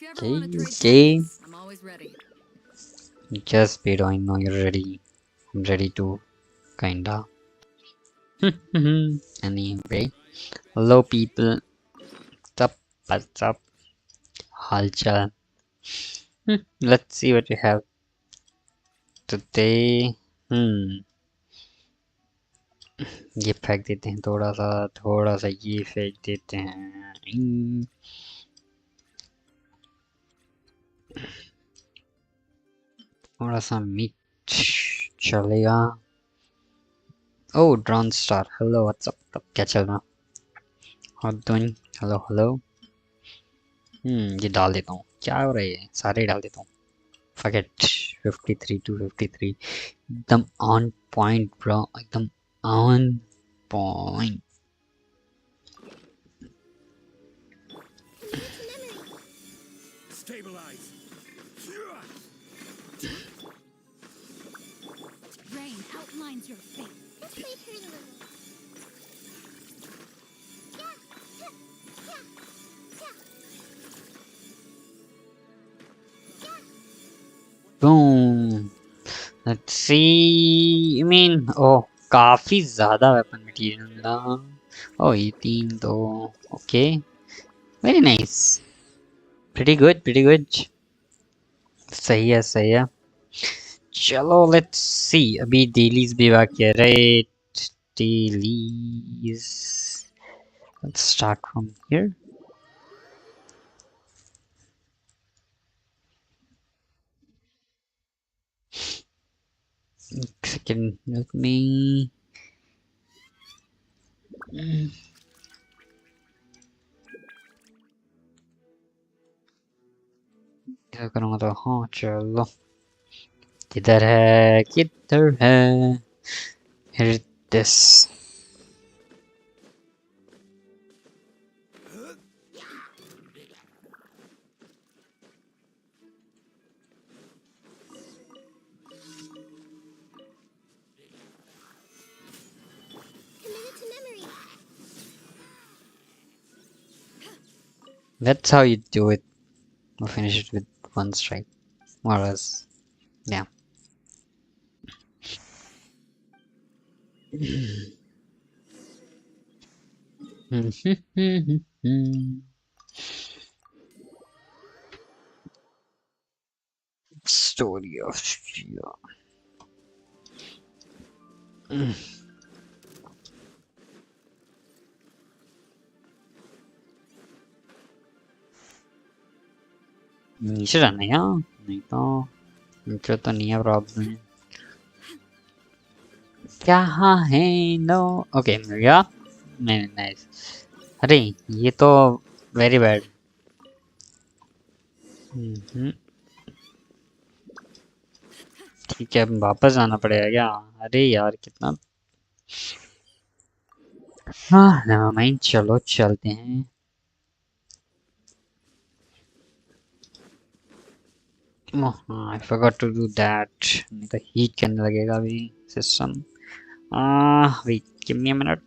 If you ever Okay, want to trade okay. tactics, I'm always ready. Just wait, I know you're ready. I'm ready to kinda. Anyway, hello people. What's up? What's up? Halchal. Let's see what you have today. ये फेंक देते हैं थोड़ा सा ये फेंक देते हैं थोड़ा सा मीट चलेगा oh drone star hello what's up क्या चल रहा हाउ डूइंग हेलो हेलो ये डाल देता हूँ क्या हो रहा है सारे डाल देता हूँ फॉरगेट 53 to 53 एकदम ऑन पॉइंट ब्रो एकदम on point Stabilize. Rain outlines your fate. Let's play pretty little. Boom. Let's see. I mean, oh, काफी ज़्यादा weapon material मिला. Oh, 18 though. Okay. Very nice. Pretty good. Pretty good. सही है सही है. चलो let's see. अभी dailies भी बाकी है right? Dailies. Let's start from here. Second, let me. क्या करूँगा तो हाँ चलो किधर है here this Committed to memory. that's how you do it or finish it with one strike more or less yeah story of Shia. नीचे जाना है नहीं तो नीचे तो नहीं है प्रॉब्लम क्या है नो ओके मिल गया नहीं नाइस अरे ये तो वेरी बैड ठीक है वापस जाना पड़ेगा क्या अरे यार कितना हाँ नेवर माइंड चलो चलते हैं I forgot to do that नहीं तो हीट करने लगेगा अभी system wait give me a minute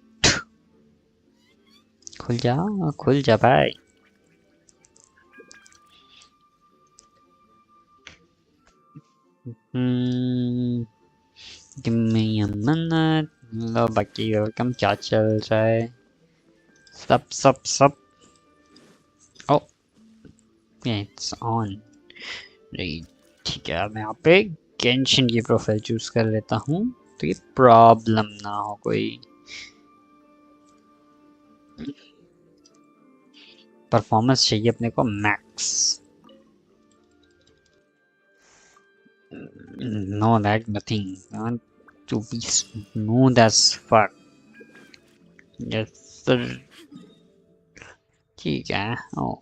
खुल जा भाई give me a minute लो बाकी वेलकम क्या चल रहा है सब oh it's on ठीक है मैं यहाँ पे Genshin की प्रोफाइल चूज कर लेता हूँ तो ये प्रॉब्लम ना हो कोई परफॉर्मेंस चाहिए अपने को max no that nothing I want to be smooth as fuck yes sir ठीक है oh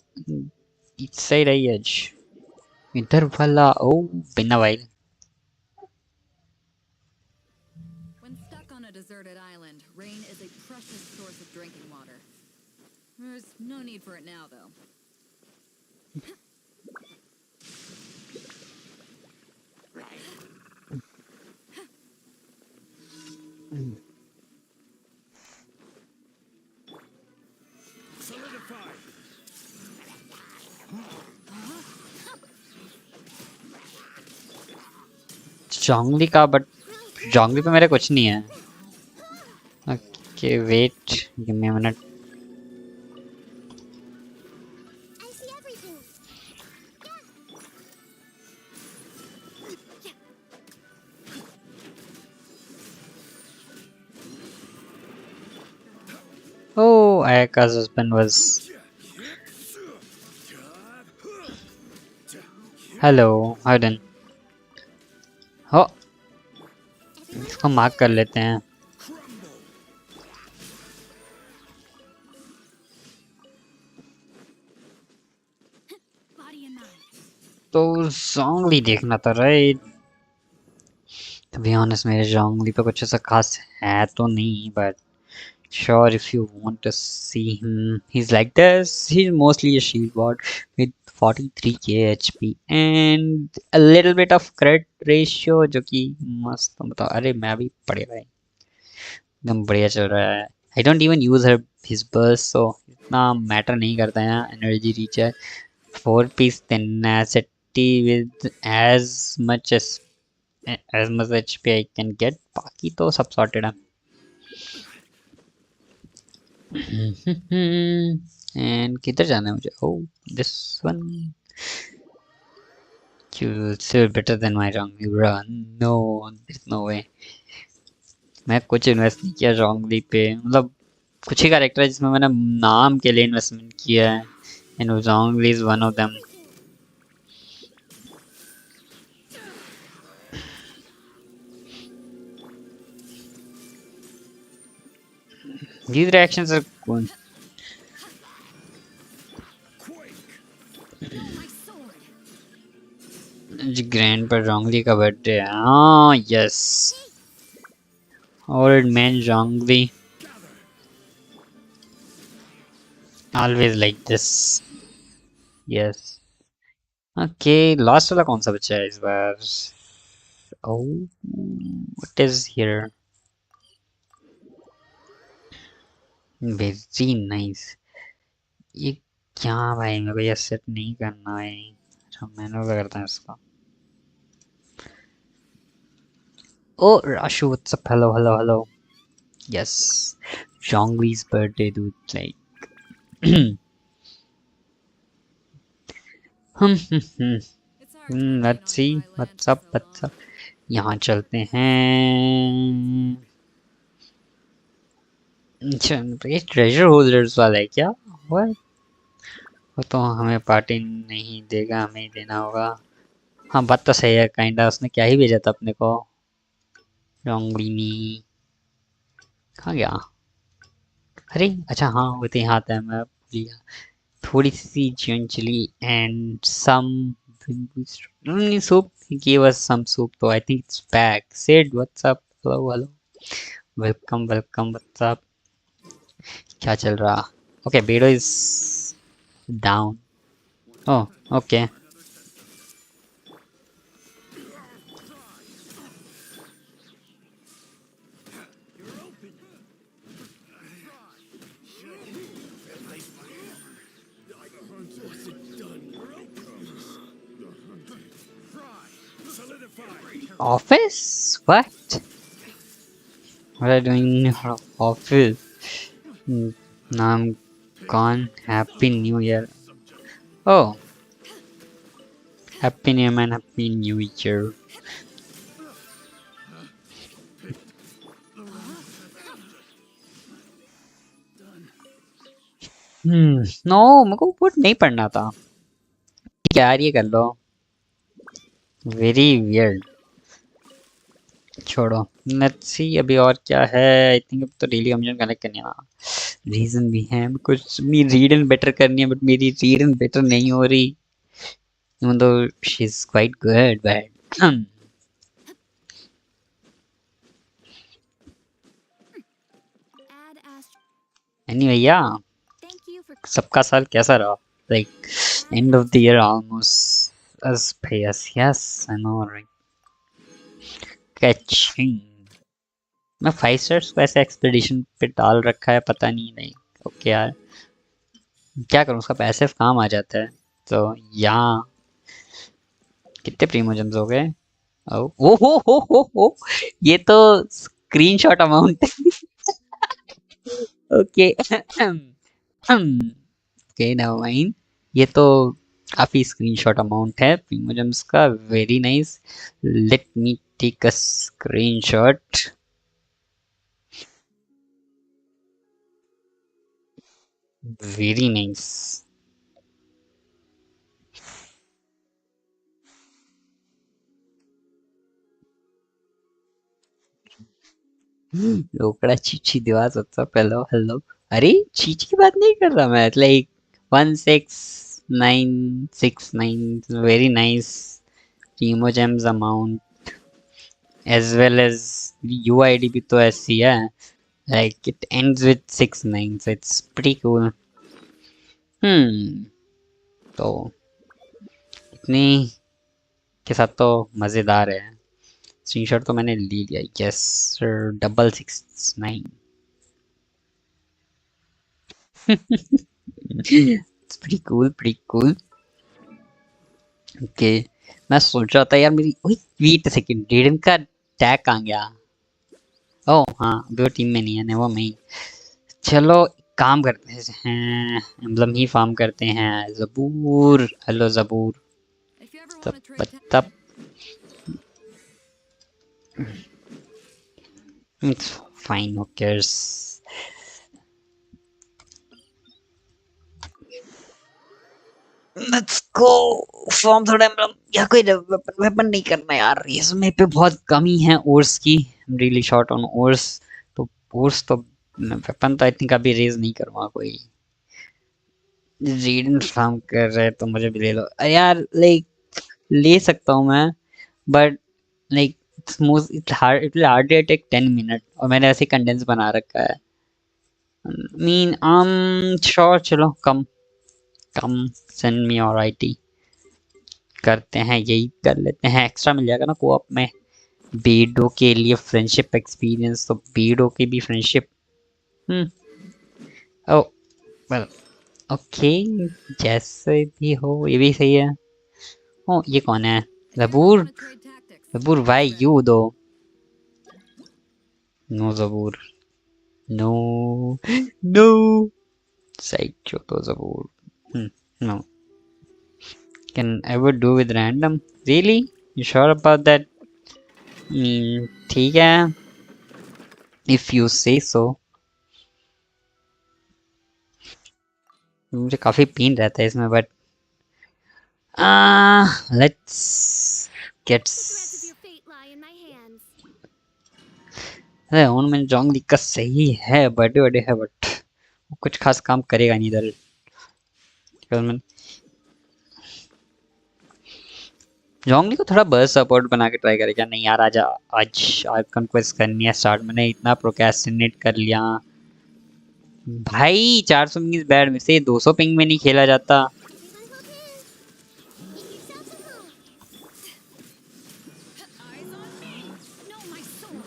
सही रही है इधर वाला oh बिना while When stuck on a deserted island, rain is a precious source of drinking water. There's no need for it now, though. Solidify. Zhongli का, but Zhongli पे मेरे कुछ नहीं है. Okay wait, give me a minute. I see everything. Oh, Ayaka's husband was. Hello, Hayden. Oh, इसको mark कर लेते हैं. Body and mind. तो जोंगली देखना था, राइट? To be honest, मेरे जोंगली पे कुछ ऐसा खास है तो नहीं, but sure, if you want to see him, he's like this. He's mostly a shield bot with 43k HP and a little bit of crit ratio, जो कि मस्त. बताओ, अरे मैं भी पढ़े भाई, एकदम बढ़िया चल रहा है. I don't even use his burst, so इतना मैटर नहीं करता है. एनर्जी रीच है, 4 piece tenacity with as much HP I can get. बाकी तो सब sorted है. And किधर जाना है मुझे? Oh, this one. You're still better than my wrongly run. No, there's no way. मैं कुछ इन्वेस्ट नहीं किया wrongly पे, मतलब कुछ ही कैरेक्टर है जिसमें मैंने नाम के लिए इन्वेस्टमेंट किया है, and wrongly is one of them. These reactions are good. My sword. Grand पर जोंगली का बर्थडे. हाँ yes, old man Zhongli, always like this. Yes. Okay, last वाला कौन सा बच्चा है इस बार? Oh, what is here? Very nice. ये क्या भाई, मेरे को ये सेट नहीं करना है. अच्छा, मैंने क्या करता है इसका. Oh, Rashu, what's up? Hello, hello, hello. Yes, Zhongli's birthday, dude. Like, It's hard to make let's it see. on dry land What's for up? so What's long. up? यहाँ चलते हैं. अच्छा, ये ट्रेजर होल्डर्स वाला है क्या? What? वो तो हमें पार्टी नहीं देगा, हमें ही देना होगा. हाँ, बात तो सही है. काइंडा उसने क्या ही भेजा था अपने को. जोंगली में कहाँ गया? अरे अच्छा, हाँ वो तो यहाँ आता है, मैं भूल गया. थोड़ी सी चली and some soup. He gave us some soup, so I think it's back. Sid, what's up? Hello, hello. Welcome, welcome. What's up? क्या चल रहा? Okay, Beto is down. Oh, okay. Office? What? What are you doing in your office? Now I'm gone. Happy New Year. Oh, Happy New Year, man. Happy New Year. No, मेरे को वो नहीं पढ़ना था. क्या ये कर लो. Very weird. छोड़ो. लेट्स सी अभी और क्या है. आई थिंक अब तो डेली कमिशन कनेक्ट करनी है ना. रीजन भी है, कुछ भी रीड एंड बेटर करनी है, बट मेरी रीड एंड बेटर नहीं हो रही. even though she's quite good, but Add ast. anyway, yeah. Thank you for सबका साल कैसा रहा? Like end of the year almost as yes, yes, I know, right? Catching. मैं 5 स्टार्स को ऐसे एक्सपेडिशन पे डाल रखा है, पता नहीं. ओके यार, क्या करूँ, उसका पैसिव काम आ जाता है. तो यहाँ कितने प्रीमोजम्स हो गए? ओ हो ये तो screenshot amount okay okay now mine ये तो काफी स्क्रीनशॉट अमाउंट है प्रीमोजेम्स का very nice let me take a screenshot very nice रोकड़ा चीची दिवास व्हाट्सअप हेलो हेलो अरे चीची की बात नहीं कर रहा मैं like 16969 very nice primogems amount as well as UID भी तो ऐसी है like it ends with 69 so it's pretty cool तो इतनी के साथ तो मज़ेदार है स्क्रीनशॉट तो मैंने ले लिया yes sir 669 it's pretty cool okay मैं सोच रहा था यार मेरी ओए वेट सेकंड रेडन का टैग कहाँ गया ओह हाँ अभी वो टीम में नहीं है नेवर माइंड चलो काम करते हैं एम्बलम ही फार्म करते हैं ज़बूर हेलो ज़बूर If you ever तब want to trade तब it's fine who cares let's go form थोड़ा एम्बलम या कोई वेपन नहीं करना यार इसमें पे बहुत कमी है ओर्स की रियली शॉर्ट ऑन ओर्स तो ओर्स तो वेपन तो आई थिंक अभी रेज नहीं करूँगा कोई रीडन फार्म कर रहे हैं तो मुझे भी ले लो यार लाइक ले सकता हूँ मैं but like it will hardly take 10 minute और मैंने ऐसे कंडेंस बना रखा है मीन श्योर चलो कम कम सेंड मी और आईटी करते हैं यही कर लेते हैं एक्स्ट्रा मिल जाएगा ना कोऑप में बीडो के लिए फ्रेंडशिप एक्सपीरियंस तो बीडो की भी फ्रेंडशिप ओ वेल ओके जैसे भी हो ये भी सही है ओ ये कौन है if you ever ज़बूर want to trade tactics. ज़बूर वाई यू दो नो ज़बूर नो नो साइड तो ज़बूर no can ever do with random really you sure about that ठीक है if you say so मुझे काफी पेन रहता है इसमें but let's get The threads of your fate lie in my hands. अरे ऑन में जोंग दिक्कत सही है बड़े बड़े है बट कुछ खास काम करेगा नहीं इधर जोंगली को थोड़ा बर्स्ट सपोर्ट बना के ट्राई करेगा नहीं यार आजा आज आर्कन क्वेस्ट करनी है स्टार्ट मैंने इतना प्रोक्रेस्टिनेट कर लिया भाई 400 पिंग इज बैड में से 200 पिंग में नहीं खेला जाता Everyone hold hands. Make yourselves at home. Eyes on me. No, my sword.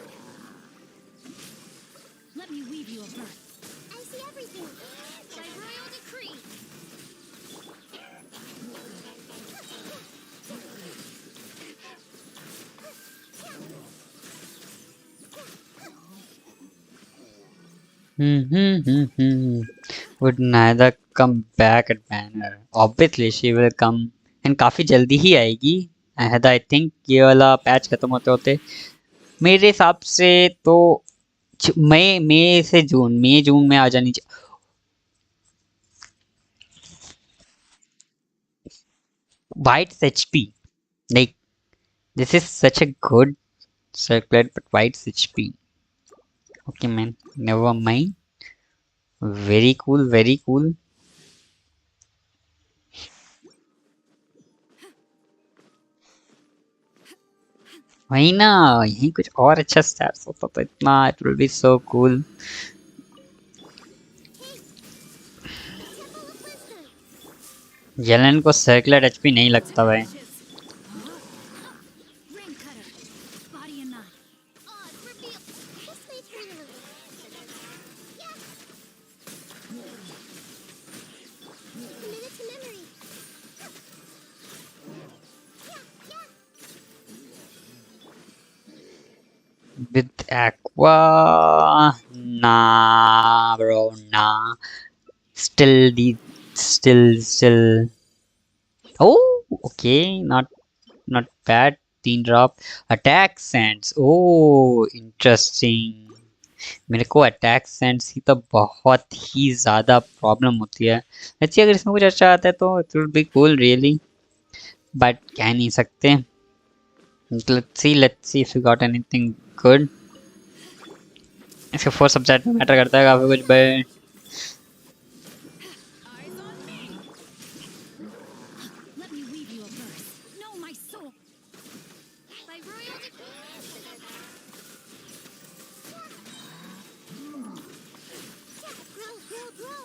Let me weave you a verse. I see everything. By royal decree. would neither come back at banner obviously she will come and काफी जल्दी ही आएगी I think ये वाला patch खत्म होते होते मेरे हिसाब से तो मई से जून में आ जानी चाहिए White's HP like this is such a good circlet but White's HP okay man never mind very cool वही ना यही कुछ और अच्छा स्टैट्स होता तो इतना it will B so cool Yellen को सर्कुलर एचपी नहीं लगता भाई Ring cutter. Body and knife. Odd reveal. This may turn a little. Yeah. Commit it to memory. Yeah, yeah. with aqua. Nah, bro, nah. Still the still. Oh, okay, not bad. 3 drop attack sense. Oh, interesting. मेरे को attack sense की तो बहुत ही ज़्यादा problem होती है। अच्छी अगर इसमें कुछ अच्छा आता है तो it will be cool really, but कह नहीं सकते। Let's see if you got anything good. इसके फोर सब्जेक्ट में मैटर करता है काफी कुछ, but Eyes on me! Let me weave you a verse. Know my soul. By royal decree. Grow, grow, grow.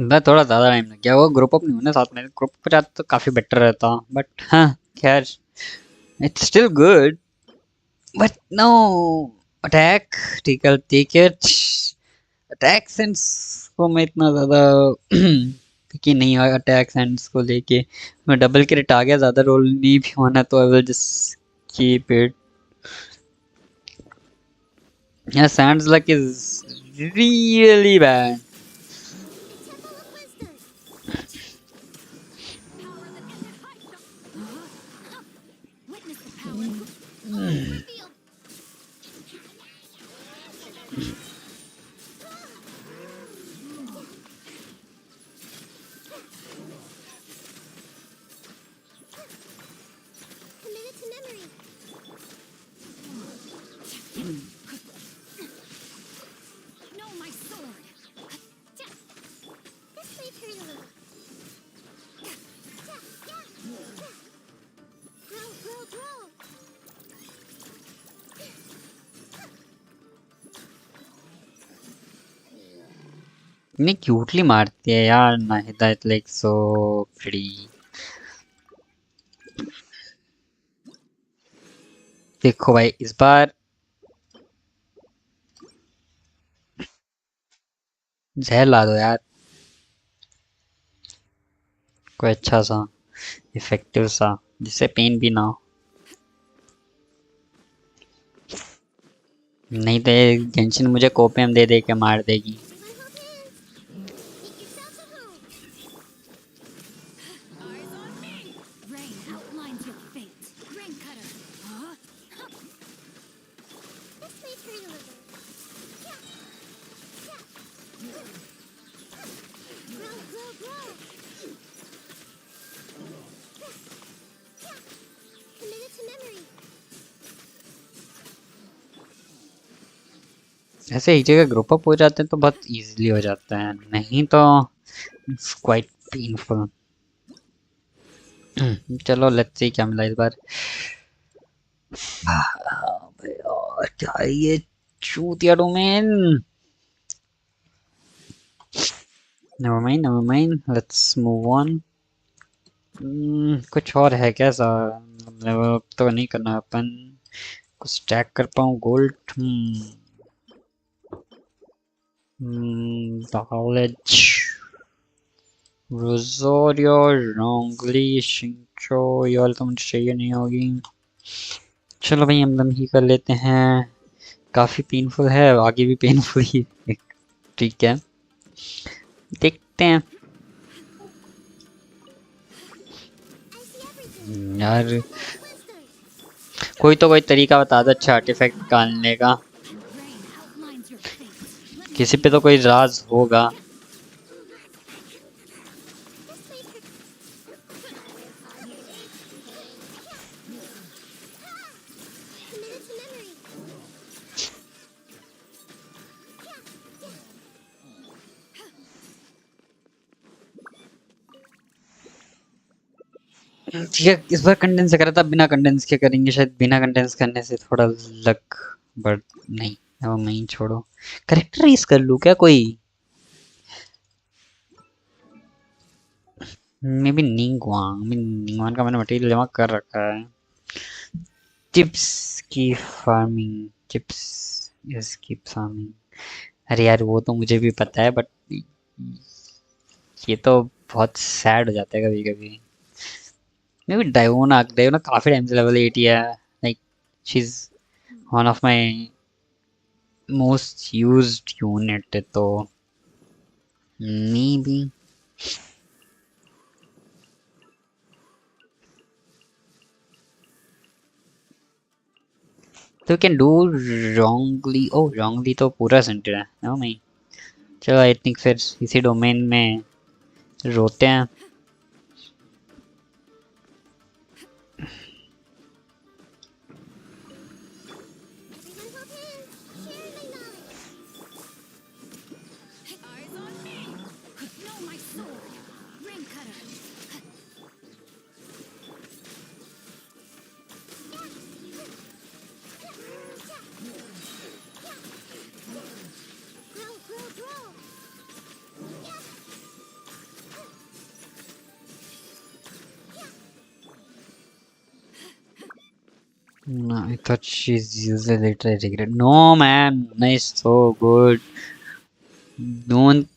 मैं थोड़ा ज़्यादा टाइम लग गया। वो ग्रुप अप नहीं होने साथ में, ग्रुप अप जाता तो काफ़ी बेटर रहता, बट हाँ खैर it's still good, but no attack. ठीक है, टेक इट। अटैक सेंस को मैं इतना ज़्यादा कि नहीं है अटैक सेंस को लेके। मैं डबल क्रिट आ गया, ज़्यादा रोल नहीं भी होना तो I will just keep it. Yeah, sounds like is really bad. Power that ended high. Witness the power. Revealed. Committed to memory. Know my sword. This may turn a little. Grow, grow, grow. इतनी cutely मारती है यार Nahida, it's like so pretty. देखो भाई इस बार जहर ला दो यार, कोई अच्छा सा इफेक्टिव सा जिससे पेन भी ना हो। नहीं तो ये गेंशिन मुझे कोपियम दे दे के मार देगी। Eyes on me! Rain outlines your fate. Rain cutter. Huh? This may turn a little. Grow, grow, grow. Committed to memory. ऐसे एक जगह ग्रुप अप हो जाते हैं तो बहुत इजीली हो जाता है, नहीं तो इट्स क्वाइट पेनफुल। चलो लेट्स सी क्या मिला इस बार। यार क्या है ये चूतिया domain. never mind, let's move on. कुछ और है क्या सा, मतलब तो नहीं करना अपन, कुछ स्टैक कर पाऊँ गोल्ड। नॉलेज रोज़ोरियो रोंगली शिंचो, ये वाली तो मुझे चाहिए नहीं होगी। चलो भाई हम ही कर लेते हैं, काफ़ी पेनफुल है, आगे भी पेनफुल ही ठीक है देखते हैं। यार कोई तो कोई तरीका बता दो अच्छा आर्टिफैक्ट निकालने का, Rain outlines your fate. Let me किसी पे तो कोई राज होगा। Committed to memory. ठीक है इस बार कंडेंस करा था, बिना कंडेंस के करेंगे शायद, बिना कंडेंस करने से थोड़ा लक, बट नहीं वो नहीं छोड़ो। करेक्टराइज कर लूँ क्या कोई, मे बी निंगवांग का मैंने मटेरियल जमा कर रखा है। चिप्स की farming, chips yes keep farming. अरे यार वो तो मुझे भी पता है, बट ये तो बहुत सैड हो जाता है कभी कभी। मे बी डायोना काफी टाइम से लेवल 80 है। Like she is one of my most used unit, तो मे बी। तो can do wrongly, oh wrongly तो पूरा सेंटर है नो मैं। चलो आई थिंक फिर इसी डोमेन में रोते हैं। Everyone hold hands. Share my knowledge. Eyes on me! Know my sword! Rain cutter! Grow, grow, grow. No, I thought she's usually later. I regret. No, man, nice, so good. Don't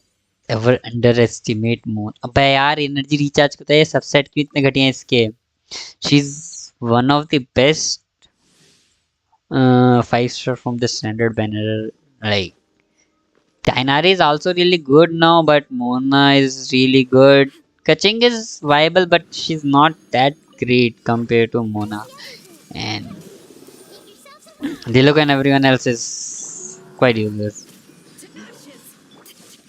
ever underestimate Moon. अबे यार energy recharge करता है, ये subset क्यों इतने घटिया हैं इसके? She's one of the best 5-star from the standard banner. Like Tainari is also really good now, but Mona is really good. Kaching is viable, but she's not that great compared to Mona. And Get yourself some food. Diluc and everyone else is quite useless. To ashes!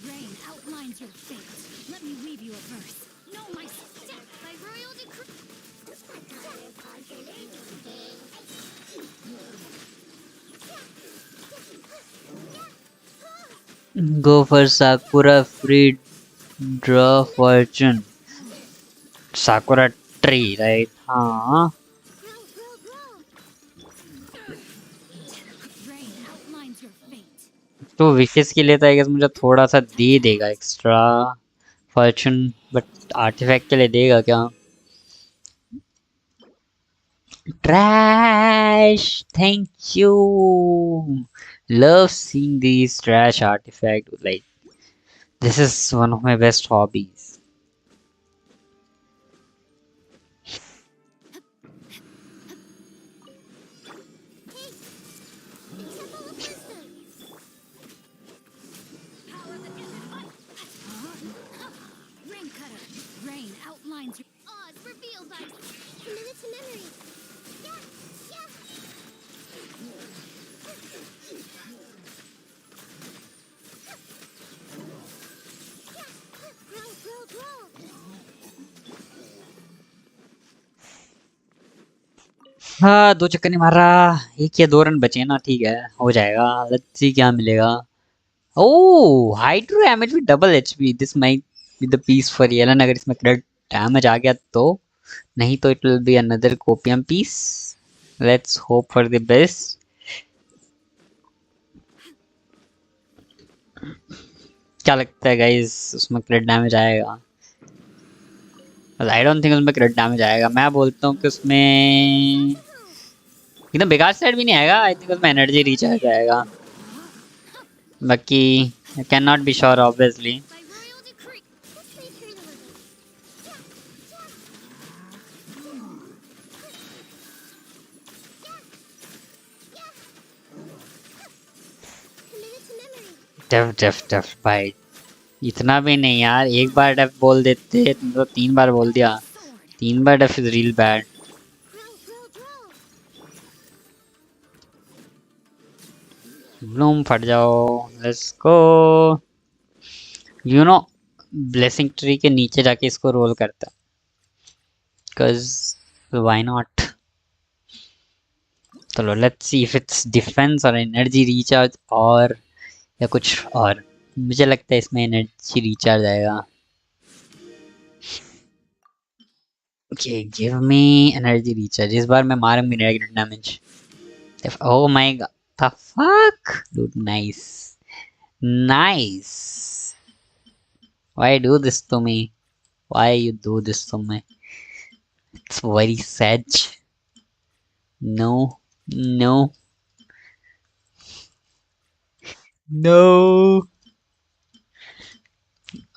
Rain outlines your fate. Let me weave you a verse. Know my step by royal decree. Go for Sakura free draw fortune. Sakura tree, right? हाँ. Grow, grow, grow. Rain outlines your fate. तो विशेष के लिए तो I guess मुझे थोड़ा सा दे देगा extra Fortune, but artefact के लिए देगा क्या? Trash, thank you. Love seeing these trash artifact. Like this is one of my best hobbies. Temple of Wisdom. Power that isn't mine. Rain cutter. Rain outlines your Oz revealed by committed to memory. Yeah, yeah. Grow, grow, grow. हाँ, 2 चक्कर नहीं मार रहा, 1 या 2 run बचे ना, ठीक है हो जाएगा। लेट्स सी क्या मिलेगा। Oh hydro damage with double HP, this might be the piece for Yelan. अगर इसमें क्रेडिट डैमेज आ गया तो, नहीं तो it will be another copium piece. Let's hope for the best. क्या लगता है गाइस, उसमें क्रेडिट डैमेज आएगा? आई डोंट थिंक उसमें क्रेडिट डैमेज आएगा। मैं बोलता हूँ कि उसमें एकदम बेकार साइड भी नहीं आएगा। आई थिंक उसमें एनर्जी रिचार्ज आएगा, बाकी I can not be sure obviously. by royal decree. This may hurt a little. Committed to memory. Def भाई, इतना भी नहीं यार। एक बार डेफ बोल देते तो 3 बार बोल दिया। Sword. 3 बार def is real bad. Grow, grow, grow. Bloom फट जाओ, let's go. You know blessing tree के नीचे जाके इसको रोल करता, cuz व्हाई नॉट। चलो let's see if it's defence और एनर्जी रिचार्ज और या कुछ और। मुझे लगता है इसमें एनर्जी रिचार्ज आएगा। Okay give me energy recharge. इस बार मैं मारूंगी negative damage. Oh my God, the fuck dude, nice nice. Why do this to me? Why you do this to me? It's very sad. No, no, no.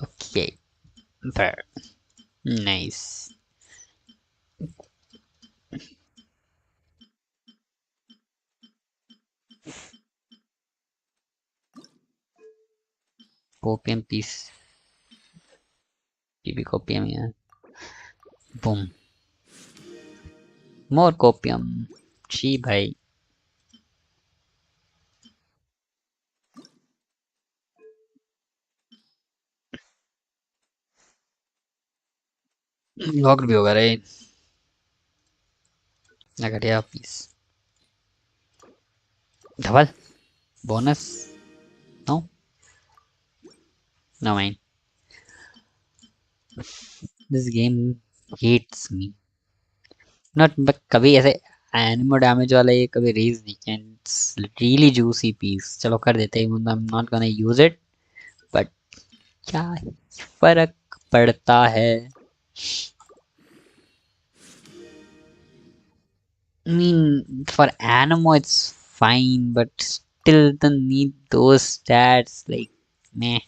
Okay, fair. Nice. Copium piece. PB copium, yeah. Boom. More copium. जी भाई. Locked भी होगा रे. घटिया piece. Double. Bonus. No. No mind. This game hates me. Not but कभी ऐसे एनिमो damage वाला ये कभी रेज नहीं किया. It's really juicy piece. चलो कर देते हैं. I'm not gonna use it. But क्या फर्क पड़ता है? I mean, for Animo it's fine, but still don't need those stats. Like, meh.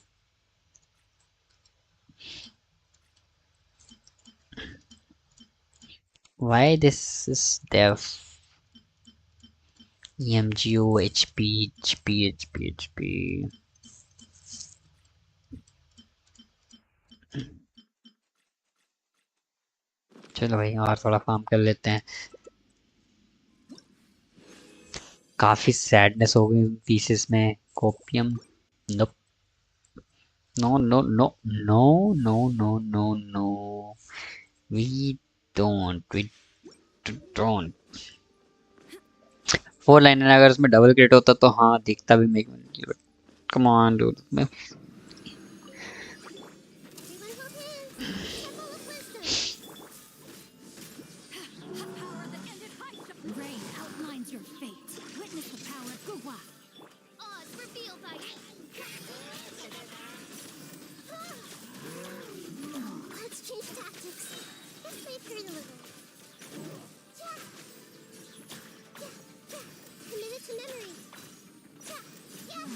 Why this is dev? EMGO, HP, HP, HP, HP. चलो भाई और थोड़ा फार्म कर लेते हैं. काफी सैडनेस हो गई पीसेस में. Copium. No no no no no no no no no. We we don't. 4 liner अगर उसमें डबल क्रिट होता तो हाँ दिखता भी. Make come on dude. Rain outlines your fate. Witness the power of Guwa. Odds revealed by Let's change tactics. Let's play through the living. Yeah. Committed to memory. Yeah.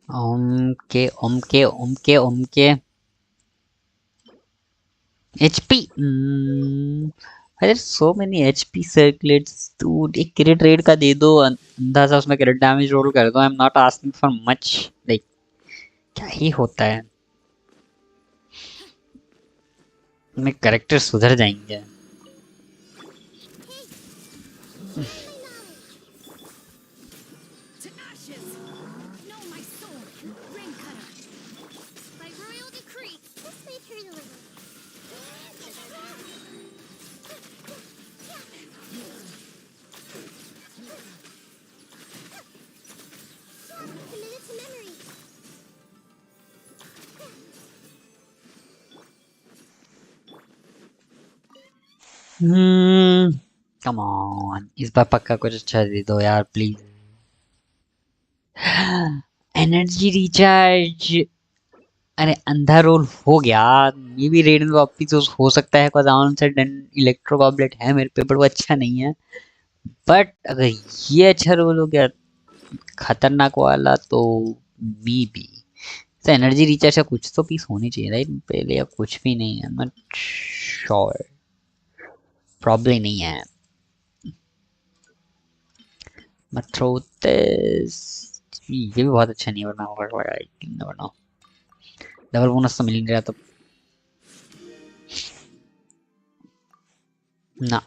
ओमके ओमके ओमके ओमके. HP. अरे so many HP circlets. Dude, एक क्रिट red का दे दो. अंदाजा उसमें क्रिट damage role कर दो. I'm not asking for much. Like क्या ही होता है. में कैरेक्टर सुधर जाएंगे. To ashes. Know my soul. Ring cutter. By royal decree, let's play through the living. Committed to memory. Come on. इस बार पक्का कुछ अच्छा दे दो यार प्लीज. Energy recharge. अरे अंधा रोल हो गया. ये भी रेड में वापिस हो सकता है. इलेक्ट्रो गॉबलेट है मेरे पे, बट वो अच्छा नहीं है. बट अगर ये अच्छा रोल हो गया खतरनाक वाला तो मी भी. तो एनर्जी रिचार्ज का कुछ तो पीस होनी चाहिए राइट पहले, या कुछ भी नहीं है. Not sure. प्रॉब्लम नहीं है. मथ्रोतिस ये भी बहुत अच्छा नहीं बना होगा. डबल बोनस तो मिल नहीं रहा तो ना.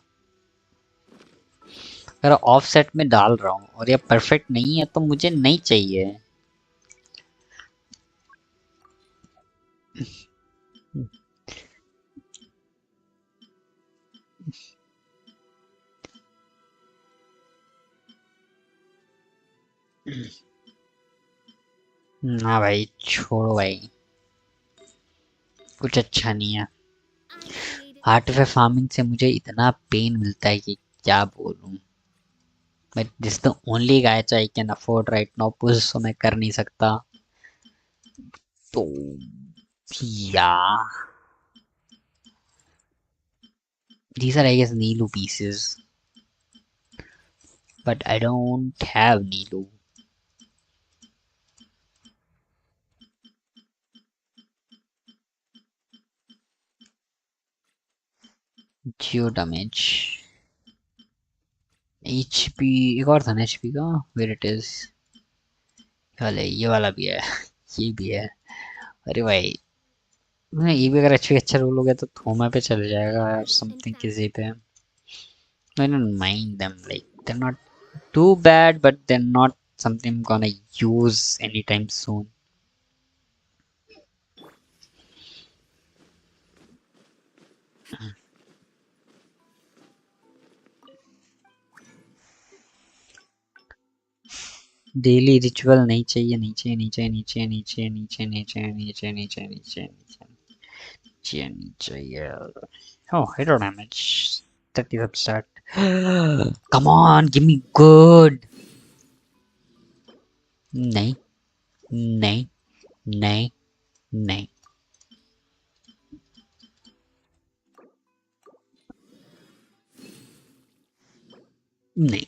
अगर ऑफ सेट में डाल रहा हूँ और ये परफेक्ट नहीं है तो मुझे नहीं चाहिए. ना भाई छोड़ो भाई. कुछ अच्छा नहीं है. I created आर्टिफिशियल फार्मिंग से मुझे इतना पेन मिलता है कि क्या बोलूं, but this the only guy I can afford right now, push तो मैं कर नहीं सकता, तो या these are I guess Nilu pieces, but I don't have Nilu. Geo damage. HP एक और था ना HP का, where it is, ये वाला भी है, ये भी है। अरे भाई ये भी अगर अच्छे अच्छा रोल हो गया तो थोमा पे चल जाएगा यार, समथिंग किसी पे। I don't mind them, like they're not too bad, but they're not something I'm gonna use anytime soon. Daily ritual नहीं चाहिए, नहीं चाहिए, नहीं चाहिए, नहीं चाहिए, नहीं चाहिए, नहीं चाहिए, नहीं चाहिए, नहीं चाहिए, नहीं चाहिए, नहीं चाहिए, नहीं चाहिए, नहीं चाहिए। Oh, hero damage. That is upset. Come on, give me good. नहीं, नहीं, नहीं, नहीं, नहीं।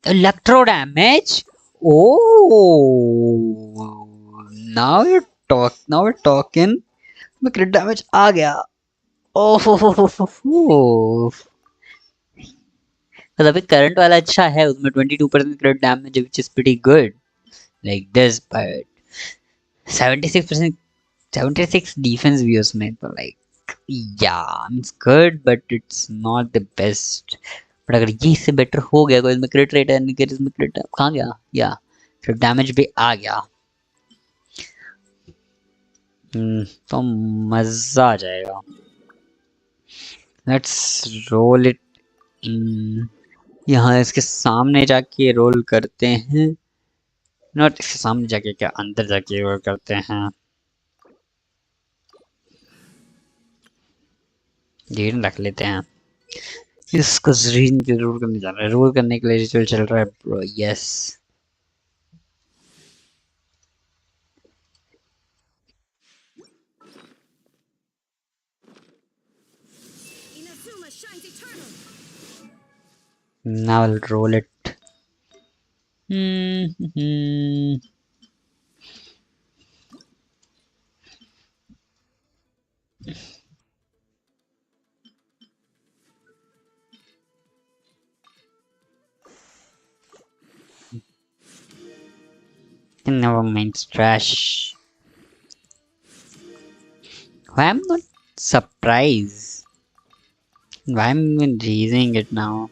Electro damage? Oh, now you're now we're talking. मैं crit damage आ गया। Oh, मतलब अभी करंट वाला अच्छा है, उसमें 22% crit damage, which is pretty good. Like this, but 76%, 76 defense भी उसमें, तो like yeah, it's good, but it's not the best. But अगर ये इससे बेटर हो गया, कोई इसमें क्रिट रेट है, इसमें क्रिट कहाँ गया, या फिर डैमेज भी आ गया, तो मजा आ जाएगा। लेट्स रोल इट इन, यहाँ इसके सामने जाके रोल करते हैं, नॉट इसके सामने जाके, क्या अंदर जाके रोल करते हैं। रीजन रख लेते हैं, इसको रीजन के रोल करने जा रहा है, रोल करने के लिए रिचुअल चल रहा है bro, yes. Now I'll roll it. Never mind, it's trash. Why am I not surprised? Why am I even raising it now?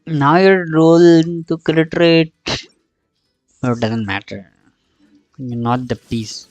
Now you're rolling to crit rate. But it doesn't matter. You're not the piece.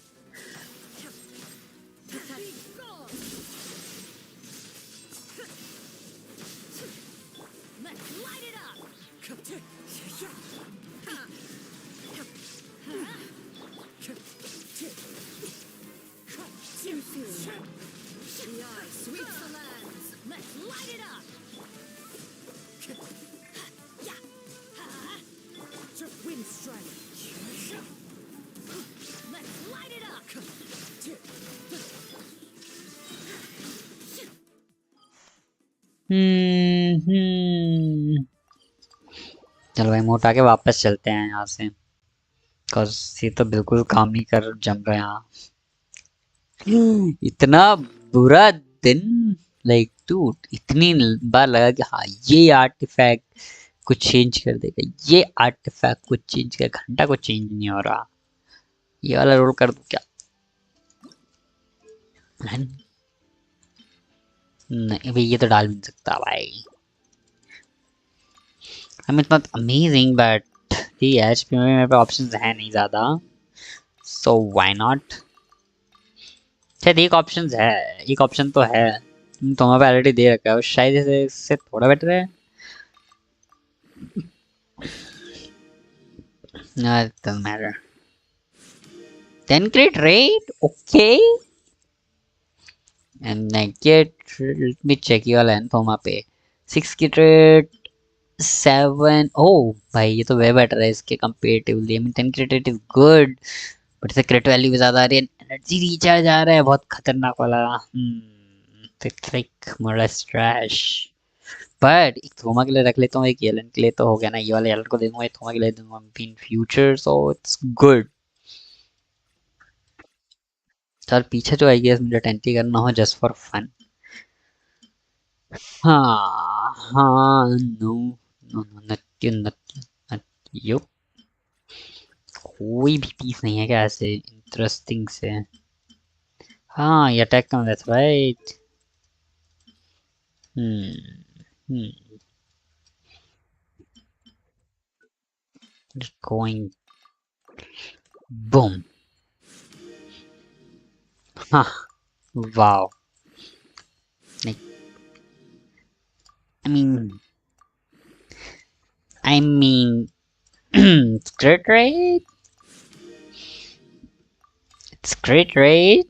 चलो भाई मोटा के वापस चलते हैं यहाँ से, cause ये तो बिल्कुल काम नहीं कर जम रहा यहाँ। इतना बुरा दिन, लाइक टू इतनी बार लगा कि हाँ ये आर्टिफैक्ट कुछ चेंज कर देगा, ये आर्टिफैक्ट कुछ चेंज कर, घंटा कुछ चेंज नहीं हो रहा, ये वाला रोल कर दूं क्या? नहीं भाई ये तो डाल भी नहीं सकता भाई। I mean, it's not amazing, but ठीक है, HP में मेरे पे ऑप्शंस है नहीं ज़्यादा, so why not? शायद एक ऑप्शन है, एक ऑप्शन तो है, तो हमारे ऑलरेडी दे रखा है, शायद इससे थोड़ा बेटर है। It doesn't matter. 10 crit rate, okay. And get, let me check your length वहाँ पे 6 crit rate 7। oh भाई ये तो वे बेटर है इसके comparatively. I mean 10 crit rate is good, but इसे crit वैल्यू भी ज्यादा आ रही है। एनर्जी रिचार्ज आ रहा है बहुत खतरनाक वाला। थिक मोड़ा ट्रैश। बट एक थोमा के लिए रख लेता हूँ, एक येलन के लिए तो हो गया ना। ये वाले येलन को दे दूंगा, एक थोमा के लिए दूंगा in future, so it's good. चल पीछे जो आई गेस मुझे टेंटी करना हो जस्ट फॉर फन। हाँ हाँ, no no no, nut you. कोई भी पीस नहीं है क्या ऐसे इंटरेस्टिंग से? हाँ ये अटैक का, that's right. Hmm going boom. हाँ wow. I mean I mean it's great, right? It's great, right?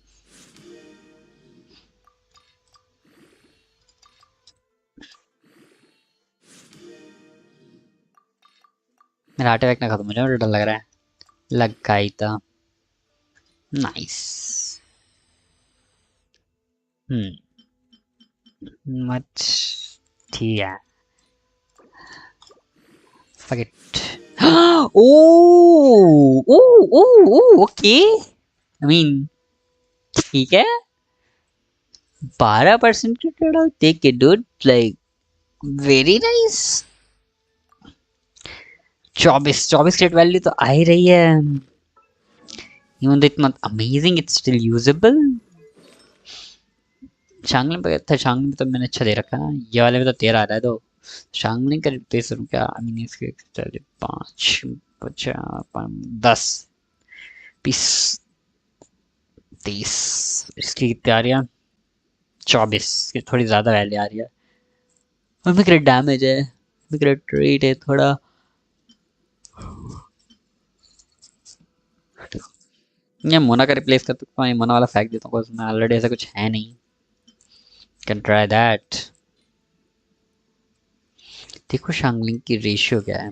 मेरा आर्टिफैक्ट ना खत्म हो जाए, मुझे डर लग रहा है। लग गई था। नाइस। मच ठीक है। Fuck it. Oh, oh, oh, oh, okay. I mean, ठीक है। 12% की turn take it, dude. Like, very nice. 24 crate value तो आ ही रही है। Even though it's not amazing, it's still usable. शांगलिंग पे था, शांगलिंग तो मैंने अच्छा दे रखा है। ये वाले में तो 13 आ रहा है तो शांगलिंग का रिप्लेस करूँ क्या? आई मीन इसके 5 50 10 20 30 इसकी कितनी आ रही है? 24 की थोड़ी ज्यादा वैल्यू आ रही है। और मिक्रेट डैमेज है, मिक्रेट रेट है थोड़ा। ये मोना का रिप्लेस कर सकता हूँ, ये मोना वाला फेंक देता हूँ, उसमें ऑलरेडी ऐसा कुछ है नहीं। Can try that. देखो शांगलिंग की रेशियो क्या है।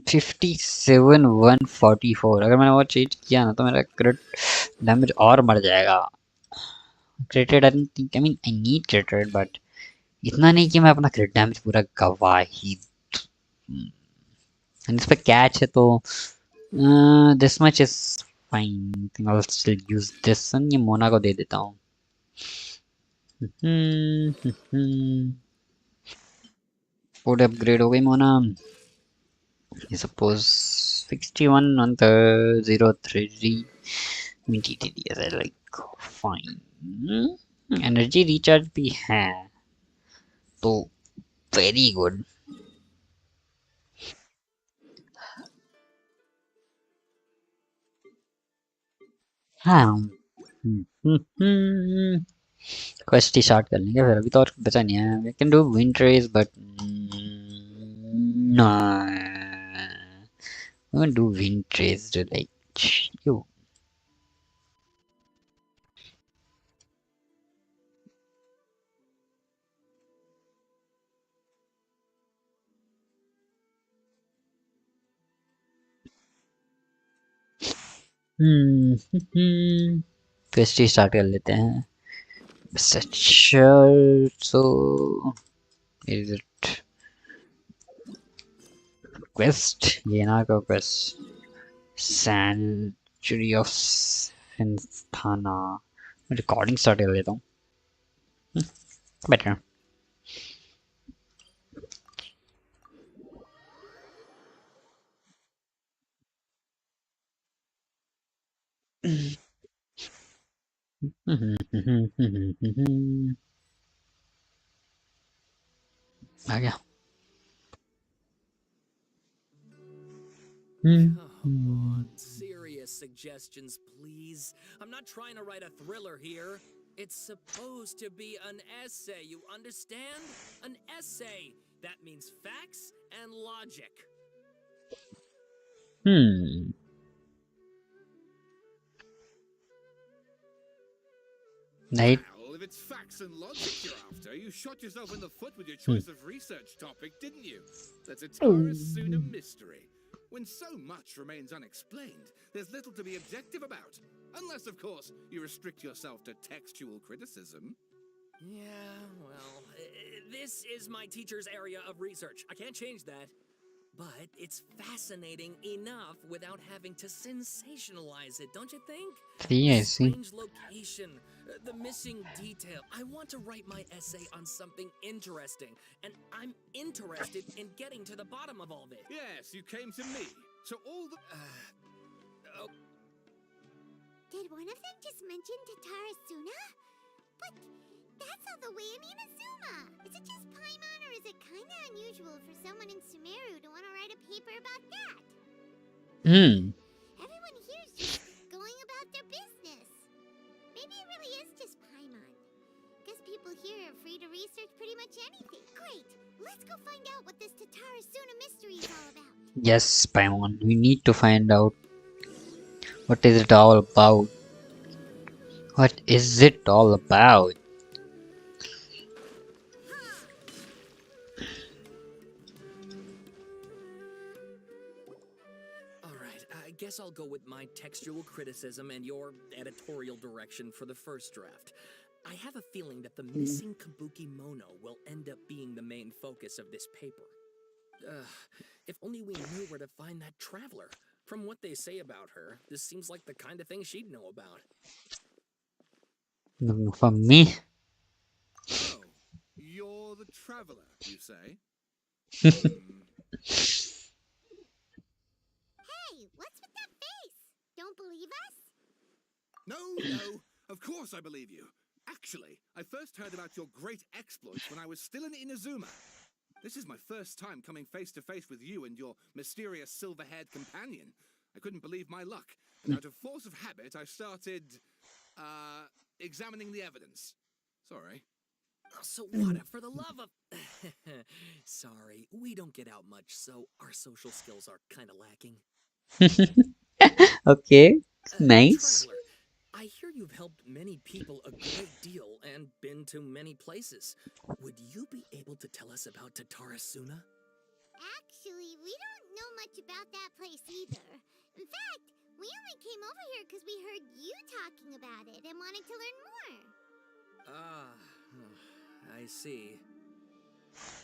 57 144। अगर मैंने वो चेंज किया ना तो मेरा क्रिट डैमेज और बढ़ जाएगा। Crit rate I don't think, I mean I need crit rate, but इतना नहीं कि मैं अपना क्रिट डैमेज पूरा गवा ही। इस पे कैच है तो this much is fine. Think I will still use this one. ये मोना को दे देता हूँ। पूरे अपग्रेड हो गई Mona. I suppose 61 on the 03 TTDS, like fine. Energy recharge भी है तो वेरी गुड। हाँ क्वेस्ट ही स्टार्ट कर लेंगे फिर, अभी तो और बचा नहीं है। We can do wind trace but no, we won't do wind trace to like you. Quest ही स्टार्ट कर लेते हैं। Sure, so is it quest? ये ना का quest Sanctuary of Sinthana। Recording start कर लेता हूँ, बेटर। आ गया। suggestions, please. I'm not trying to write a thriller here. It's supposed to be an essay, you understand? An essay. That means facts and logic. Right? Well, if it's facts and logic you're after, you shot yourself in the foot with your choice of research topic, didn't you? That's a Tarasuna mystery. When so much remains unexplained, there's little to be objective about. Unless, of course, you restrict yourself to textual criticism. Yeah, well, this is my teacher's area of research. I can't change that. But it's fascinating enough without having to sensationalize it, don't you think? See, I The see. strange location, the missing detail. I want to write my essay on something interesting, and I'm interested in getting to the bottom of all this. Yes, you came to me. So all the... Oh, Did one of them just mention Tatarasuna? But that's all the way in Inazuma. Is it just Paimon, or is it kinda unusual for someone in Sumeru to want to write a paper about that? Everyone here's just going about their business. Maybe it really is just Paimon. Guess people here are free to research pretty much anything. Great! Let's go find out what this Tatarasuna mystery is all about. Yes, Paimon. We need to find out what is it all about. What is it all about? alright, I guess I'll go with my textual criticism and your editorial direction for the first draft. I have a feeling that the missing Kabuki Mono will end up being the main focus of this paper. If only we knew where to find that traveler. From what they say about her, this seems like the kind of thing she'd know about. For me? Oh, you're the traveler, you say? Hey, what's with that face? Don't believe us? No, of course I believe you. Actually, I first heard about your great exploits when I was still in Inazuma. This is my first time coming face to face with you and your mysterious silver-haired companion. I couldn't believe my luck, and out of force of habit, I started, examining the evidence. Sorry. Oh, so what? For the love of... Sorry, we don't get out much, so our social skills are kind of lacking. Okay, nice. Traveler, I hear you've helped many people a great deal and been to many places. Would you be able to tell us about Tatarasuna? Actually, we don't know much about that place either. In fact, we only came over here because we heard you talking about it and wanted to learn more. I see.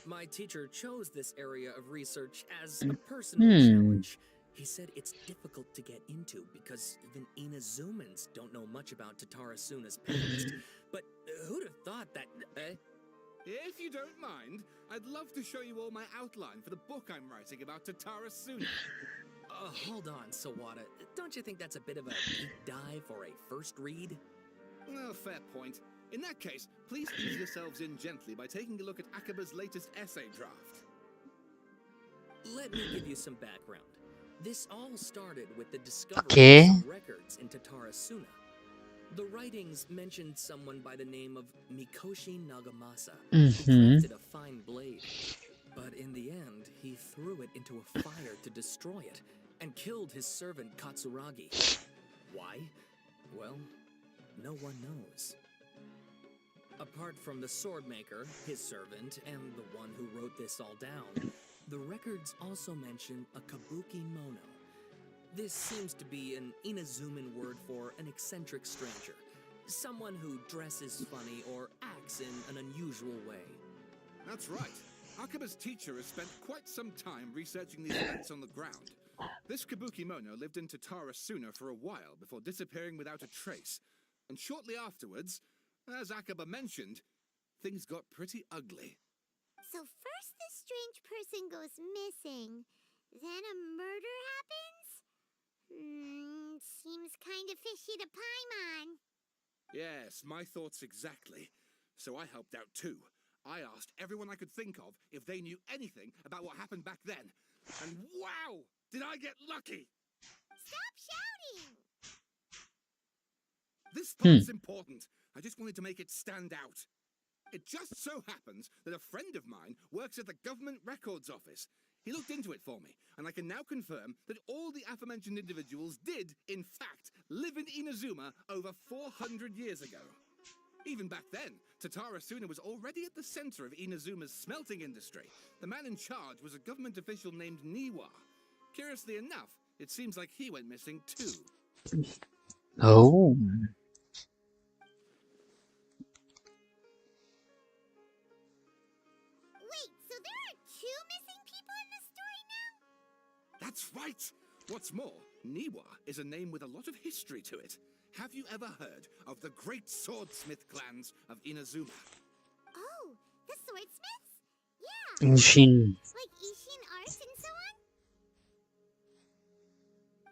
My teacher chose this area of research as a personal challenge. He said it's difficult to get into because even Inazumans don't know much about Tatarasuna's past. But who'd have thought that... If you don't mind, I'd love to show you all my outline for the book I'm writing about Tatarasuna. Hold on, Sawada. Don't you think that's a bit of a deep dive or a first read? Well, fair point. In that case, please ease yourselves in gently by taking a look at Akaba's latest essay draft. Let me give you some background. This all started with the discovery of some records in Tatarasuna. The writings mentioned someone by the name of Mikoshi Nagamasa, who crafted a fine blade. But in the end, he threw it into a fire to destroy it, and killed his servant Katsuragi. Why? Well, no one knows. Apart from the swordmaker, his servant, and the one who wrote this all down, the records also mention a Kabuki Mono. This seems to be an Inazuman word for an eccentric stranger. Someone who dresses funny or acts in an unusual way. That's right. Akaba's teacher has spent quite some time researching these events on the ground. This Kabuki Mono lived in Tatarasuna for a while before disappearing without a trace. And shortly afterwards, as Akaba mentioned, things got pretty ugly. So first this strange person goes missing, then a murder happens? Seems kind of fishy to Paimon. Yes, my thoughts exactly. So I helped out too. I asked everyone I could think of if they knew anything about what happened back then. And wow, did I get lucky! Stop shouting! This part's important. I just wanted to make it stand out. It just so happens that a friend of mine works at the government records office. He looked into it for me, and I can now confirm that all the aforementioned individuals did, in fact, live in Inazuma over 400 years ago. Even back then, Tatara Suna was already at the center of Inazuma's smelting industry. The man in charge was a government official named Niwa. Curiously enough, it seems like he went missing too. Oh. Wait, so there are 2 missing people in this story now? That's right! What's more, Niwa is a name with a lot of history to it. Have you ever heard of the great swordsmith clans of Inazuma? Oh, the swordsmiths? Yeah. Genshin. Like Ishin art and so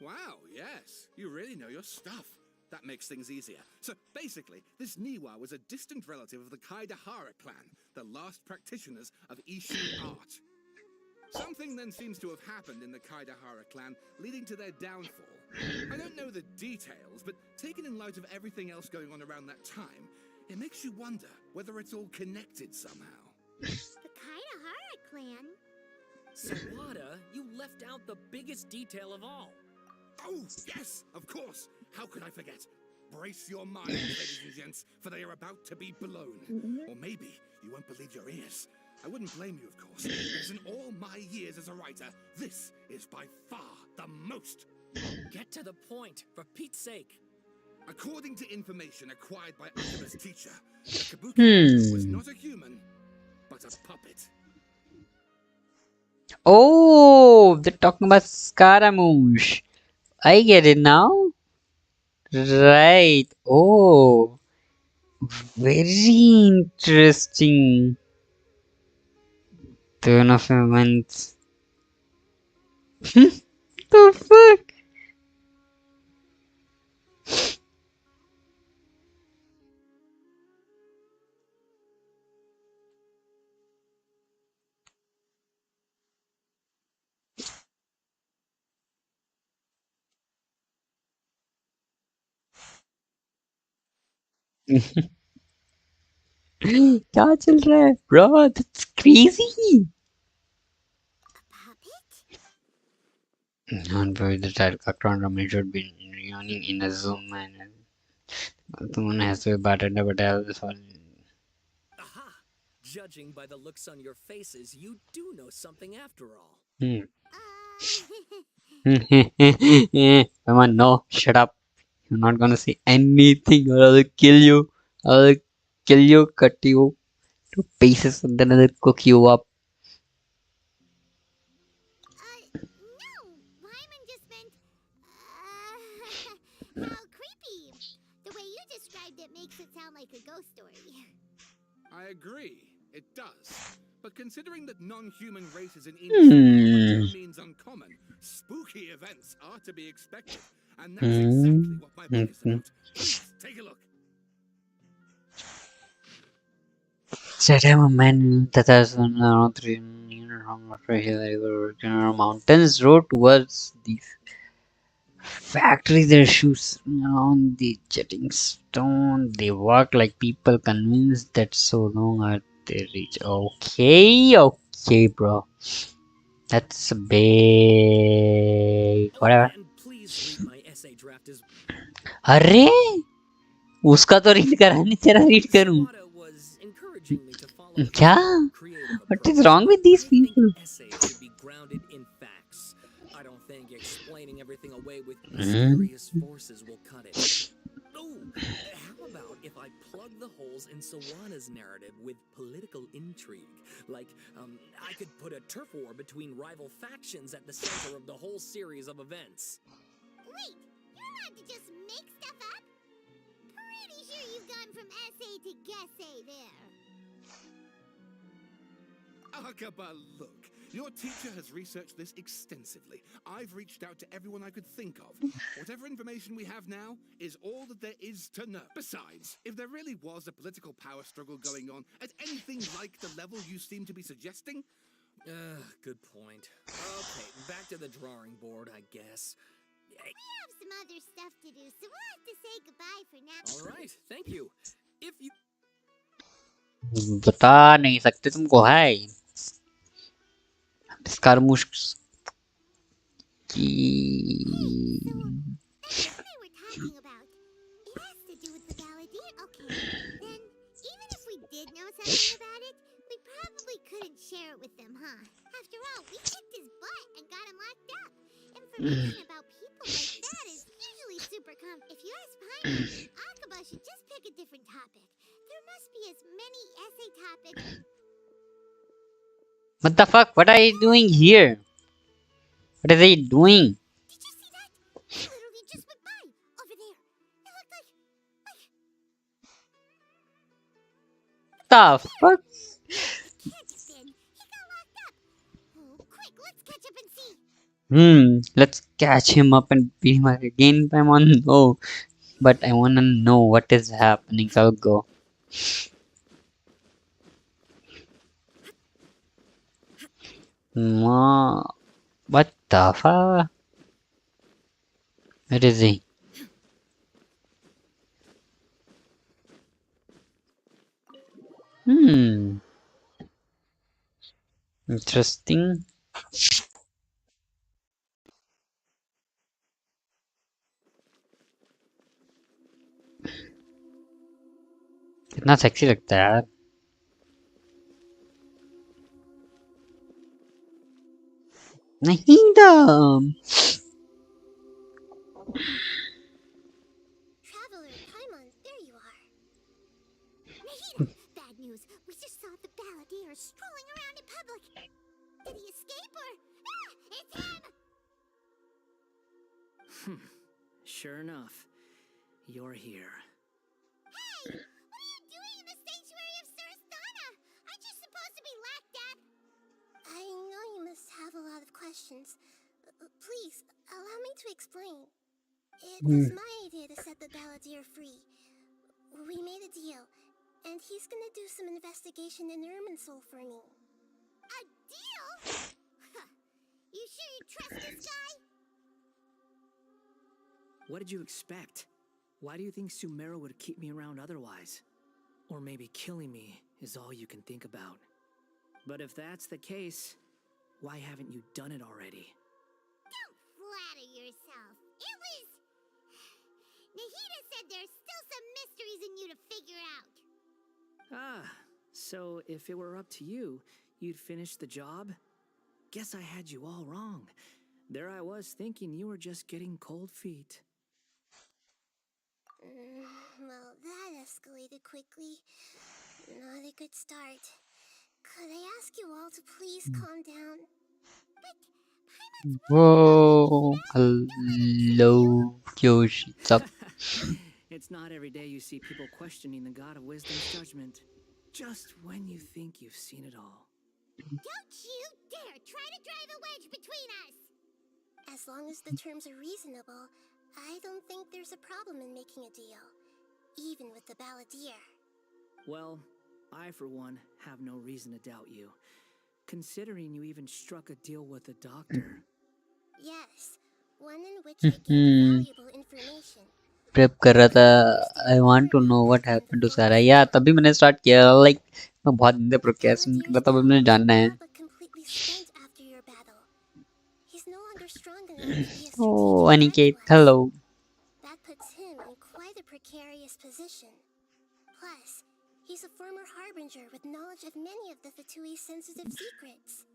on? Wow, yes. You really know your stuff. That makes things easier. So basically, this Niwa was a distant relative of the Kaidahara clan, the last practitioners of Ishin art. Something then seems to have happened in the Kaidahara clan, leading to their downfall. I don't know the details, but taken in light of everything else going on around that time, it makes you wonder whether it's all connected somehow. The Kaidahara clan? Sawada, you left out the biggest detail of all. Oh, yes, of course. How could I forget? Brace your minds, ladies and gents, for they are about to be blown. Or maybe you won't believe your ears. I wouldn't blame you, of course, because in all my years as a writer, this is by far the most. Get to the point, for Pete's sake. According to information acquired by Akiba's teacher, the Kabuki was not a human, but a puppet. Oh, they're talking about Scaramouch. I get it now. Right. Oh, very interesting. Turn of events. The fuck? क्या चल रहा है? Bro, that's crazy. Not very the title background should be running in a zoom and someone has to be battered but this one. Aha! Judging by the looks on your faces, you do know something after all. Come on, no, shut up. You're not gonna say anything or I'll kill you. I'll kill you, cut you to pieces and then I'll cook you up. No! Wyman just meant, how creepy. The way you described it makes it sound like a ghost story. I agree, it does. But considering that non-human races in Inazuma means uncommon, spooky events are to be expected. And that's exactly what my book is about. Please, take a look. Said I'm a man that has mountains road towards these factories. Their shoes around the jetting stone. They walk like people convinced that so long are they reach. Okay, okay, bro. That's a big whatever. And please read my essay draft as अरे उसका तो read करा नहीं तेरा read करूं Sawada was encouraging me to follow a क्या creative what is approach. wrong with these I think people essays should be grounded in facts. I don't think explaining everything away with mysterious forces will cut it. Oh, how about if I plug the holes in Sawada's narrative with political intrigue? Like, I could put a turf war between rival factions at the center of the whole series of events. Wait, you're allowed to just make stuff up? Pretty sure you've gone from essay to guessay there. Akaba, look. Your teacher has researched this extensively. I've reached out to everyone I could think of. Whatever information we have now is all that there is to know. Besides, if there really was a political power struggle going on at anything like the level you seem to be suggesting... Good point. Okay, back to the drawing board, I guess. have some other stuff to do, so we'll have to say goodbye for now. All right, thank you. If you बता नहीं सकते तुमको है स्कारमूश की That thing they were talking about, it has to do with the Balladeer? Okay, then even if we did know something about it, we probably couldn't share it with them, huh? After all, we kicked his butt and got him locked up. Information about people like that is usually super If you ask Paimon, Akaba should just pick a different topic. There must be as many essay topics. What the fuck? What are you doing here? What is he doing? Did you see that? He literally just went by over there. It looked like The fuck? it can't have been. He got locked up. Oh, quick, let's catch up and see. Let's catch him up and beat him up again, Paimon. Oh, but I wanna know what is happening, so I'll go. What the fuck? Where is he? Interesting. कितना sexy लगता है यार नहीं था Traveler, Paimon, there you are. Nahida, bad news. We just saw the Balladeer strolling around in public. Did he escape or... Ah, it's him! Sure enough, you're here. Hey, what are you doing in the sanctuary of Surasthana? Aren't you supposed to be locked up? I know you must have a lot of questions. Please, allow me to explain. It was my idea to set the Balladeer free. We made a deal, and he's gonna do some investigation in Irminsul for me. A deal? You sure you trust this guy? What did you expect? Why do you think Sumeru would keep me around otherwise? Or maybe killing me is all you can think about. But if that's the case, why haven't you done it already? Don't flatter yourself. It was... Nahida said there's still some mysteries in you to figure out. Ah, so if it were up to you, you'd finish the job? Guess I had you all wrong. There I was thinking you were just getting cold feet. Well, that escalated quickly. Not a good start. Could I ask you all to please calm down? But Paimon's Whoa, hello, Yoshi, what's up? It's not every day you see people questioning the God of Wisdom's judgment. Just when you think you've seen it all. Don't you dare try to drive a wedge between us! As long as the terms are reasonable, I don't think there's a problem in making a deal. Even with the Balladeer. Well, I for one have no reason to doubt you. Considering you even struck a deal with the doctor. Yes, one in which I gained valuable information. Prep कर रहा था I want to know what happened to Sara या तभी मैंने start किया like मैं बहुत दिन से प्रोक्रेस्टिनेट कर रहा था अब मुझे जानना है Oh Aniket hello That puts him in quite a precarious position. Plus, he's a former harbinger with knowledge of many of the Fatui's sensitive secrets.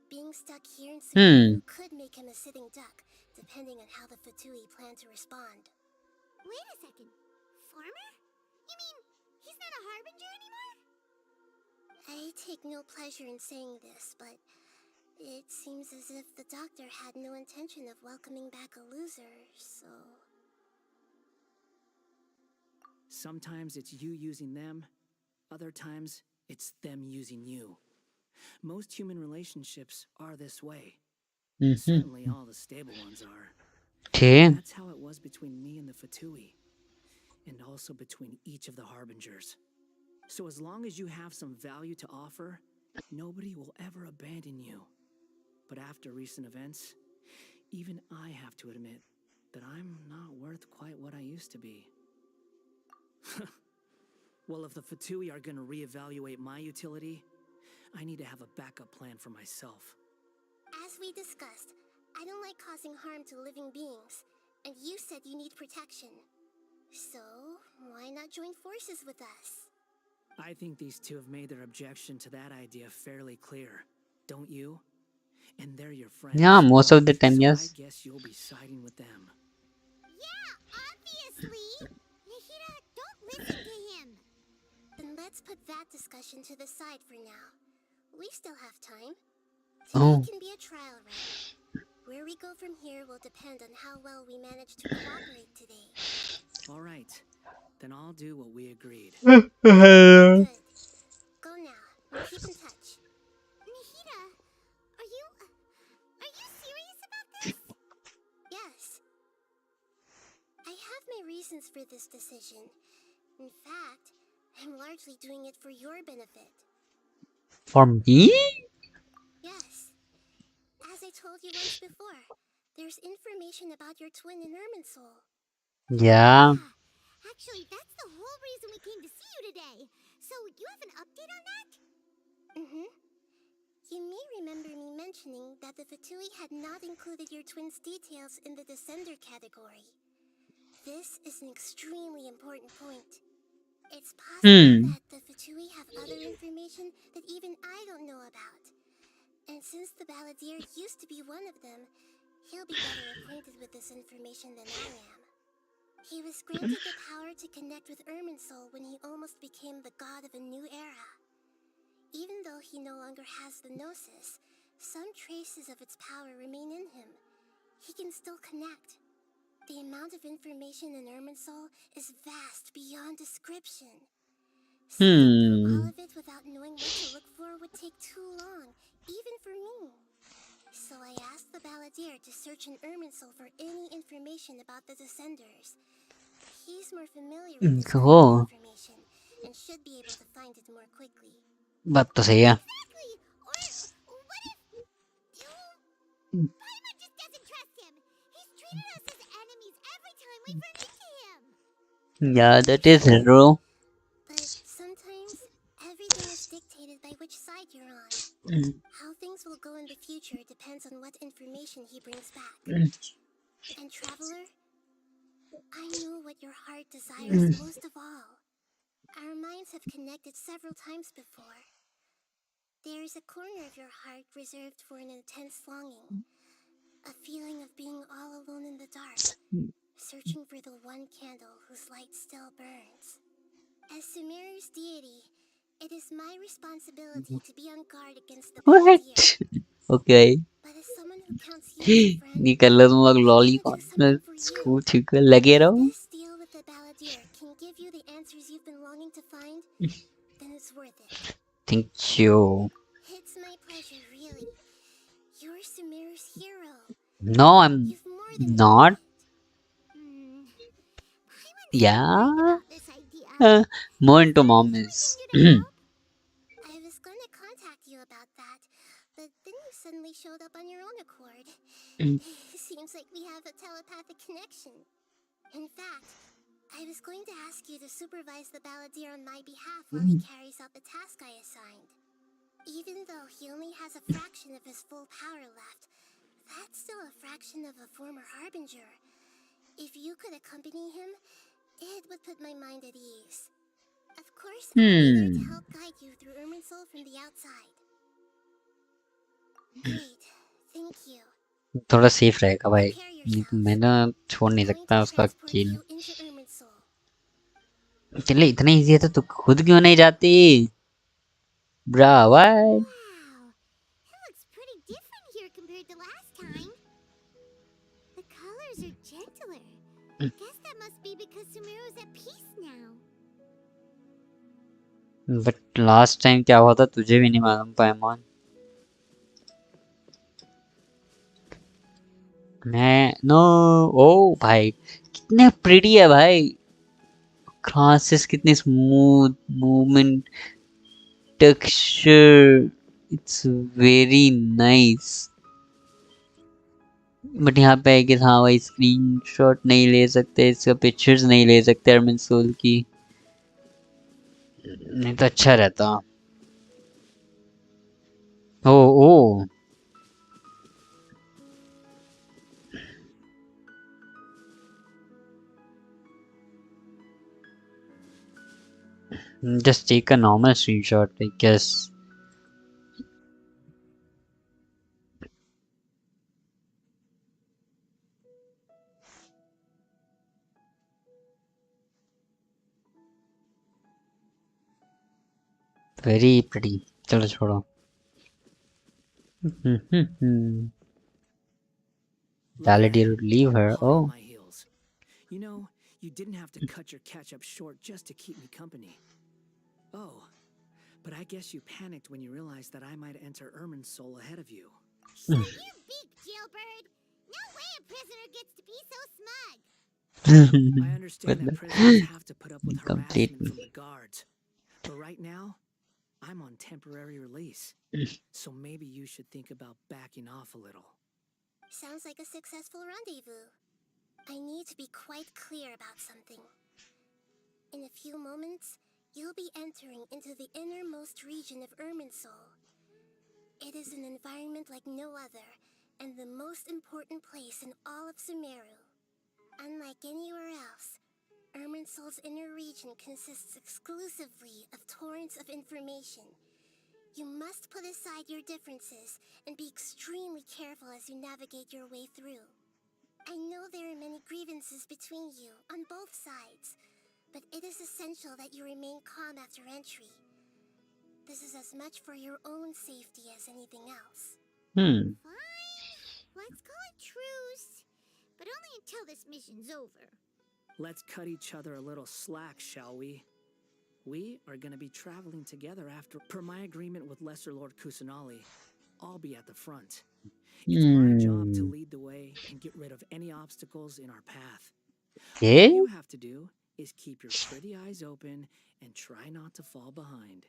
Being stuck here in Sumeru could make him a sitting duck, depending on how the Fatui plan to respond. Wait a second. Farmer? You mean he's not a harbinger anymore? I take no pleasure in saying this, but it seems as if the doctor had no intention of welcoming back a loser, so... Sometimes it's you using them, other times it's them using you. Most human relationships are this way. Certainly all the stable ones are. Okay. That's how it was between me and the Fatui. And also between each of the harbingers. So as long as you have some value to offer, nobody will ever abandon you. But after recent events, even I have to admit that I'm not worth quite what I used to be. Well, if the Fatui are gonna reevaluate my utility, I need to have a backup plan for myself. As we discussed, I don't like causing harm to living beings, and you said you need protection. So, why not join forces with us? I think these two have made their objection to that idea fairly clear, don't you? And they're your friends. Yeah, most of the time, so yes. I guess you'll be siding with them. Yeah, obviously! Nahida, don't listen to him! Then let's put that discussion to the side for now. We still have time. Today can be a trial run. Where we go from here will depend on how well we manage to cooperate today. All right, then I'll do what we agreed. Good. Go now, and keep in touch. Nahida, are you serious about this? Yes. I have my reasons for this decision. In fact, I'm largely doing it for your benefit. For me? Yes. As I told you once before, there's information about your twin in Irminsul. Yeah. Actually, that's the whole reason we came to see you today. So, you have an update on that? Mm-hmm. You may remember me mentioning that the Fatui had not included your twin's details in the Descender category. This is an extremely important point. It's possible that the Fatui have other information that even I don't know about. And since the Balladeer used to be one of them, he'll be better acquainted with this information than I am. He was granted the power to connect with Irminsul when he almost became the god of a new era. Even though he no longer has the Gnosis, some traces of its power remain in him. He can still connect. The amount of information in Irminsul is vast beyond description. Sifting through all of it without knowing what to look for would take too long, even for me. So I asked the Balladeer to search in Irminsul for any information about the Descenders. He's more familiar with this kind of information and should be able to find it more quickly. बात तो सही है. Exactly! Or what if... Paimon just doesn't trust him! He's treated us as enemies every time we've run into him! Yeah, that is true. But sometimes, everything is dictated by which side you're on. How things will go in the future depends on what information he brings back. And Traveler, I know what your heart desires most of all. Our minds have connected several times before. There is a corner of your heart reserved for an intense longing. A feeling of being all alone in the dark, searching for the one candle whose light still burns. As Sumeru's deity, it is my responsibility to be on guard against the Balladeer. What? Okay. But as someone who counts you as a friend, निकल तुम लोग I lolly want to do something for you. School ठीक है लगे रहो. This deal with the Balladeer can give you the answers you've been longing to find, then it's worth it. Thank you. It's my pleasure, really. You're Sumeru's hero. No, I'm You've more than not. Yeah. Yeah. More into mom is. I was going to contact you about that, but then you suddenly showed up on your own accord. Seems like we have a telepathic connection. In fact, I was going to ask you to supervise the Balladeer on my behalf while he carries out the task I assigned. Even though he only has a fraction of his full power left, that's still a fraction of a former Harbinger. If you could accompany him, it would put my mind at ease. Of course, I'll be there to help guide you through Irminsul from the outside. Great, thank you. थोड़ा safe रहेगा भाई. Prepare yourself. मैं ना छोड़ नहीं I'm सकता going to उसका transport kill. you into Irminsul. चले इतना इजी है तो तू खुद क्यों नहीं जाती? ब्रा what? Wow, it looks pretty different here compared to last time. The colors are gentler. Guess that must be because Sumeru's at peace now. But last time क्या हुआ था तुझे भी नहीं मालूम पैमान. मैं नो. ओ भाई कितने प्रिटी है भाई. क्लासेस कितने smooth movement texture. It's very nice. But यहाँ पे है कि हाँ भाई स्क्रीनशॉट नहीं ले सकते, इसका पिक्चर्स नहीं ले सकते अरमिन सोल की, नहीं तो अच्छा रहता। ओ ओ just take a normal screenshot, I guess. Very pretty. चलो छोड़ो। Look at Valid it. you leave her. Hot on Oh. my heels. You know, you didn't have to cut your catch-up short just to keep me company. Oh, but I guess you panicked when you realized that I might enter Ermin's soul ahead of you. Shut your beak, jailbird! No way a prisoner gets to be so smug! I understand that prisoners have to put up with Complete. harassment from the guards. But right now, I'm on temporary release. So maybe you should think about backing off a little. Sounds like a successful rendezvous. I need to be quite clear about something. In a few moments, you'll be entering into the innermost region of Irminsul. It is an environment like no other, and the most important place in all of Sumeru. Unlike anywhere else, Irminsul's inner region consists exclusively of torrents of information. You must put aside your differences and be extremely careful as you navigate your way through. I know there are many grievances between you on both sides, but it is essential that you remain calm after entry. This is as much for your own safety as anything else. Fine. Let's call it truce. But only until this mission's over. Let's cut each other a little slack, shall we? We are gonna be traveling together after. Per my agreement with Lesser Lord Kusanali, I'll be at the front. It's my job to lead the way and get rid of any obstacles in our path. All Okay. you have to do is keep your pretty eyes open and try not to fall behind.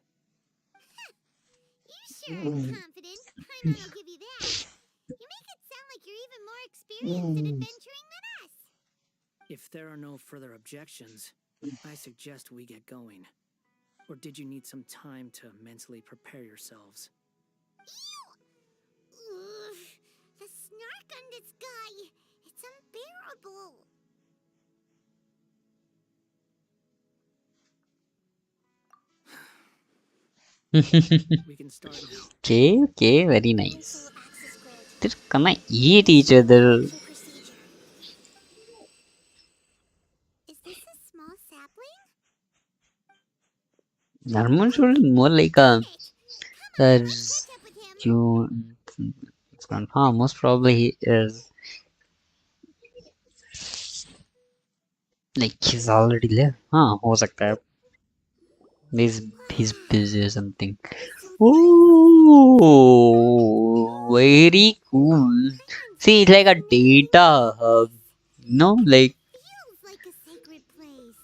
You sure are confident. Paimon will give you that. You make it sound like you're even more experienced in adventuring than us. If there are no further objections, I suggest we get going. Or did you need some time to mentally prepare yourselves? Ugh, the snark on this guy. It's unbearable. We can start now. Okay, okay, very nice. Irminsul access granted. They're gonna eat each other. Action procedure. Is this a small sapling? Normal should be more like a Let's catch up with him. most probably he is like he's already left. हाँ हो सकता है. He's busy or something. Oh, very cool. See, it's like a data hub. Like Feels like a sacred place.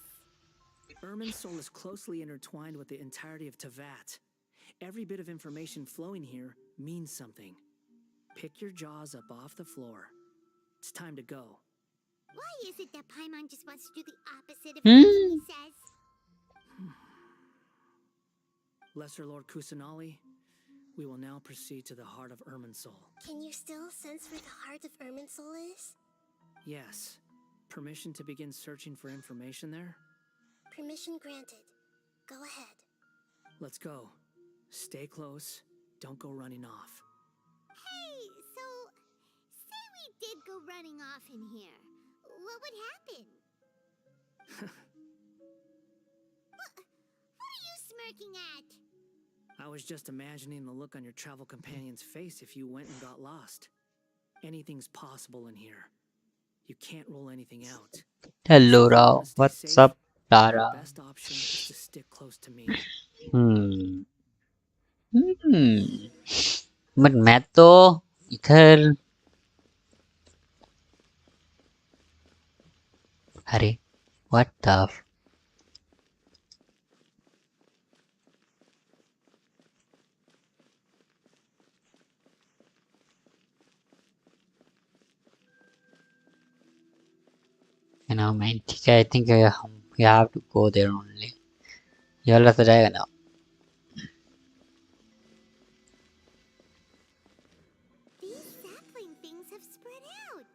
Ermin's soul is closely intertwined with the entirety of Tavat. Every bit of information flowing here means something. Pick your jaws up off the floor. It's time to go. Why is it that Paimon just wants to do the opposite of everything he says? Lesser Lord Kusanali, we will now proceed to the heart of Irminsul. Can you still sense where the heart of Irminsul is? Yes. Permission to begin searching for information there? Permission granted. Go ahead. Let's go. Stay close. Don't go running off. Hey, so say we did go running off in here. What would happen? What are you smirking at? I was just imagining the look on your travel companion's face if you went and got lost. Anything's possible in here. You can't rule anything out. hello So if you Rao, wanna stay what's safe, up your Tara? best option is to stick close to me. But मैं तो इधर अरे what the ना मैं ठीक है I think we have to go there only ये वाला तो जाएगा ना These sapling things have spread out.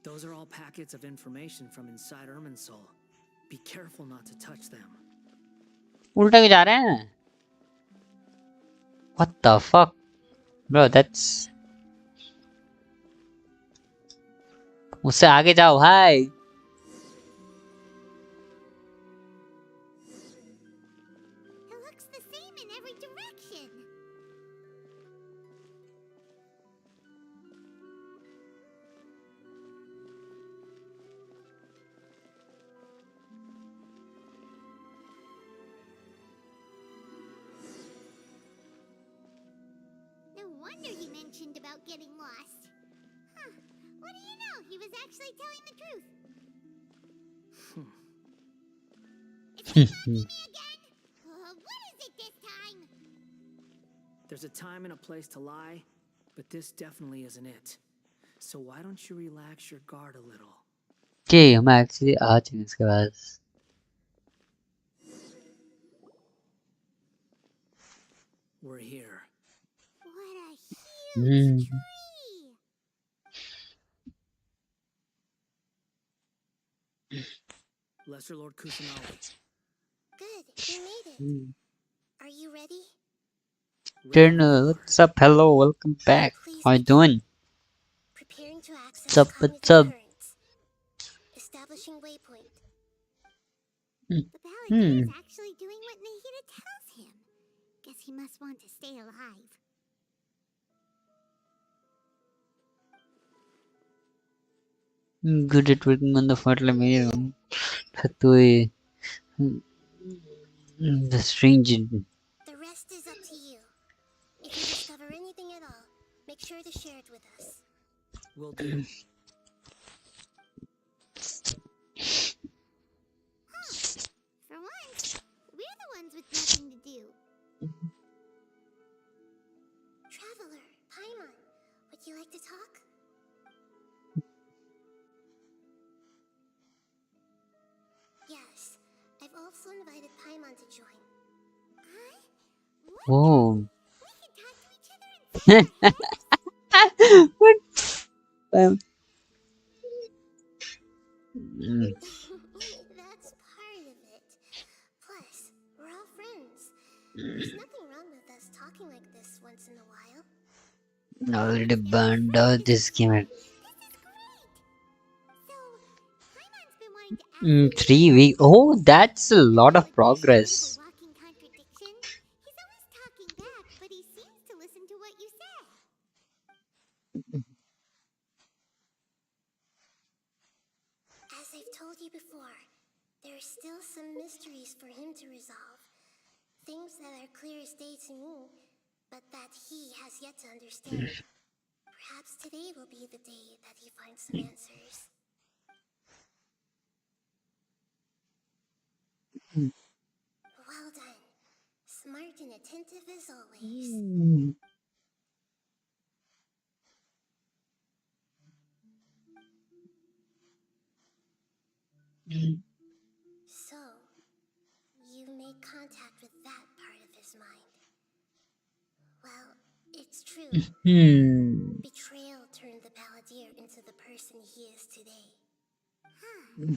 Those are all packets of information from inside Irminsul. Be careful not to touch them. उल्टा भी जा रहे हैं what the fuck bro that's उससे आगे जाओ भाई It looks the same in every direction. No wonder he mentioned about getting lost. Huh. What do you know? He was actually telling the truth. Is he mocking me again? What is it this time? There's a time and a place to lie, but this definitely isn't it. So why don't you relax your guard a little? okay हम actually आ चुके हैं इसके पास We're here. What a huge tree! Lesser Lord Kusanali. Good, you made it. Are you ready? Colonel what's up hello welcome back how you doing Preparing to access What's up, cognitive what's up? currents. Establishing waypoint. Hmm. The paladin is actually doing what Nahida tells him. Guess he must want to stay alive. good at working on the fertile medium Fatui the strange The rest is up to you. If you discover anything at all, make sure to share it with us. Will do. For once, we're the ones with nothing to do. Traveler, Paimon, would you like to talk? Yes, I've also invited Paimon to join. Huh? What? oh We can talk to each other and what That's part of it. Plus, we're all friends. There's nothing wrong with us talking like this once in a while. already burned out this game at This is great! So, Paimon's been wanting to ask 3 weeks oh that's a lot of Like, progress kind of a walking contradiction. He's always talking back, but he seems to listen to what you say. As I've told you before, there are still some mysteries for him to resolve. Things that are clear as day to me, but that he has yet to understand. Perhaps today will be the day that he finds some answers. Well done. Smart and attentive as always. So, you made contact with that part of his mind. Well, it's true. Betrayal turned the Paladin into the person he is today. Huh.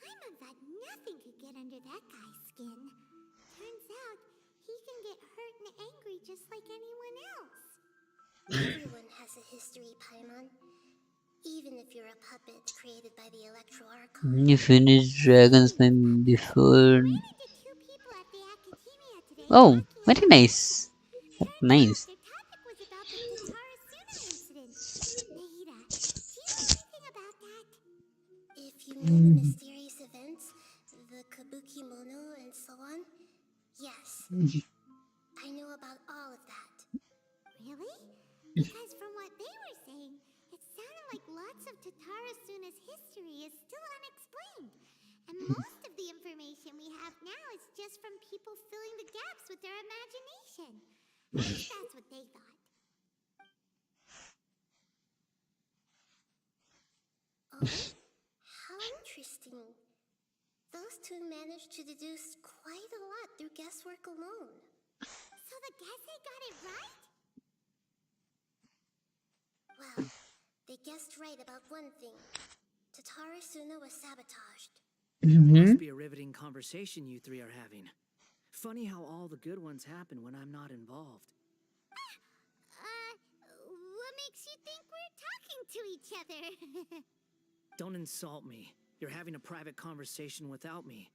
Paimon thought nothing could get under that guy's skin. Turns out, he can get hurt and angry just like anyone else. Everyone has a history, Paimon. Even if you're a puppet created by the Electro Archon. you finished Dragon's Name before Ran into two people at the Academia today oh talking very about nice that's Turns nice out their topic was about the Tatara Suna incident. Nahida, do you know anything about that? If you know the mysterious events, the Kabuki Mono and so on, yes. I know about all of that. Really? Because from what they were saying, it sounded like lots of Tatara Suna's history is still unexplained. And most of the information we have now is just from people filling the gaps with their imagination. At least that's what they thought. managed to deduce quite a lot through guesswork alone. So the Gesse got it right? Well, they guessed right about one thing. Tatara Suna was sabotaged. Must be a riveting conversation you three are having. Funny how all the good ones happen when I'm not involved. What makes you think we're talking to each other? Don't insult me. You're having a private conversation without me.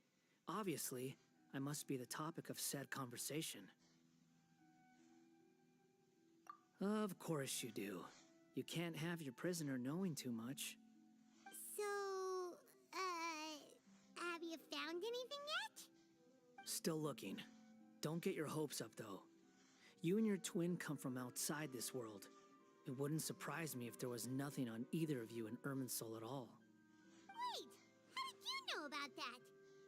Obviously, I must be the topic of said conversation. Of course you do. You can't have your prisoner knowing too much. So, have you found anything yet? Still looking. Don't get your hopes up, though. You and your twin come from outside this world. It wouldn't surprise me if there was nothing on either of you in Irminsul at all. Wait, how did you know about that?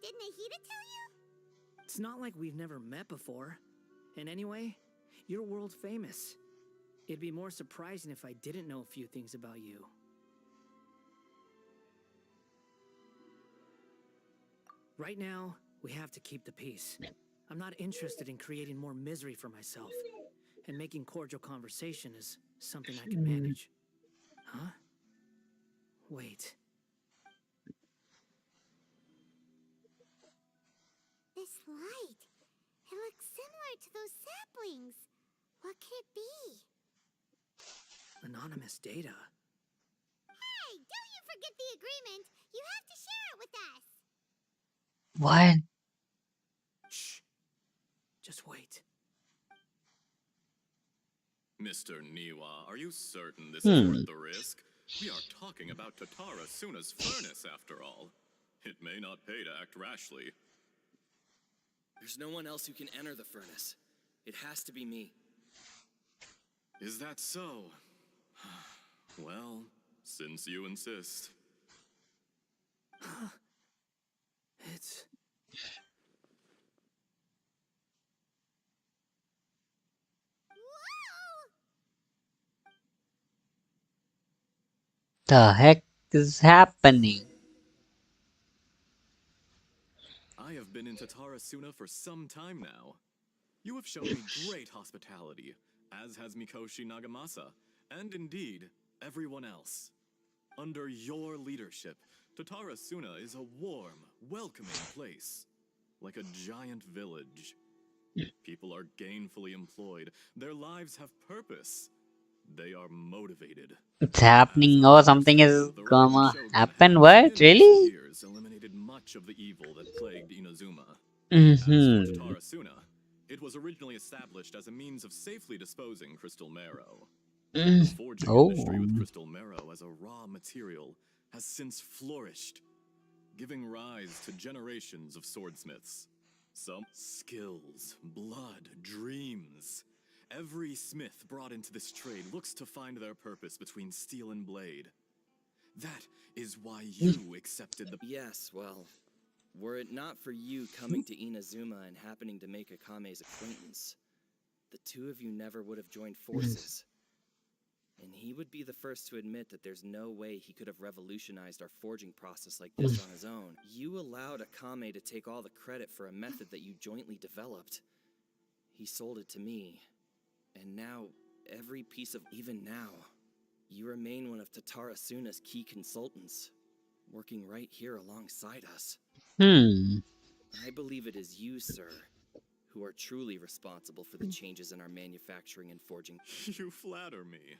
Did Nahida tell you? It's not like we've never met before. And anyway, you're world famous. It'd be more surprising if I didn't know a few things about you. Right now, we have to keep the peace. I'm not interested in creating more misery for myself. And making cordial conversation is something I can manage. Huh? Wait. This light. It looks similar to those saplings. What could it be? Anonymous data. Hey, don't you forget the agreement. You have to share it with us. What? Shh. Just wait. Mr. Niwa, are you certain this is worth the risk? We are talking about Tatara Suna's furnace, after all. It may not pay to act rashly. There's no one else who can enter the furnace. It has to be me. Is that so? Well, since you insist. It's... Whoa! The heck is happening? I have been in Tatara Suna for some time now. You have shown me great hospitality, as has Mikoshi Nagamasa, and indeed, everyone else. Under your leadership, Tatara Suna is a warm, welcoming place. Like a giant village. People are gainfully employed. Their lives have purpose. They are motivated. It's happening or something is gonna happen. What? Really? Years eliminated much of the evil that plagued Inazuma. Mm-hmm. As for Tatara Suna, it was originally established as a means of safely disposing crystal marrow. The forging industry with crystal marrow as a raw material has since flourished, giving rise to generations of swordsmiths. Some skills, blood, dreams. Every smith brought into this trade looks to find their purpose between steel and blade. That is why you accepted the... Yes, well, were it not for you coming to Inazuma and happening to make Akame's acquaintance, the two of you never would have joined forces. And he would be the first to admit that there's no way he could have revolutionized our forging process like this on his own. You allowed Akame to take all the credit for a method that you jointly developed. He sold it to me. And now, every piece of... Even now, you remain one of Tatara Suna's key consultants, working right here alongside us. I believe it is you, sir, who are truly responsible for the changes in our manufacturing and forging. You flatter me.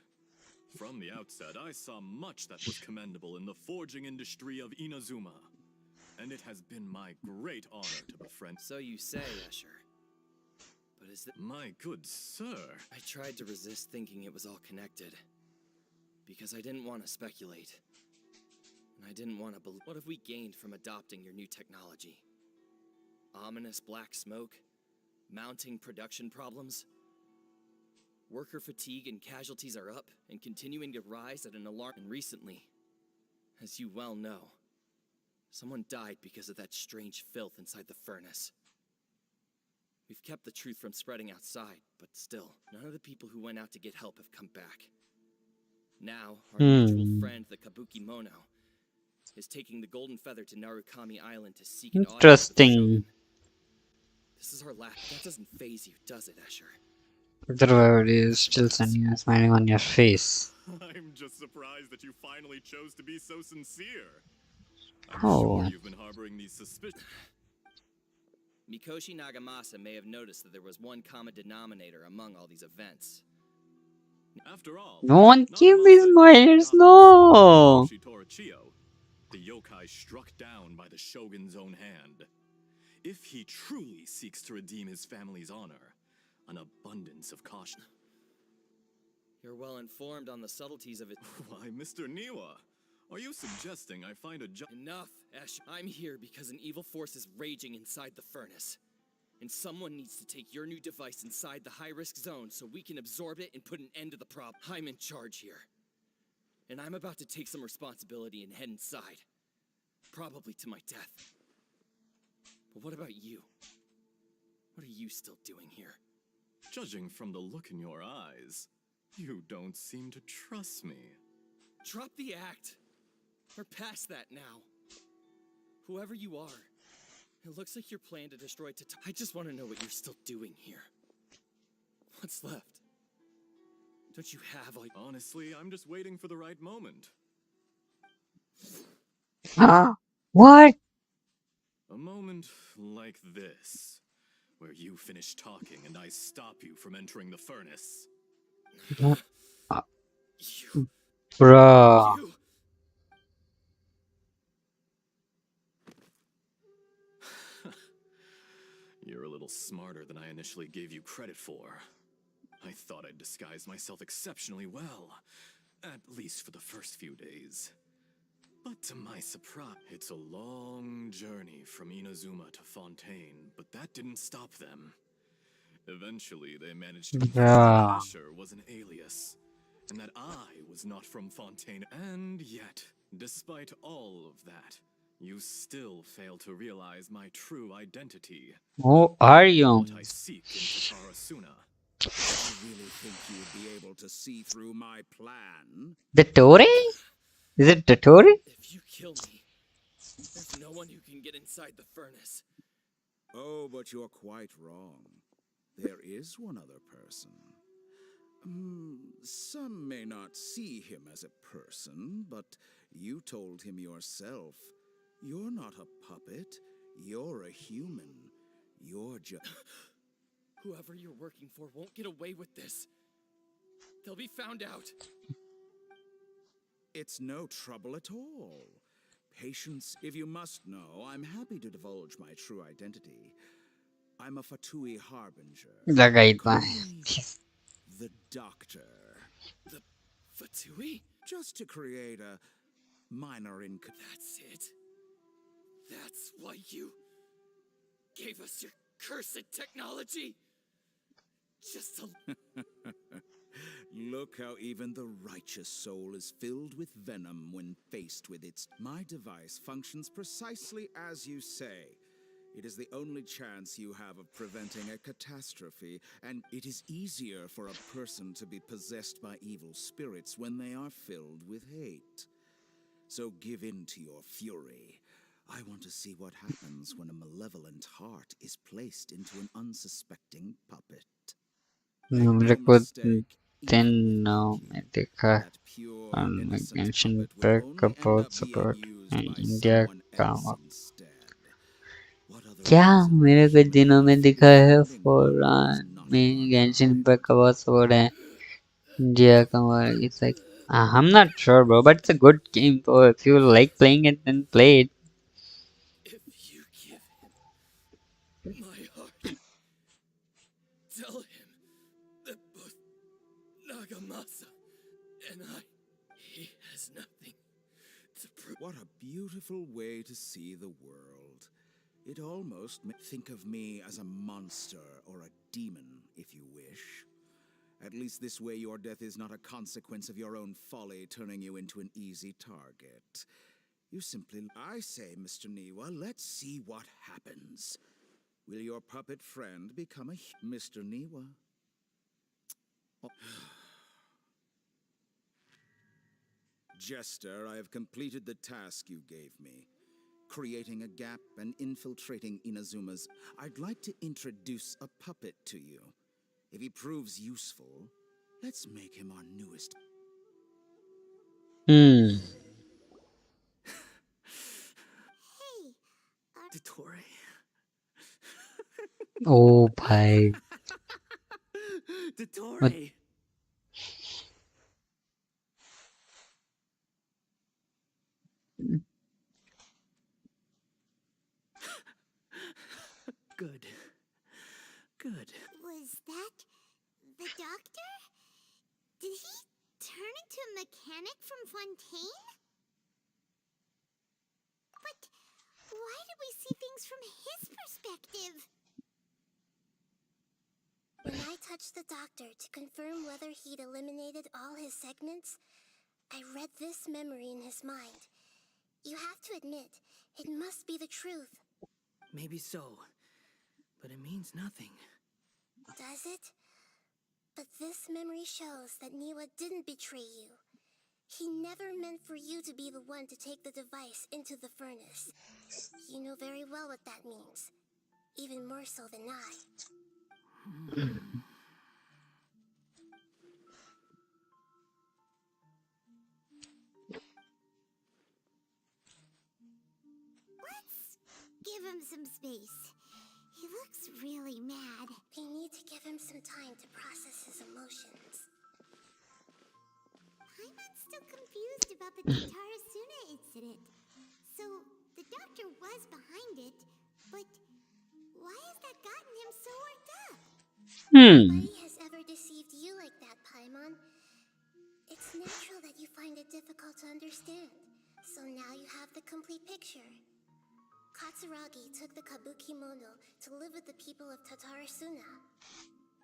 From the outset, I saw much that was commendable in the forging industry of Inazuma. And it has been my great honor to befriend... So you say, Escher. But is that... My good sir. I tried to resist thinking it was all connected. Because I didn't want to speculate. And I didn't want to believe... What have we gained from adopting your new technology? Ominous black smoke? Mounting production problems? Worker fatigue and casualties are up and continuing to rise at an alarm. And recently, as you well know, someone died because of that strange filth inside the furnace. We've kept the truth from spreading outside, but still, none of the people who went out to get help have come back. Now, our mutual friend, the Kabuki Mono, is taking the golden feather to Narukami Island to seek an audience with the Interesting. Shogun. This is our last. That doesn't faze you, does it, Escher? The word is still sending a smiling on your face. I'm just surprised that you finally chose to be so sincere. I'm Oh. sure you've been harboring these suspicions. Mikoshi Nagamasa may have noticed that there was one common denominator among all these events. After all, No one give Nagamasa me is spoilers, not no! Mikoshi Torichiyo, the yokai struck down by the shogun's own hand. If he truly seeks to redeem his family's honor, an abundance of caution. You're well informed on the subtleties of it. Why, Mr. Niwa, are you suggesting I find a job? Enough, Esh. I'm here because an evil force is raging inside the furnace. And someone needs to take your new device inside the high-risk zone so we can absorb it and put an end to the problem. I'm in charge here. And I'm about to take some responsibility and head inside. Probably to my death. But what about you? What are you still doing here? Judging from the look in your eyes, you don't seem to trust me. Drop the act. We're past that now. Whoever you are, it looks like your plan to destroy I just want to know what you're still doing here. What's left? Don't you have all... Honestly, I'm just waiting for the right moment. Huh? What? A moment like this, where you finish talking and I stop you from entering the furnace. You... Bruh. You... You're a little smarter than I initially gave you credit for. I thought I'd disguised myself exceptionally well, at least for the first few days. But to my surprise, it's a long journey from Inazuma to Fontaine, but that didn't stop them. Eventually, they managed to confirm that Escher was an alias, and that I was not from Fontaine. And yet, despite all of that, you still fail to realize my true identity. Who are you? What I seek in Tatarasuna. You really think you would be able to see through my plan? The Tory? Is it the Tory? If you kill me, there's no one who can get inside the furnace. Oh, but you're quite wrong. There is one other person. Some may not see him as a person, but you told him yourself. You're not a puppet. You're a human. You're just... Whoever you're working for won't get away with this. They'll be found out. It's no trouble at all. Patience, if you must know, I'm happy to divulge my true identity. I'm a Fatui Harbinger. Lagay pa. The Doctor. The Fatui? Just to create a minor That's it. That's why you gave us your cursed technology. Just to... Look how even the righteous soul is filled with venom when faced with its... My device functions precisely as you say. It is the only chance you have of preventing a catastrophe, and it is easier for a person to be possessed by evil spirits when they are filled with hate. So give in to your fury. I want to see what happens when a malevolent heart is placed into an unsuspecting puppet. मेरे को then मैं देखा Genshin पर बहुत support India का क्या मेरे कुछ दिनों में दिखा है में Genshin पर का बहुत support है India का it's like I'm not sure bro but it's a good game so if you like playing it then play it. If you give him my heart, tell him that both Nagamasa and he has nothing to prove. What a beautiful way to see the world. It almost think of me as a monster or a demon, if you wish. At least this way your death is not a consequence of your own folly turning you into an easy target. You simply... I say, Mr. Niwa, let's see what happens. Will your puppet friend become a... Mr. Niwa? Oh. Jester, I have completed the task you gave me. Creating a gap and infiltrating Inazuma's. I'd like to introduce a puppet to you. If he proves useful, let's make him our newest. Hey, Dottore. Oh, bhai. Dottore. Good. Good. Was that the doctor? Did he turn into a mechanic from Fontaine? But why did we see things from his perspective? When I touched the doctor to confirm whether he'd eliminated all his segments, I read this memory in his mind. You have to admit, it must be the truth. Maybe so, but it means nothing. Does it? But this memory shows that Niwa didn't betray you. He never meant for you to be the one to take the device into the furnace. You know very well what that means. Even more so than I. Let's give him some space. He looks really mad. We need to give him some time to process his emotions. I'm still confused about the Tatarasuna incident. So, the doctor was behind it, but why has that gotten him so worked up? Nobody has ever deceived you like that, Paimon. It's natural that you find it difficult to understand. So now you have the complete picture. Katsuragi took the kabuki mono to live with the people of Tatarasuna.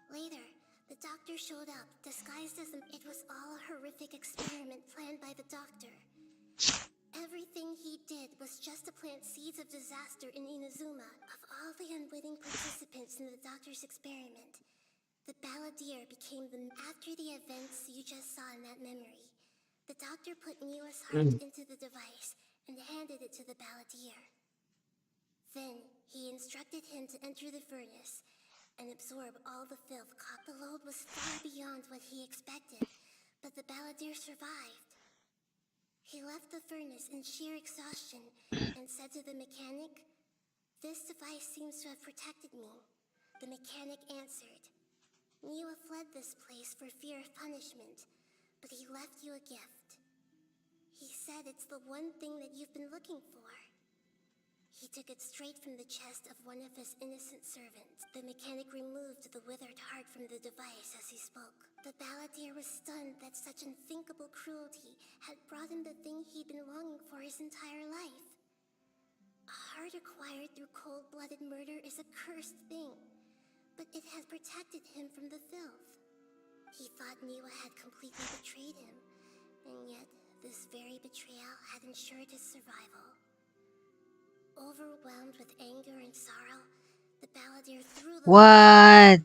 Later, the doctor showed up, disguised as it was all a horrific experiment planned by the doctor. Everything he did was just to plant seeds of disaster in Inazuma. Of all the unwitting participants in the doctor's experiment, the balladeer became the... After the events you just saw in that memory, the doctor put Niwa's heart into the device and handed it to the balladeer. Then, he instructed him to enter the furnace and absorb all the filth. The load was far beyond what he expected, but the balladeer survived. He left the furnace in sheer exhaustion and said to the mechanic, "This device seems to have protected me." The mechanic answered, "Niwa fled this place for fear of punishment, but he left you a gift. He said it's the one thing that you've been looking for." He took it straight from the chest of one of his innocent servants. The mechanic removed the withered heart from the device as he spoke. The balladeer was stunned that such unthinkable cruelty had brought him the thing he'd been longing for his entire life. A heart acquired through cold-blooded murder is a cursed thing, but it has protected him from the filth. He thought Niwa had completely betrayed him, and yet this very betrayal had ensured his survival. Overwhelmed with anger and sorrow, the balladeer threw the What?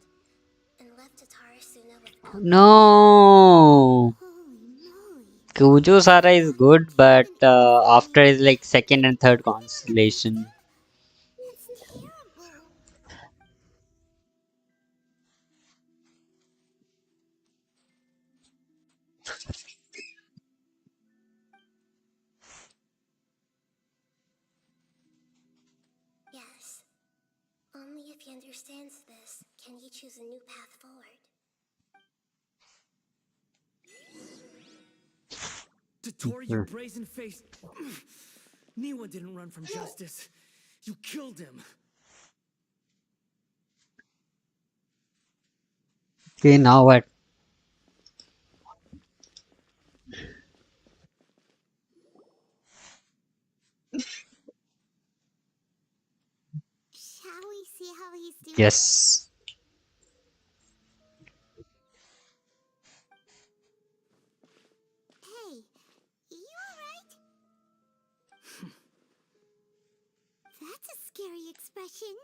and left Tatarasuna with No. Holy moly. Kujo Sara is good, but after is like second and third constellation. That's terrible. Yes. Only if he understands this can he choose a new path forward. Dottore, you brazen-faced... Niwa didn't run from justice. You killed him. Okay, now what? Shall we see how he's doing? Yes. Hey, you alright? That's a scary expression.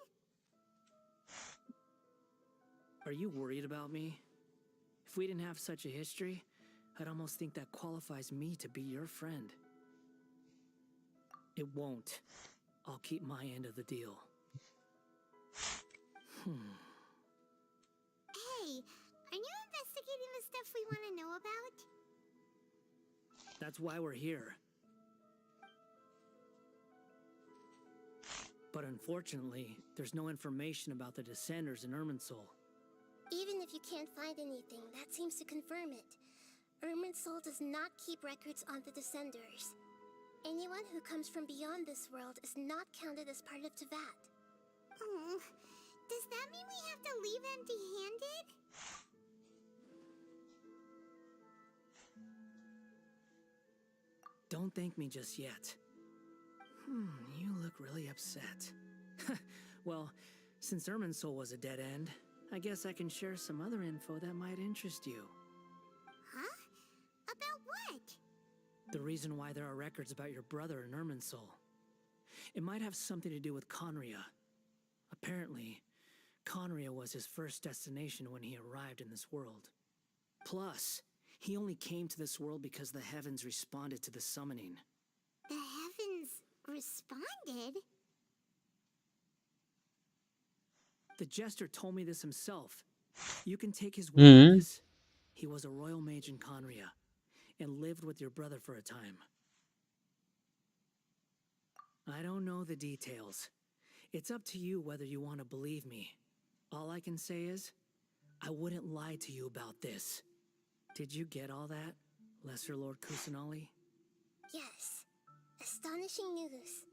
Are you worried about me? If we didn't have such a history, I'd almost think that qualifies me to be your friend. It won't. I'll keep my end of the deal. Hey, are you investigating the stuff we want to know about? That's why we're here. But unfortunately, there's no information about the Descenders in Irminsul. Even if you can't find anything, that seems to confirm it. Irminsul does not keep records on the Descenders. Anyone who comes from beyond this world is not counted as part of Tevat. Oh, does that mean we have to leave empty-handed? Don't thank me just yet. You look really upset. Well, since Irminsul was a dead end, I guess I can share some other info that might interest you. Huh? About what? The reason why there are records about your brother in Irminsul. It might have something to do with Conria. Apparently, Conria was his first destination when he arrived in this world. Plus, he only came to this world because the heavens responded to the summoning. The heavens responded? The Jester told me this himself. You can take his word for this. He was a royal mage in Conria, and lived with your brother for a time. I don't know the details. It's up to you whether you want to believe me. All I can say is, I wouldn't lie to you about this. Did you get all that, Lesser Lord Kusanali? Yes. Astonishing news.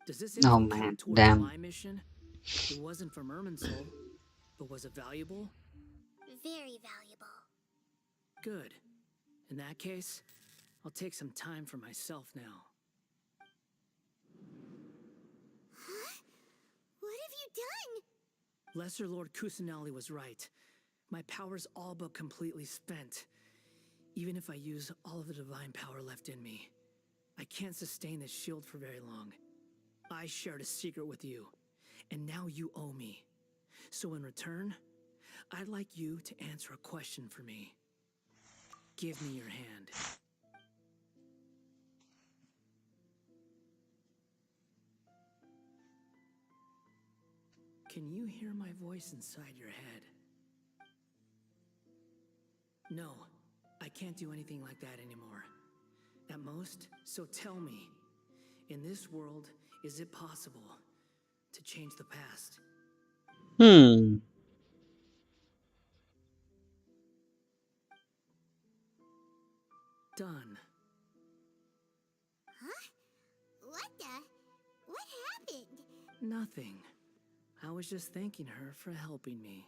Does this Oh, info man, count towards damn. my mission? It wasn't from Irminsul, but was it valuable? Very valuable. Good. In that case, I'll take some time for myself now. Huh? What have you done? Lesser Lord Kusanali was right. My power's all but completely spent. Even if I use all of the divine power left in me, I can't sustain this shield for very long. I shared a secret with you, and now you owe me. So in return, I'd like you to answer a question for me. Give me your hand. Can you hear my voice inside your head? No, I can't do anything like that anymore. At most, so tell me, in this world, is it possible to change the past? Done. Huh? What happened? Nothing. I was just thanking her for helping me.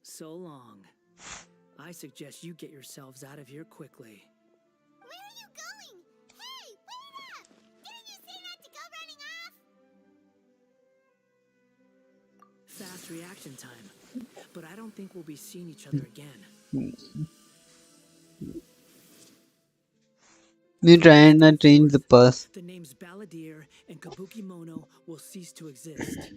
So long. I suggest you get yourselves out of here quickly. Where are you going? Hey, wait up! Didn't you say not to go running off? Fast reaction time. But I don't think we'll be seeing each other again. We try and change the past. The names Balladeer and Kabuki Mono will cease to exist.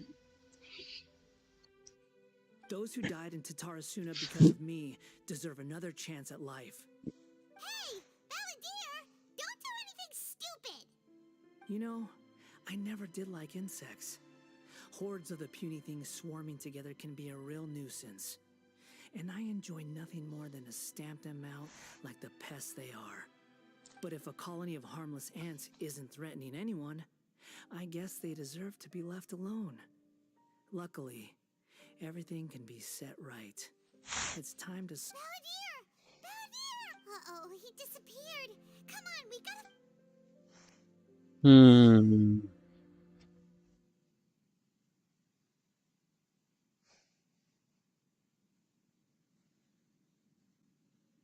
Those who died in Tatarasuna because of me deserve another chance at life. Hey, Balladeer! Don't do anything stupid! You know, I never did like insects. Hordes of the puny things swarming together can be a real nuisance. And I enjoy nothing more than to stamp them out like the pests they are. But if a colony of harmless ants isn't threatening anyone, I guess they deserve to be left alone. Luckily, everything can be set right. It's time to... Balladeer! Balladeer! Uh-oh, he disappeared. Come on, we gotta...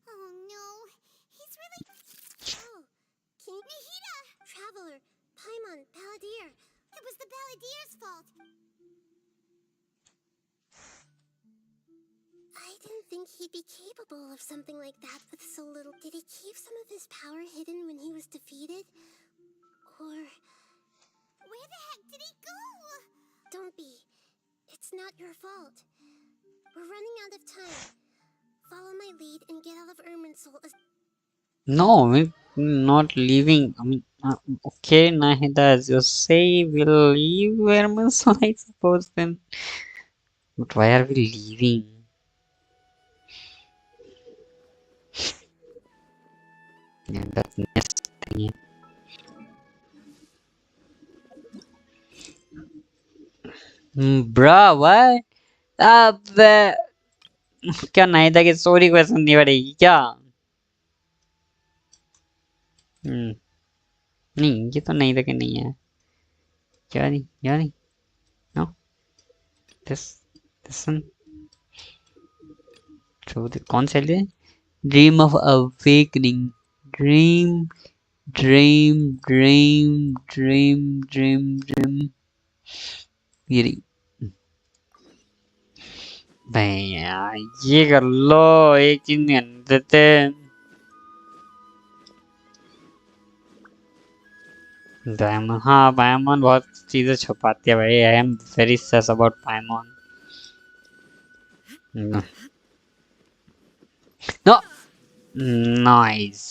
Oh no, he's really... Oh, King Nihida! Traveler, Paimon, Balladeer. It was the Balladeer's fault. I didn't think he'd be capable of something like that with so little. Did he keep some of his power hidden when he was defeated? Or... Where the heck did he go? Don't be. It's not your fault. We're running out of time. Follow my lead and get out of Irminsul as No, we're not leaving. I mean, okay, Nahida, as you say, we'll leave Vermont, I suppose then. But why are we leaving? Yeah, that's next thing. Bruh, what? अब क्या नाहिदा की story को सुननी पड़ेगी क्या? नहीं, ये तो नाहिदा के नहीं है. क्या नहीं? No, this one. So कौन सा है? Dream of awakening. Dream. ये रही. भैया ये कर लो, एक चीज नहीं करने देते. डायमंड, हाँ डायमंड बहुत चीजें छुपाती है भाई. I am very sus about diamond. No, nice.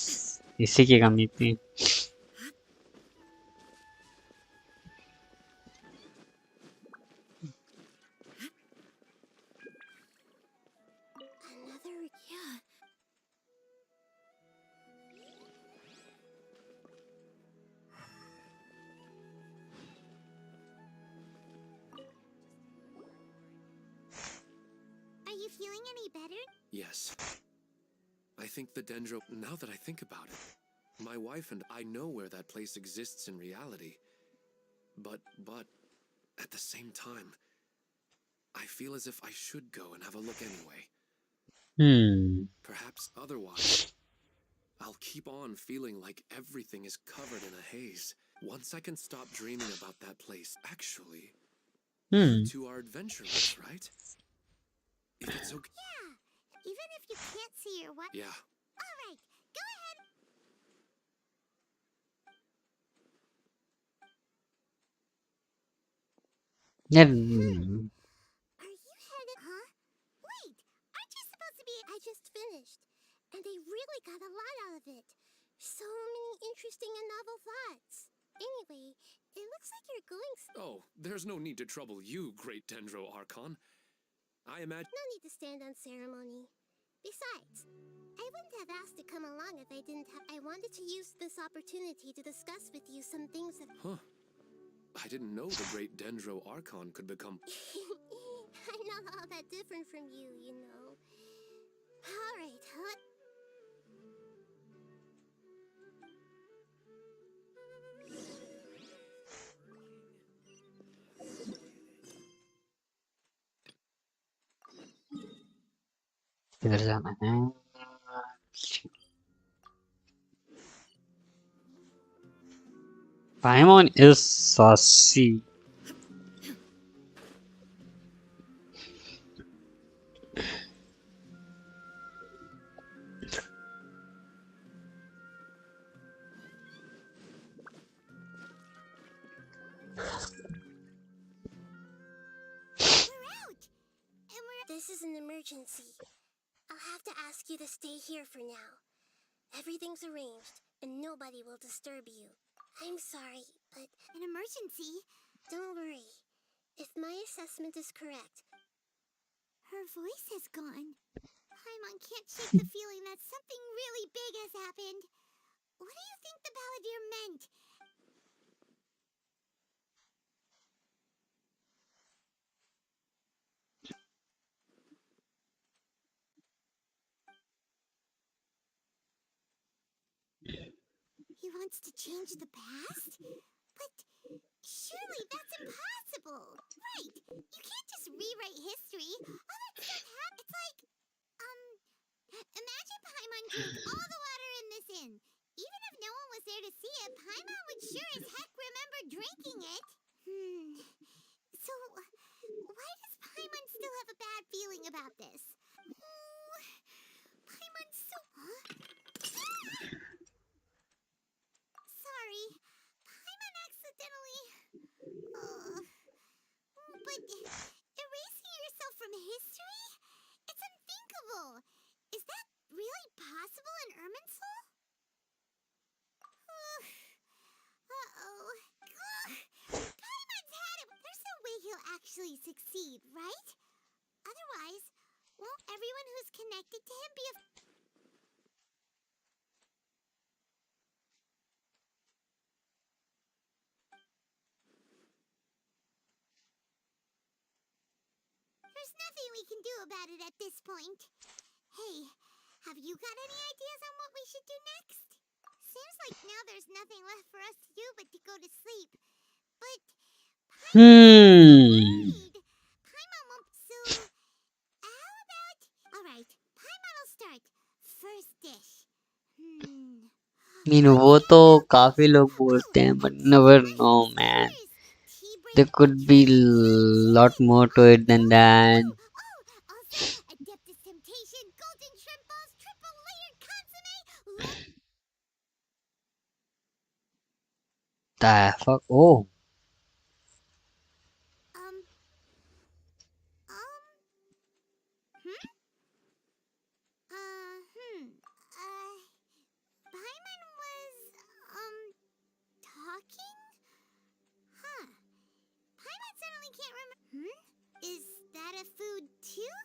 इसी की कमी थी. another. Yeah. Are you feeling any better? Yes. I think the dendro. Now that I think about it, my wife and I know where that place exists in reality. But at the same time, I feel as if I should go and have a look anyway. Perhaps otherwise, I'll keep on feeling like everything is covered in a haze. Once I can stop dreaming about that place, actually, you two are adventurers, right? If it's okay. Yeah. Even if you can't see your what? Yeah. All right. Go ahead. Yeah. Are you headed? Huh? Wait. Aren't you supposed to be? I just finished, and they really got a lot out of it. So many interesting and novel thoughts. Anyway, it looks like you're going. Oh, there's no need to trouble you, great Dendro Archon. I imagine. No need to stand on ceremony. Besides, I wouldn't have asked to come along if I didn't have. I wanted to use this opportunity to discuss with you some things that. Huh. I didn't know the great Dendro Archon could become. I'm not all that different from you, you know. All right, huh? किधर जाना है? Paimon is saucy. This is an emergency. I'll have to ask you to stay here for now. Everything's arranged, and nobody will disturb you. I'm sorry, but An emergency? don't worry. If my assessment is correct, Her voice has gone. Paimon can't shake the feeling that something really big has happened. What do you think the balladeer meant? He wants to change the past? But surely that's impossible. Right. You can't just rewrite history. Other stuff happens. It's like, imagine Paimon drank all the water in this inn. Even if no one was there to see it, Paimon would sure as heck remember drinking it. So, why does Paimon still have a bad feeling about this? Paimon's so... Huh? Sorry. Paimon succeed, right? Otherwise, won't everyone who's connected to him be a... There's nothing we can do about it at this point. Hey, have you got any ideas on what we should do next? Seems like now there's nothing left for us to do but to go to sleep. But Paimon won't... So, how about... Alright, Paimon will start. First dish. I mean, वो तो काफी लोग बोलते हैं, but never know, man. There could be lot more to it than that. Also, Adeptus Temptation, Golden Shrimp Balls, Triple Layered Consomme, The fuck? Oh. Paimon was, talking? Huh. Paimon suddenly can't remember. Is that a food too?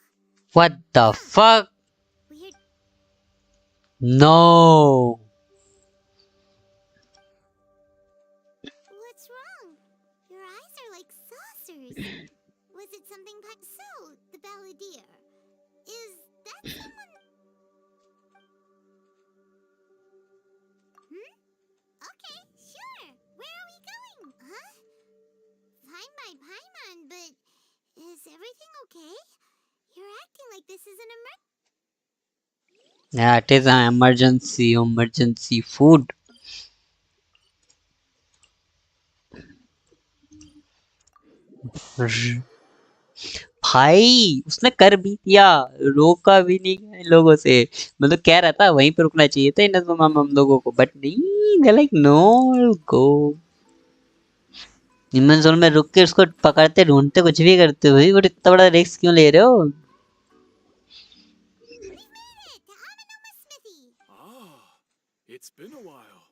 What the fuck? Weird. No. What's wrong? Your eyes are like saucers. Was it something so, the balladeer. Is that someone... Okay, sure. Where are we going? Huh? Fine by Paimon, but is everything okay? You're acting like this is an Yeah, it is an emergency food. भाई उसने कर भी दिया, रोका भी नहीं गया इन लोगों से। मतलब कह रहा था वहीं पे रुकना चाहिए था इन हम लोगों को, बट नहीं, दे लाइक नो गो। निमन जोन में रुक के उसको पकड़ते ढूंढते कुछ भी करते हो भाई, बट इतना बड़ा रिस्क क्यों ले रहे हो? It's been a while.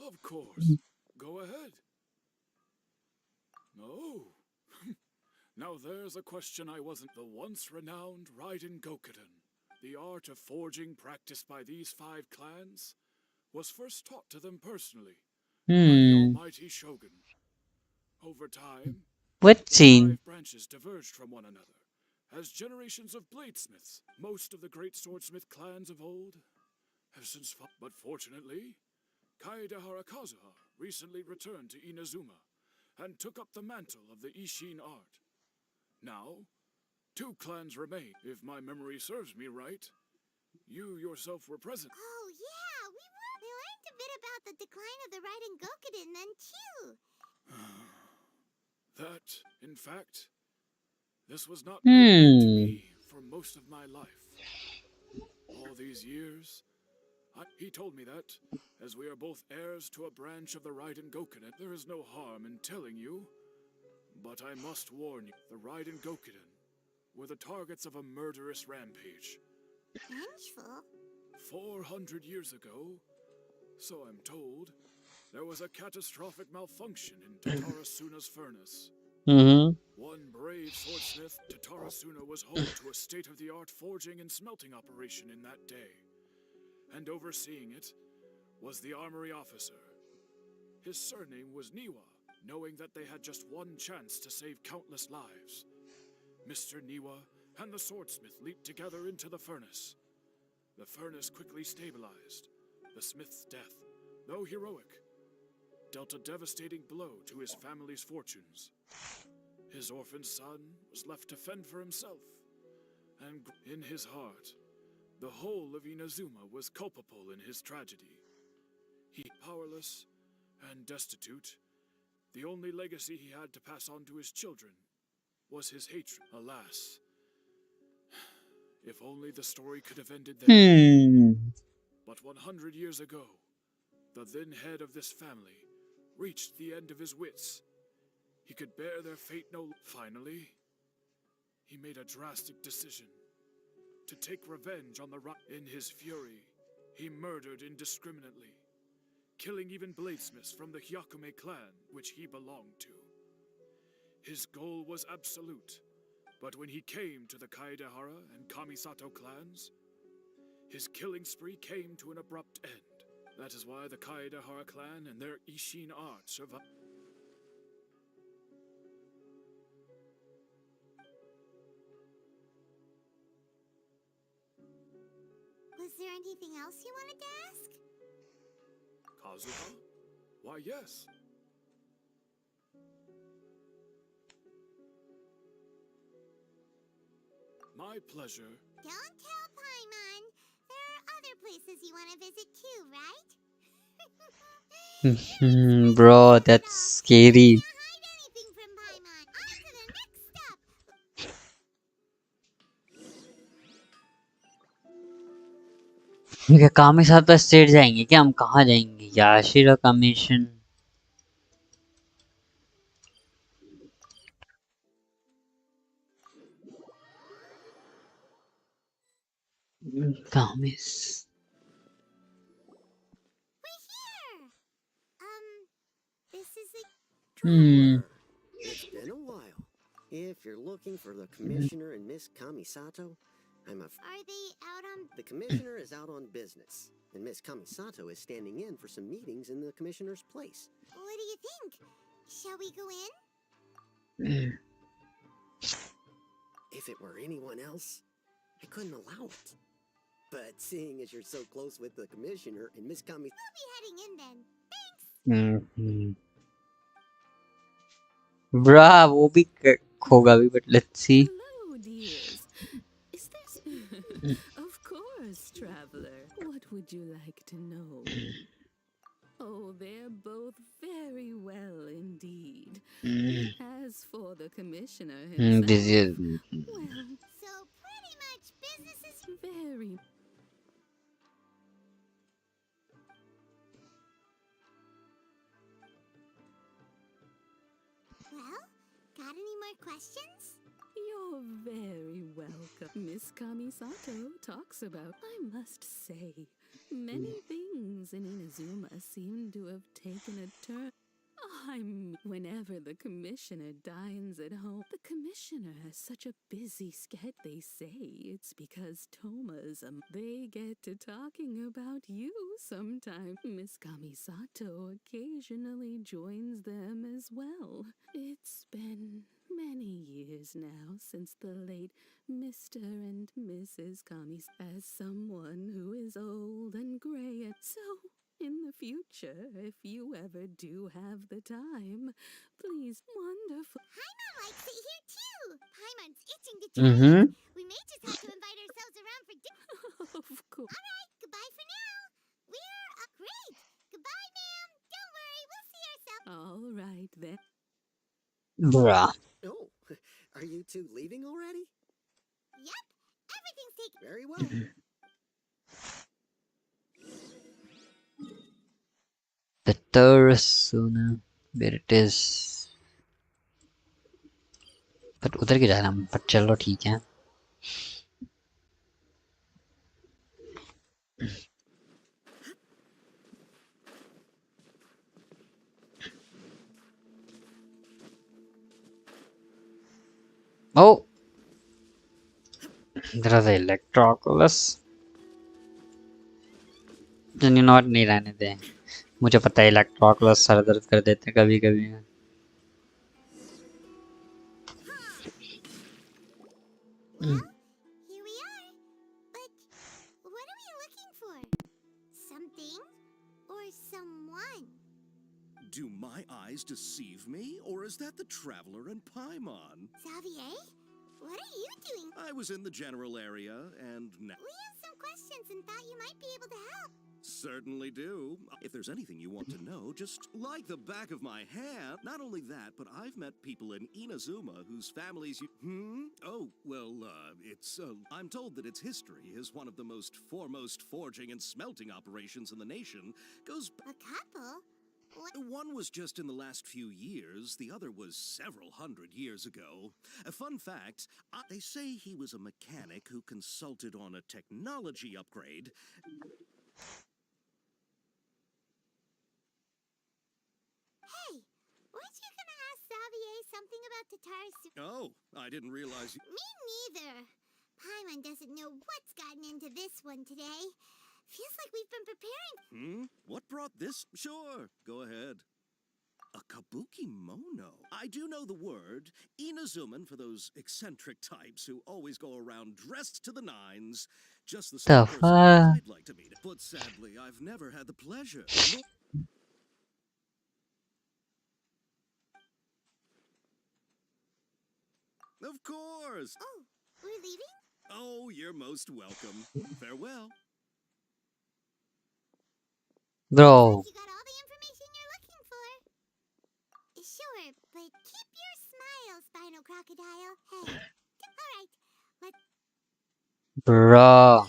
Of course. Go ahead. Oh. Now there's a question I wasn't. The once renowned Raiden Gokuden, the art of forging practiced by these 5 clans, was first taught to them personally by the almighty Shogun. Over time, What the scene? 5 branches diverged from one another, as generations of bladesmiths, most of the great swordsmith clans of old, have since fought. But fortunately, Kaede Harakazuha recently returned to Inazuma and took up the mantle of the Ishin art. Now, 2 clans remain. If my memory serves me right, you yourself were present. Oh, yeah, we were. We learned a bit about the decline of the Raiden Gokuden then, too. That, in fact, this was not made known to me for most of my life. All these years, he told me that, as we are both heirs to a branch of the Raiden Gokuden, there is no harm in telling you. But I must warn you, the Raiden Gokuden were the targets of a murderous rampage. Vengeful? 400 years ago, so I'm told, there was a catastrophic malfunction in Tatarasuna's furnace. One brave swordsmith, Tatarasuna was home to a state-of-the-art forging and smelting operation in that day. And overseeing it was the armory officer. His surname was Niwa, knowing that they had just one chance to save countless lives. Mr. Niwa and the swordsmith leaped together into the furnace. The furnace quickly stabilized. The smith's death, though heroic, dealt a devastating blow to his family's fortunes. His orphan son was left to fend for himself, and in his heart, the whole of Inazuma was culpable in his tragedy. He, powerless and destitute, the only legacy he had to pass on to his children was his hatred. Alas, if only the story could have ended there. But 100 years ago, the then head of this family reached the end of his wits. He could bear their fate no longer. Finally, he made a drastic decision to take revenge on the In his fury, he murdered indiscriminately, killing even bladesmiths from the Hyakume clan, which he belonged to. His goal was absolute. But when he came to the Kaedehara and Kamisato clans, his killing spree came to an abrupt end. That is why the Kaedehara clan and their Ishin art survived. Was there anything else you wanted to ask? Kazuha? Why, yes. My pleasure. Don't tell Paimon. There are other places you want to visit too, right? Bro, that's scary. Can't hide anything from Paimon. On to the next step. क्या काम के साथ तो state जाएंगे क्या हम कहाँ जाएंगे याशिरा commission कामिस We're here. This is a... It's been a while. If you're looking for the commissioner and Miss Kamisato, Are they out on... The commissioner is out on business, and Miss Kamisato is standing in for some meetings in the commissioner's place. What do you think? Shall we go in? If it were anyone else, I couldn't allow it. But seeing as you're so close with the commissioner and Miss Kami... We'll be heading in then. Thanks. Bruh, वो भी होगा भी, but let's see. Hello, dears. Is this... Of course, traveler. What would you like to know? Oh, they're both very well indeed. As for the commissioner himself, This is... Well, so pretty much business is... very... Well, got any more questions? You're very welcome. Miss Kamisato talks about, I must say, many things in Inazuma seem to have taken a turn. Whenever the commissioner dines at home, the commissioner has such a busy schedule. They say it's because Toma's, they get to talking about you sometime. Miss Kamisato occasionally joins them as well. It's been many years now since the late Mr. and Mrs. Kamis, as someone who is old and gray, and so in the future, if you ever do have the time, please, wonderful. Paimon likes it here too. Paimon's itching to try it. We may just have to invite ourselves around for dinner. Of course. All right, goodbye for now. We're great. Goodbye, ma'am. Don't worry, we'll see ourselves. All right then. Bruh. Oh, are you two leaving already? Yep, everything's taken. Very well. The Taurusuna, where it is. But उधर के जा रहा हूँ, but चलो ठीक है. Oh, there is Electroculus. You know what, नहीं रहने दे. मुझे पता है Electroculus सर दर्द कर देते हैं कभी कभी. Well, here we are. But what are we looking for? Something or someone? Do my eyes deceive me, or is that the Traveler and Paimon? Xavier, what are you doing? I was in the general area, and now... We have some questions and thought you might be able to help. Certainly do. If there's anything you want to know, just like the back of my hand. Not only that, but I've met people in Inazuma whose families you... Oh, well, it's... I'm told that its history is one of the most foremost forging and smelting operations in the nation. Goes... A couple? What? One was just in the last few years, the other was several hundred years ago. A fun fact, they say he was a mechanic who consulted on a technology upgrade. Hey, weren't you gonna ask Xavier something about Tatara. Oh, I didn't realize you... Me neither. Paimon doesn't know what's gotten into this one today. Feels like we've been preparing. What brought this? Sure, go ahead. A kabuki mono. I do know the word. Inazuman for those eccentric types who always go around dressed to the nines. Just the sort of person I'd like to meet. But sadly, I've never had the pleasure. Of course. Oh, we're leaving? Oh, you're most welcome. Farewell. Bro. You got all the information you're looking for. Sure, but keep your smile, Spinal Crocodile. Hey. Alright, let's... Bro.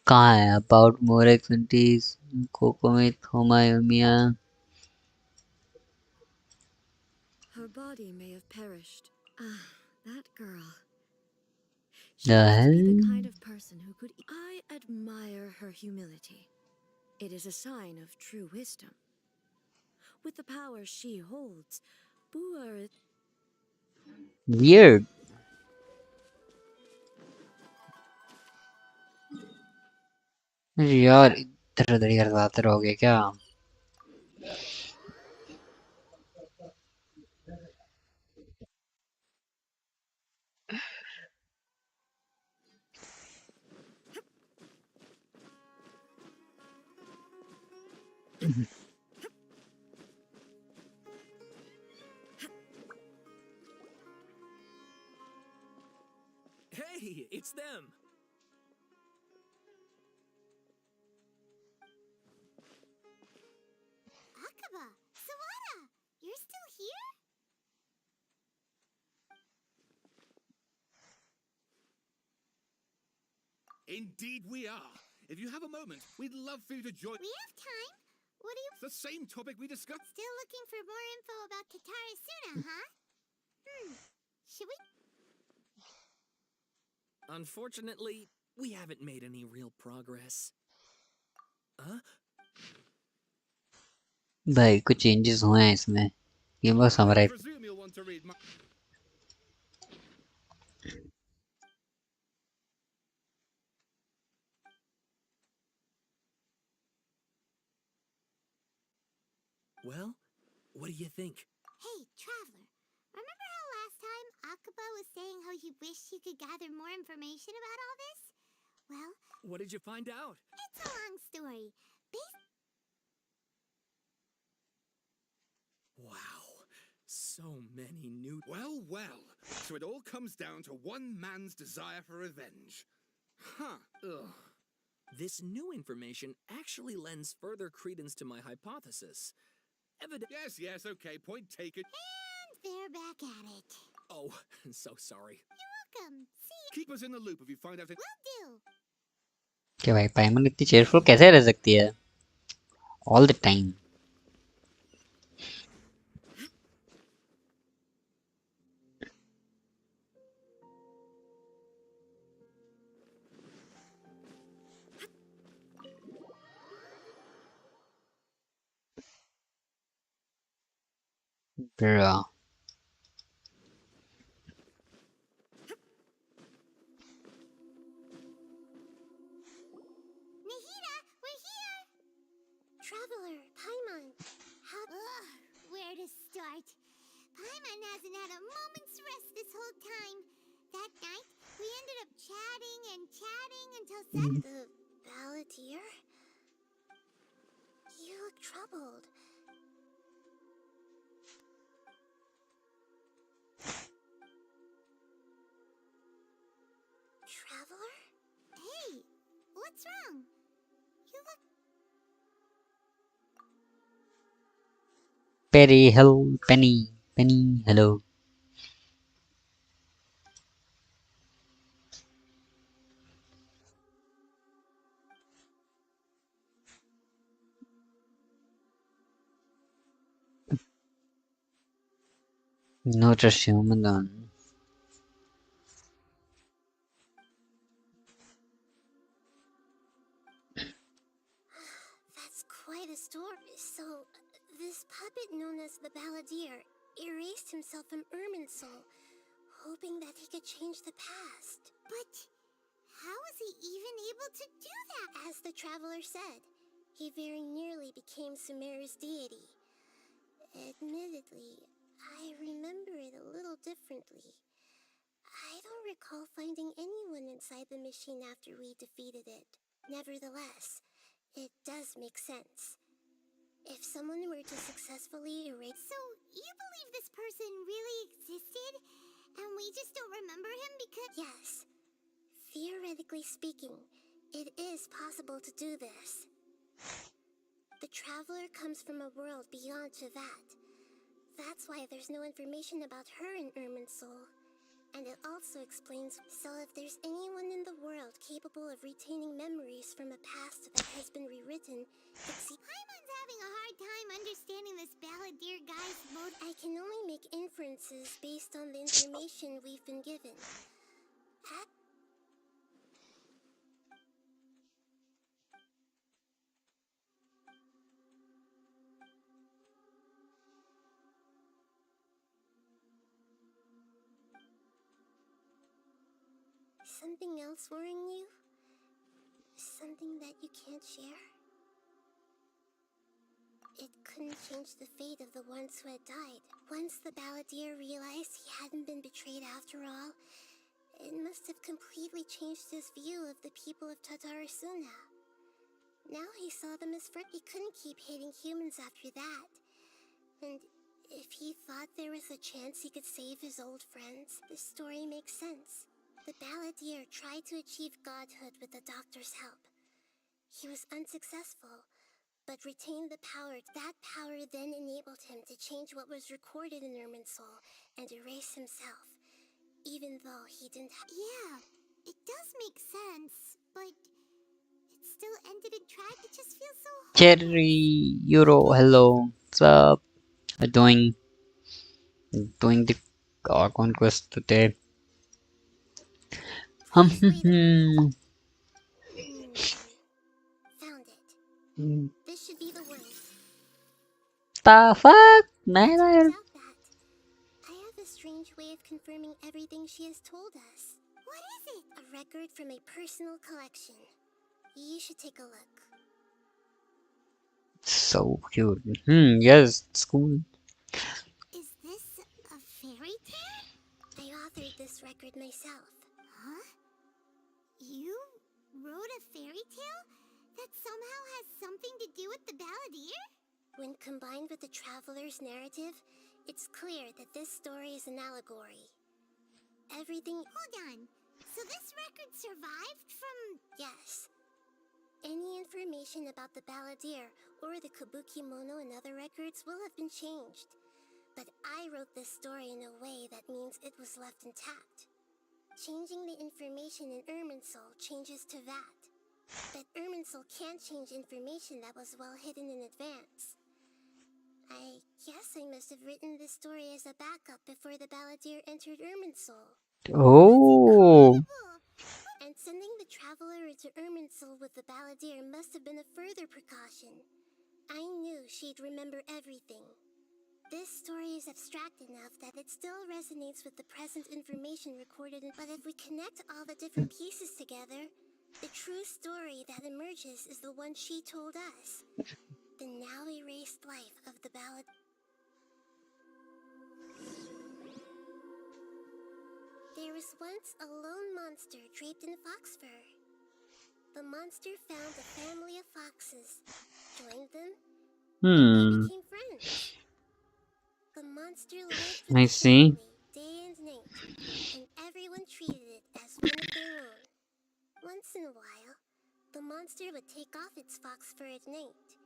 कहाँ है about more activities Kokomi Thomayumiya Her body may have perished. Ah, that girl. She the used to be the hell kind of person who could... I admire her humility. It is a sign of true wisdom. With the power she holds, Buer... weird यार इधर उधर ही करवाते रहोगे क्या Hey, it's them. Akaba, Sawada, you're still here? Indeed we are. If you have a moment, we'd love for you to join... We have time. What do you... The same topic we discussed... Still looking for more info about Tatara Suna, huh? Should we... Unfortunately, we haven't made any real progress. Huh? भाई कुछ changes हुए हैं इसमें ये बस I हमारा presume you'll want to read my... Well, what do you think? Hey, Traveler. Remember how last time Akaba was saying how he wished he could gather more information about all this? Well... What did you find out? It's a long story. Wow, so many new... Well, well. So it all comes down to one man's desire for revenge. Huh. Ugh. This new information actually lends further credence to my hypothesis. Yes, okay, point taken. And they're back at it. Oh, so sorry. You're welcome. See you. Keep us in the loop if you find out... Will do. क्या भाई पाइमन इतनी cheerful कैसे रह सकती है all the time bro Traveler, Paimon, where to start? Paimon hasn't had a moment's rest this whole time. That night, we ended up chatting and chatting until the balladeer? You look troubled. Traveler? Hey, what's wrong? You look... Perry hello Penny hello Not just human then. That's quite a story. So, this puppet known as the Balladeer erased himself from Irminsul, hoping that he could change the past. But how was he even able to do that? As the traveler said, he very nearly became Sumeru's deity. Admittedly, I remember it a little differently. I don't recall finding anyone inside the machine after we defeated it. Nevertheless, it does make sense. If someone were to successfully erase... So, you believe this person really existed? And we just don't remember him because... Yes. Theoretically speaking, it is possible to do this. The traveler comes from a world beyond Tevat. That's why there's no information about her in Irminsul. And it also explains, so if there's anyone in the world capable of retaining memories from a past that has been rewritten, it's... Paimon's having a hard time understanding this Balladeer guy's mode. I can only make inferences based on the information we've been given. Something else worrying you? Something that you can't share? It couldn't change the fate of the ones who had died. Once the Balladeer realized he hadn't been betrayed after all, it must have completely changed his view of the people of Tatarasuna. Now he saw them as friends. He couldn't keep hating humans after that. And if he thought there was a chance he could save his old friends, the story makes sense. The Balladeer tried to achieve godhood with the doctor's help. He was unsuccessful, but retained the power. That power then enabled him to change what was recorded in Irminsul and erase himself, even though he didn't have... Yeah, it does make sense, but it still ended in tragic. It just feels so hard. Cherry Euro, hello. What's up? Doing the Archon Quest today. Found it. This should be the one. The fuck? Man, I have a strange way of confirming everything she has told us. What is it? A record from a personal collection. You should take a look. So cute. Yes, it's cool. Is this a fairy tale? I authored this record myself. Huh? You wrote a fairy tale that somehow has something to do with the Balladeer? When combined with the traveler's narrative, it's clear that this story is an allegory. Everything... Hold on. So this record survived from... Yes. Any information about the Balladeer or the Kabuki Mono and other records will have been changed. But I wrote this story in a way that means it was left intact. Changing the information in Irminsul changes to that. But Irminsul can't change information that was well hidden in advance. I guess I must have written this story as a backup before the Balladeer entered Irminsul. Oh. And sending the traveler into Irminsul with the Balladeer must have been a further precaution. I knew she'd remember everything. This story is abstract enough that it still resonates with the present information recorded in... But if we connect all the different pieces together, the true story that emerges is the one she told us. The now erased life of the ballad. There was once a lone monster draped in fox fur. The monster found a family of foxes, joined them, and became friends. The monster lived with I the see. family day and night, and everyone treated it as one of their own. Once in a while, the monster would take off its fox fur at night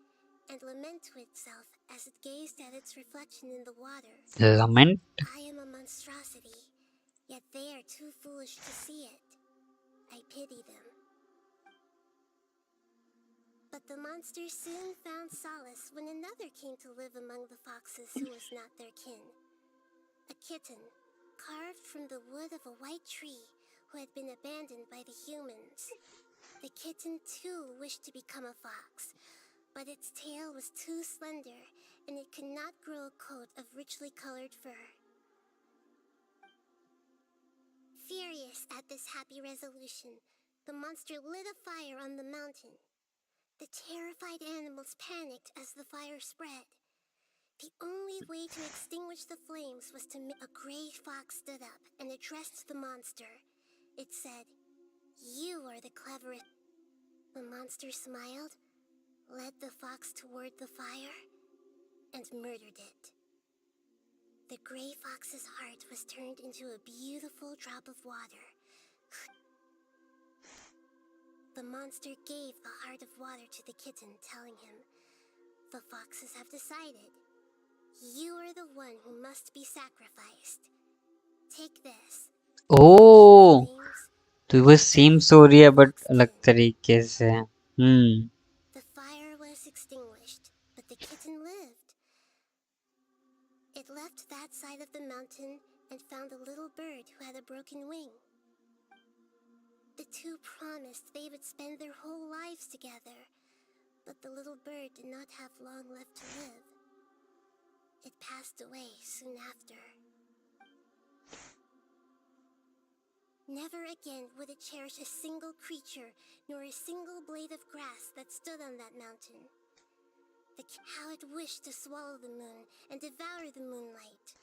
and lament to itself as it gazed at its reflection in the water. Lament? I am a monstrosity, yet they are too foolish to see it. I pity them. But the monster soon found solace when another came to live among the foxes who was not their kin. a kitten, carved from the wood of a white tree who had been abandoned by the humans. The kitten too wished to become a fox, but its tail was too slender and it could not grow a coat of richly colored fur. Furious at this happy resolution, the monster lit a fire on the mountain. The terrified animals panicked as the fire spread. The only way to extinguish the flames was to a gray fox stood up and addressed the monster. It said, "You are the cleverest." The monster smiled, led the fox toward the fire, and murdered it. The gray fox's heart was turned into a beautiful drop of water. The monster gave the heart of water to the kitten, telling him, "The foxes have decided. You are the one who must be sacrificed. Take this." Oh, तो वो same story है but अलग तरीके से. The fire was extinguished, but the kitten lived. It left that side of the mountain and found a little bird who had a broken wing. The two promised they would spend their whole lives together, but the little bird did not have long left to live. It passed away soon after. Never again would it cherish a single creature, nor a single blade of grass that stood on that mountain. How it wished to swallow the moon and devour the moonlight.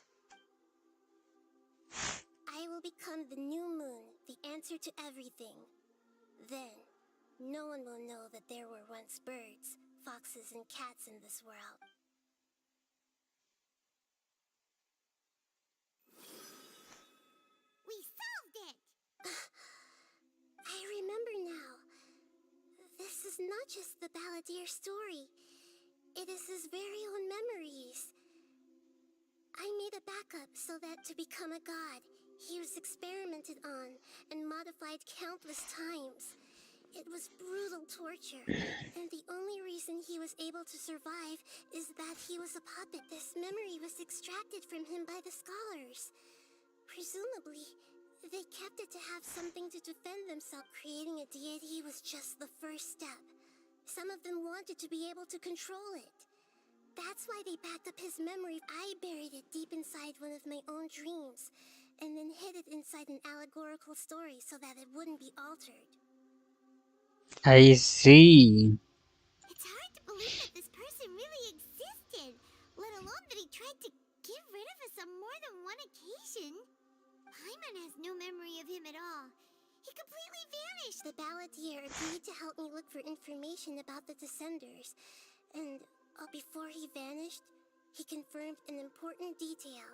I will become the new moon, the answer to everything. Then, no one will know that there were once birds, foxes, and cats in this world. We solved it! I remember now. This is not just the balladeer story. It is his very own memories. I made a backup so that to become a god, he was experimented on and modified countless times. It was brutal torture, and the only reason he was able to survive is that he was a puppet. This memory was extracted from him by the scholars. Presumably, they kept it to have something to defend themselves. Creating a deity was just the first step. Some of them wanted to be able to control it. That's why they backed up his memory. I buried it deep inside one of my own dreams, and then hid it inside an allegorical story so that it wouldn't be altered. I see. It's hard to believe that this person really existed, let alone that he tried to get rid of us on more than one occasion. Paimon has no memory of him at all. He completely vanished. The balladeer agreed to help me look for information about the Descenders, and before he vanished, he confirmed an important detail.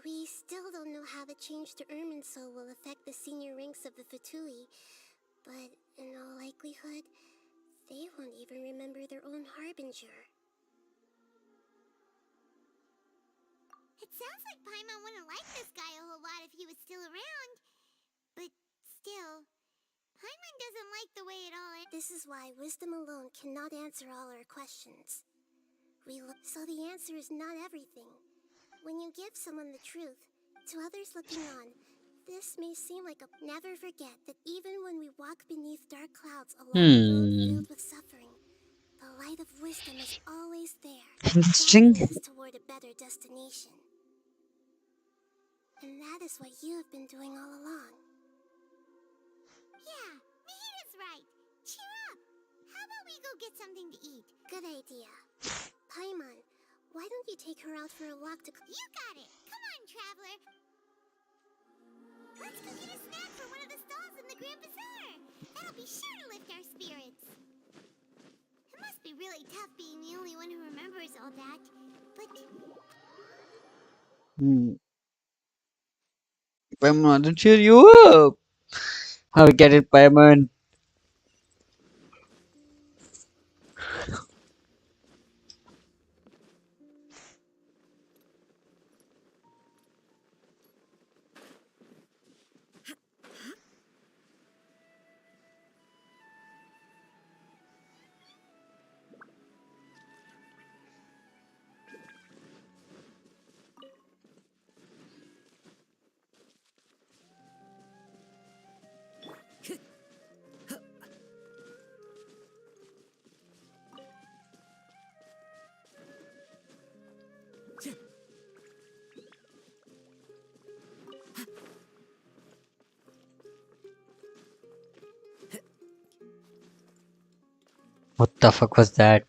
We still don't know how the change to Irminsul will affect the senior ranks of the Fatui, but in all likelihood, they won't even remember their own harbinger. It sounds like Paimon wouldn't like this guy a whole lot if he was still around. But still, Paimon doesn't like the way it all ends. This is why wisdom alone cannot answer all our questions. So the answer is not everything. When you give someone the truth, to others looking on, this may seem like a... Never forget that even when we walk beneath dark clouds along a road filled with suffering, the light of wisdom is always there, Interesting. guiding us toward a better destination. And that is what you have been doing all along. Yeah, Mihida's right. Cheer up. How about we go get something to eat? Good idea. Paimon, why don't you take her out for a walk to... You got it. Come on, traveler. Let's go get a snack from one of the stalls in the Grand Bazaar. That'll be sure to lift our spirits. It must be really tough being the only one who remembers all that. But... Paimon, to cheer you up. How we get it, Paimon? What the fuck was that?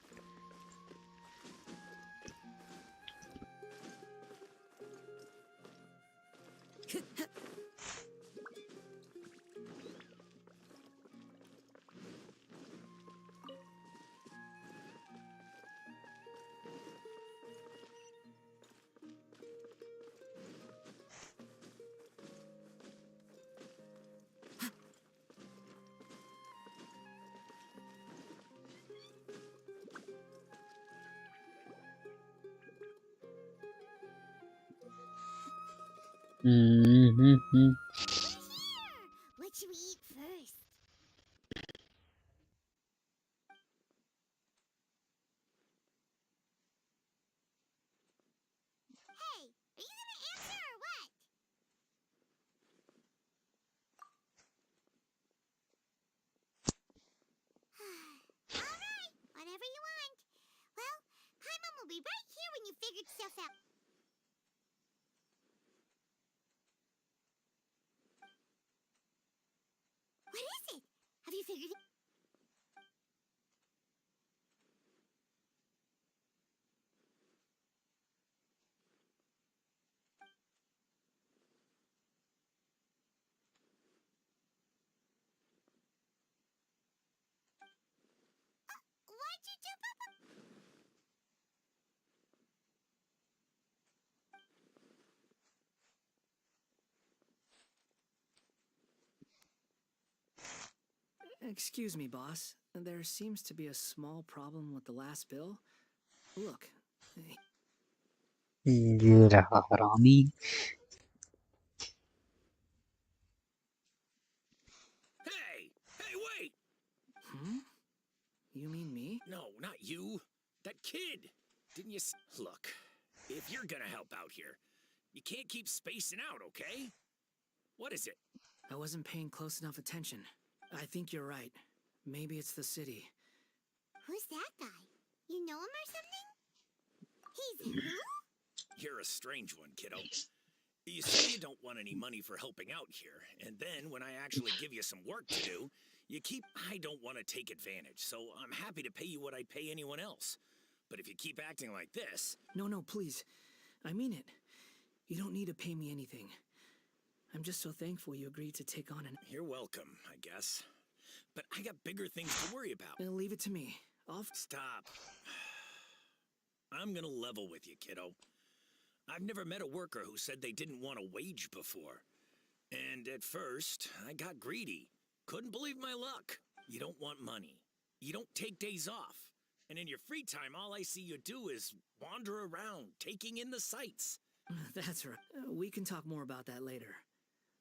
Mm-hmm. What should we eat first? Hey, are you gonna answer or what? Alright, whatever you want. Well, Paimon will be right here when you figured stuff out. What is it? Have you figured it? Why'd you jump up? Excuse me, boss. There seems to be a small problem with the last bill. Look. ये रहा हरामी. Hey, wait! Hmm? You mean me? No, not you. That kid. Didn't you Look, if you're gonna help out here, you can't keep spacing out, okay? What is it? I wasn't paying close enough attention. I think you're right. Maybe it's the city. Who's that guy? You know him or something? He's who? You're a strange one, kiddo. You say you don't want any money for helping out here, and then when I actually give you some work to do, I don't want to take advantage, so I'm happy to pay you what I'd pay anyone else. But if you keep acting like this... No, please. I mean it. You don't need to pay me anything. I'm just so thankful you agreed to take on an... You're welcome, I guess. But I got bigger things to worry about. Leave it to me. Stop. I'm gonna level with you, kiddo. I've never met a worker who said they didn't want a wage before. And at first, I got greedy. Couldn't believe my luck. You don't want money. You don't take days off. And in your free time, all I see you do is wander around, taking in the sights. That's right. We can talk more about that later.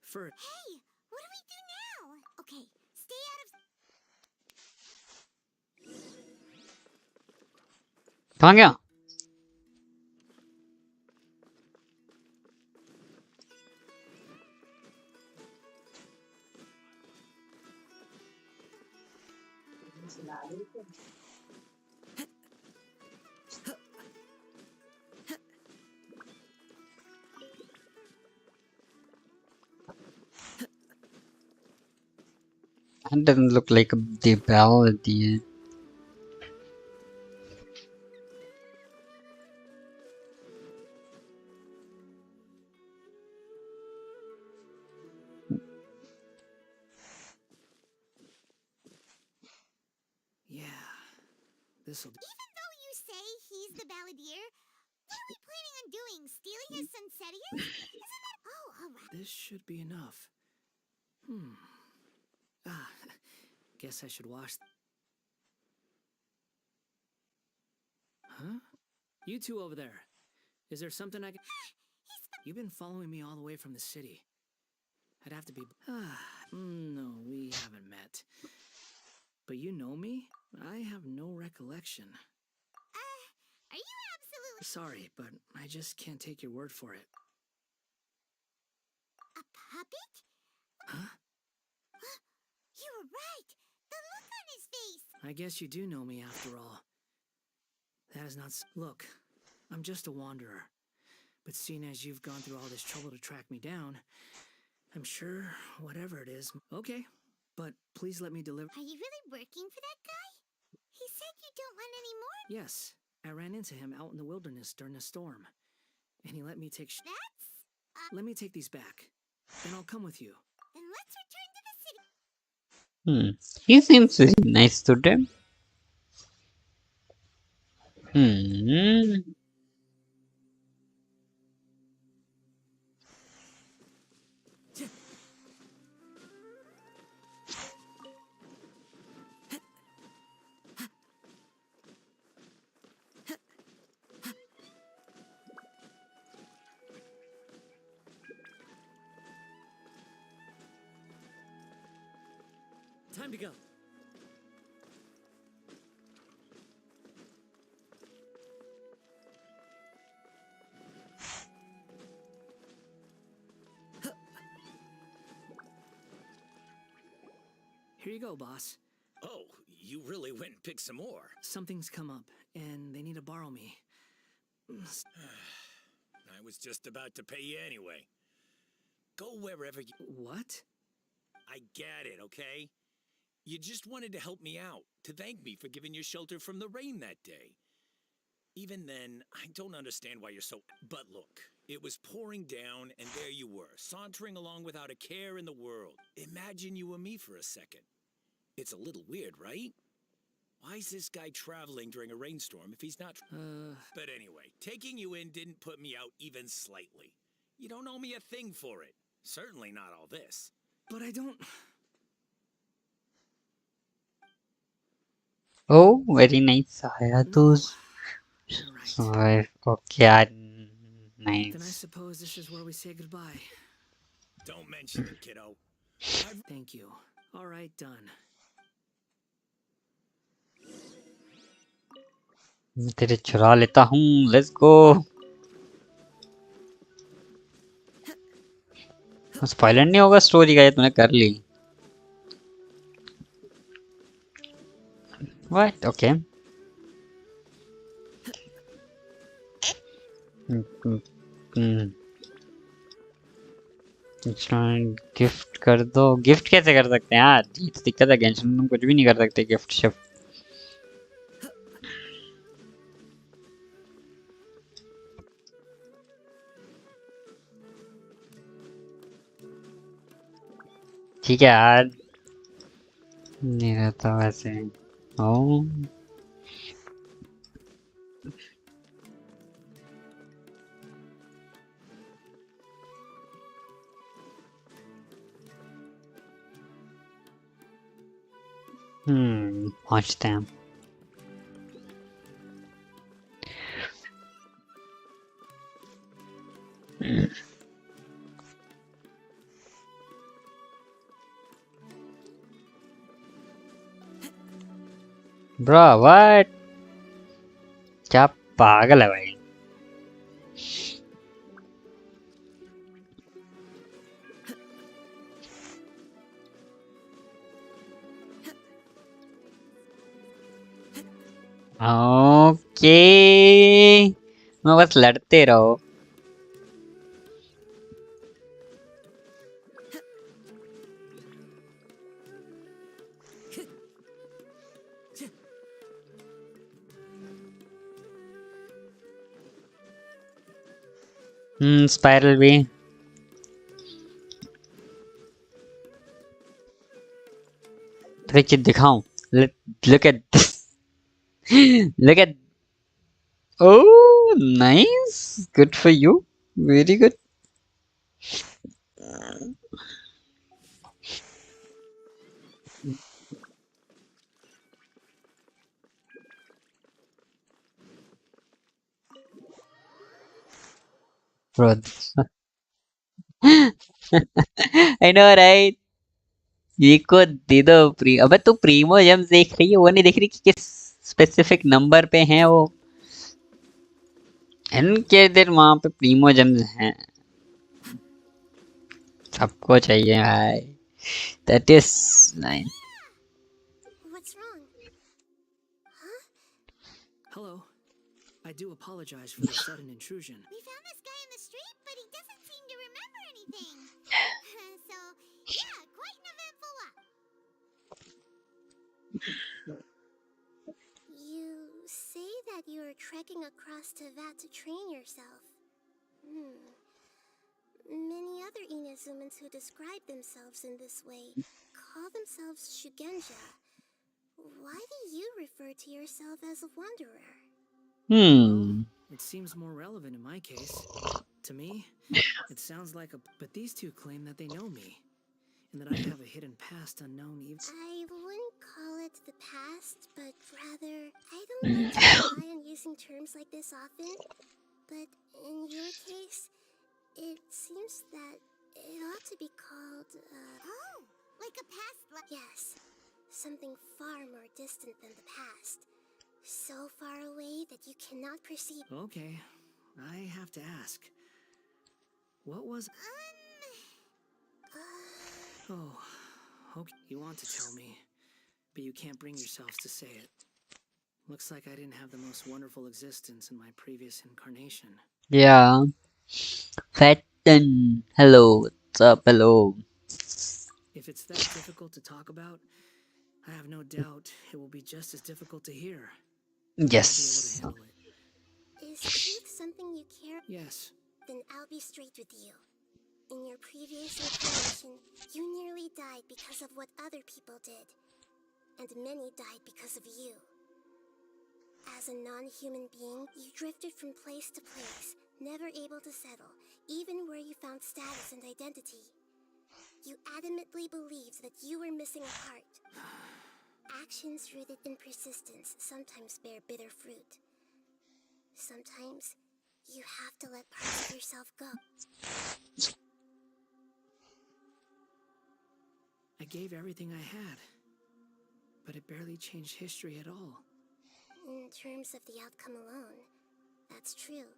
First... Hey, what do we do now? Okay, stay out of... कहाँ गया? That doesn't look like the bell at the end. Yeah, this'll do. Even though you say he's the balladeer, what are we planning on doing? Stealing his Sunsetias? Isn't that... Oh, alright. This should be enough. Guess I should wash... Huh? You two over there. Is there something I can... You've been following me all the way from the city. I'd have to be... No, we haven't met. But you know me? I have no recollection. Are you absolutely... Sorry, but I just can't take your word for it. A puppet? Huh? You were right! The look on his face! I guess you do know me after all. That is not... Look, I'm just a wanderer. But seeing as you've gone through all this trouble to track me down, I'm sure whatever it is. Okay, but please let me deliver. Are you really working for that guy? He said you don't want any more. Yes, I ran into him out in the wilderness during a storm, and he let me take. Let me take these back. Then I'll come with you. Then let's return to the city. He seems very nice to them. Time to go. Here you go, boss. Oh, you really went and picked some more. Something's come up, and they need to borrow me. I was just about to pay you anyway. Go wherever you... What? I get it, okay? You just wanted to help me out, to thank me for giving you shelter from the rain that day. Even then, I don't understand why you're so... But look, it was pouring down, and there you were, sauntering along without a care in the world. Imagine you were me for a second. It's a little weird, right? Why is this guy traveling during a rainstorm if he's not... But anyway, taking you in didn't put me out even slightly. You don't owe me a thing for it. Certainly not all this. But I don't... Oh, very nice. Hayatus. Right. Okay, nice. Then I suppose this is where we say goodbye. Don't mention it, kiddo. Thank you. All right, done. मैं तेरे चुरा लेता हूँ. Let's go. Spoiler नहीं होगा story का, ये तूने कर ली. What? Okay. गिफ्ट कर दो. गिफ्ट कैसे कर सकते हैं यार? ये तो दिक्कत है. गेंशिन में तुम कुछ भी नहीं कर सकते गिफ्ट शिफ्ट. ठीक है यार. नहीं रहता वैसे. ओ पहुंचते हैं. Bro what? क्या पागल है भाई. ओके, मैं बस लड़ते रहो. स्पाइरल भी. तो एक चीज दिखाऊं. Look at this. Look at. Oh, nice. Good for you. Very good. Bro. I know, right? ये को दे दो. अबे तू प्रीमो जेम्स देख रही है, वो नहीं देख रही कि किस स्पेसिफिक नंबर पे हैं वो. इनके देर वहां पे प्रीमो जेम्स हैं. सबको चाहिए भाई. That is nice. What's wrong? Hello. I do apologize for the sudden intrusion. We found this guy in the that you are trekking across to Vat to train yourself. Many other Inazumans who describe themselves in this way call themselves Shugenja. Why do you refer to yourself as a wanderer? Well, it seems more relevant in my case. To me, it sounds like a... But these two claim that they know me, and that I have a hidden past unknown even... I wouldn't call it the past, but rather... I don't like to rely on using terms like this often, but in your case, it seems that it ought to be called, Oh, like a past yes, something far more distant than the past. So far away that you cannot perceive... Okay, I have to ask. What was... Oh, okay. You want to tell me, but you can't bring yourselves to say it. Looks like I didn't have the most wonderful existence in my previous incarnation. Yeah. Fatten. Hello. What's up? Hello. If it's that difficult to talk about, I have no doubt it will be just as difficult to hear. Yes. I'll be able to handle it. Is truth something you care? Yes. Then I'll be straight with you. In your previous incarnation, you nearly died because of what other people did. And many died because of you. As a non-human being, you drifted from place to place, never able to settle, even where you found status and identity. You adamantly believed that you were missing a part. Actions rooted in persistence sometimes bear bitter fruit. Sometimes, you have to let parts of yourself go. I gave everything I had, but it barely changed history at all. In terms of the outcome alone, that's true.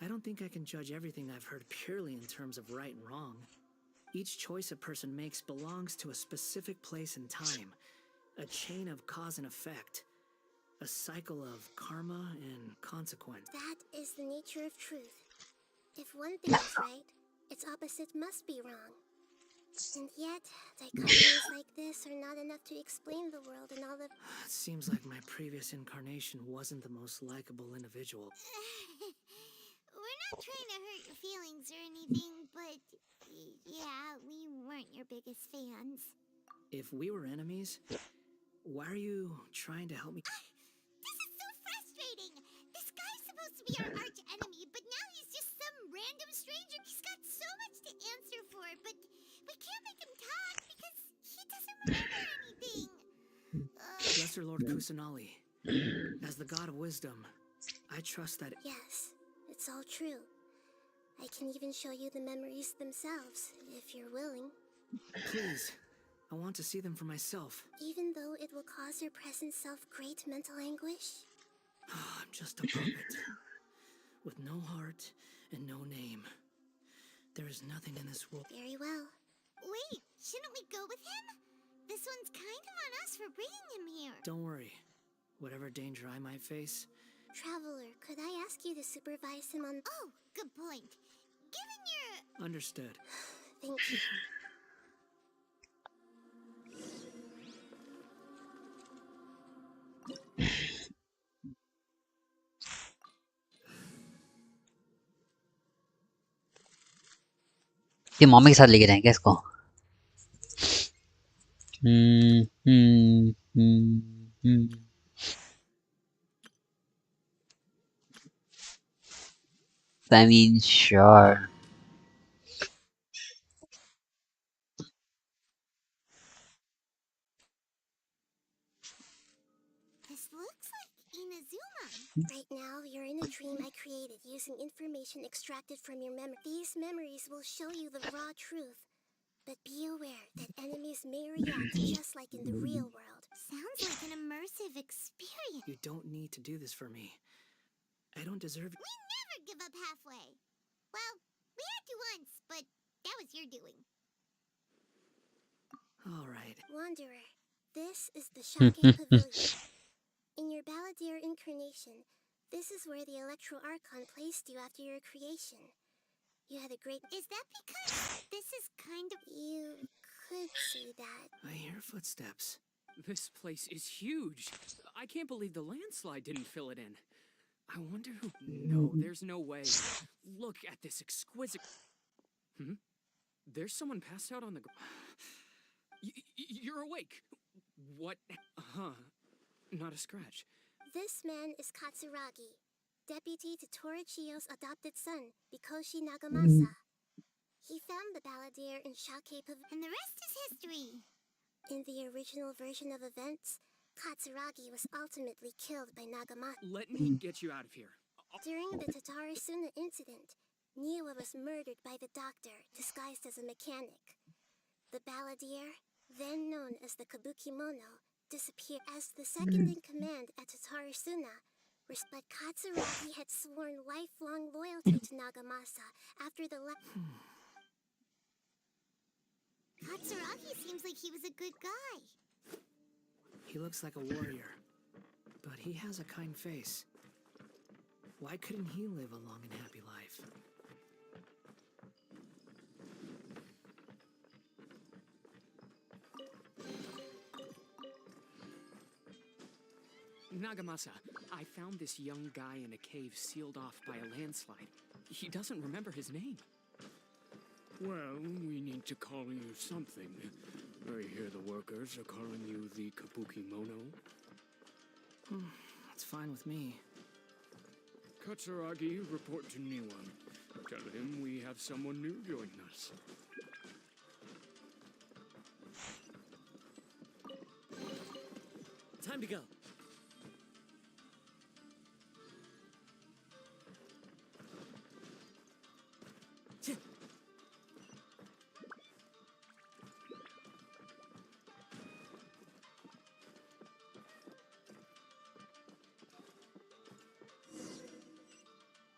I don't think I can judge everything I've heard purely in terms of right and wrong. Each choice a person makes belongs to a specific place and time, a chain of cause and effect, a cycle of karma and consequence. That is the nature of truth. If one thing is right, its opposite must be wrong. And yet, dichotomies like this are not enough to explain the world and all the... It seems like my previous incarnation wasn't the most likable individual. We're not trying to hurt your feelings or anything, but yeah, we weren't your biggest fans. If we were enemies, why are you trying to help me? This is so frustrating! This guy's supposed to be our arch enemy, but now he's just some random stranger. He's got so much to answer for, but we can't make him talk because he doesn't remember anything. Lesser Lord Kusanali, as the god of wisdom, I trust that... Yes, it's all true. I can even show you the memories themselves, if you're willing. Please, I want to see them for myself. Even though it will cause your present self great mental anguish? I'm just a puppet, with no heart and no name. There is nothing in this world... Very well. Wait, shouldn't we go with him? This one's kind of on us for bringing him here. Don't worry. Whatever danger I might face... Traveler, could I ask you to supervise him on... Oh, good point. Given your... Understood. Thank you. ये mummy के साथ लेके जाएंगे इसको I mean, sure. This looks like Inazuma. Right now, you're in a dream I created using information extracted from your memory. These memories will show you the raw truth. But be aware that enemies may react just like in the real world. Sounds like an immersive experience. You don't need to do this for me. I don't deserve... We never give up halfway. Well, we had to once, but that was your doing. All right. Wanderer, this is the Shocking Pavilion. In your Balladeer incarnation, this is where the Electro Archon placed you after your creation. You had a great... Is that because this is kind of... You could say that. I hear footsteps. This place is huge. I can't believe the landslide didn't fill it in. I wonder who... No, there's no way. Look at this exquisite... There's someone passed out on the ground. You're awake. What? Not a scratch. This man is Katsuragi, deputy to Torichiyo's adopted son, Mikoshi Nagamasa. He found the balladeer in Shake Pavilion, And the rest is history. In the original version of events, Katsuragi was ultimately killed by Nagamasa. Let me get you out of here. During the Tatarasuna incident, Niwa was murdered by the doctor, disguised as a mechanic. The balladeer, then known as the Kabukimono, disappeared as the second in command at Tatarasuna. But Katsuragi had sworn lifelong loyalty to Nagamasa after the Katsuragi seems like he was a good guy. He looks like a warrior, but he has a kind face. Why couldn't he live a long and happy life? Nagamasa, I found this young guy in a cave sealed off by a landslide. He doesn't remember his name. Well, we need to call you something. I hear the workers are calling you the Kabukimono. That's fine with me. Katsuragi, report to Niwa. Tell him we have someone new joining us. Time to go.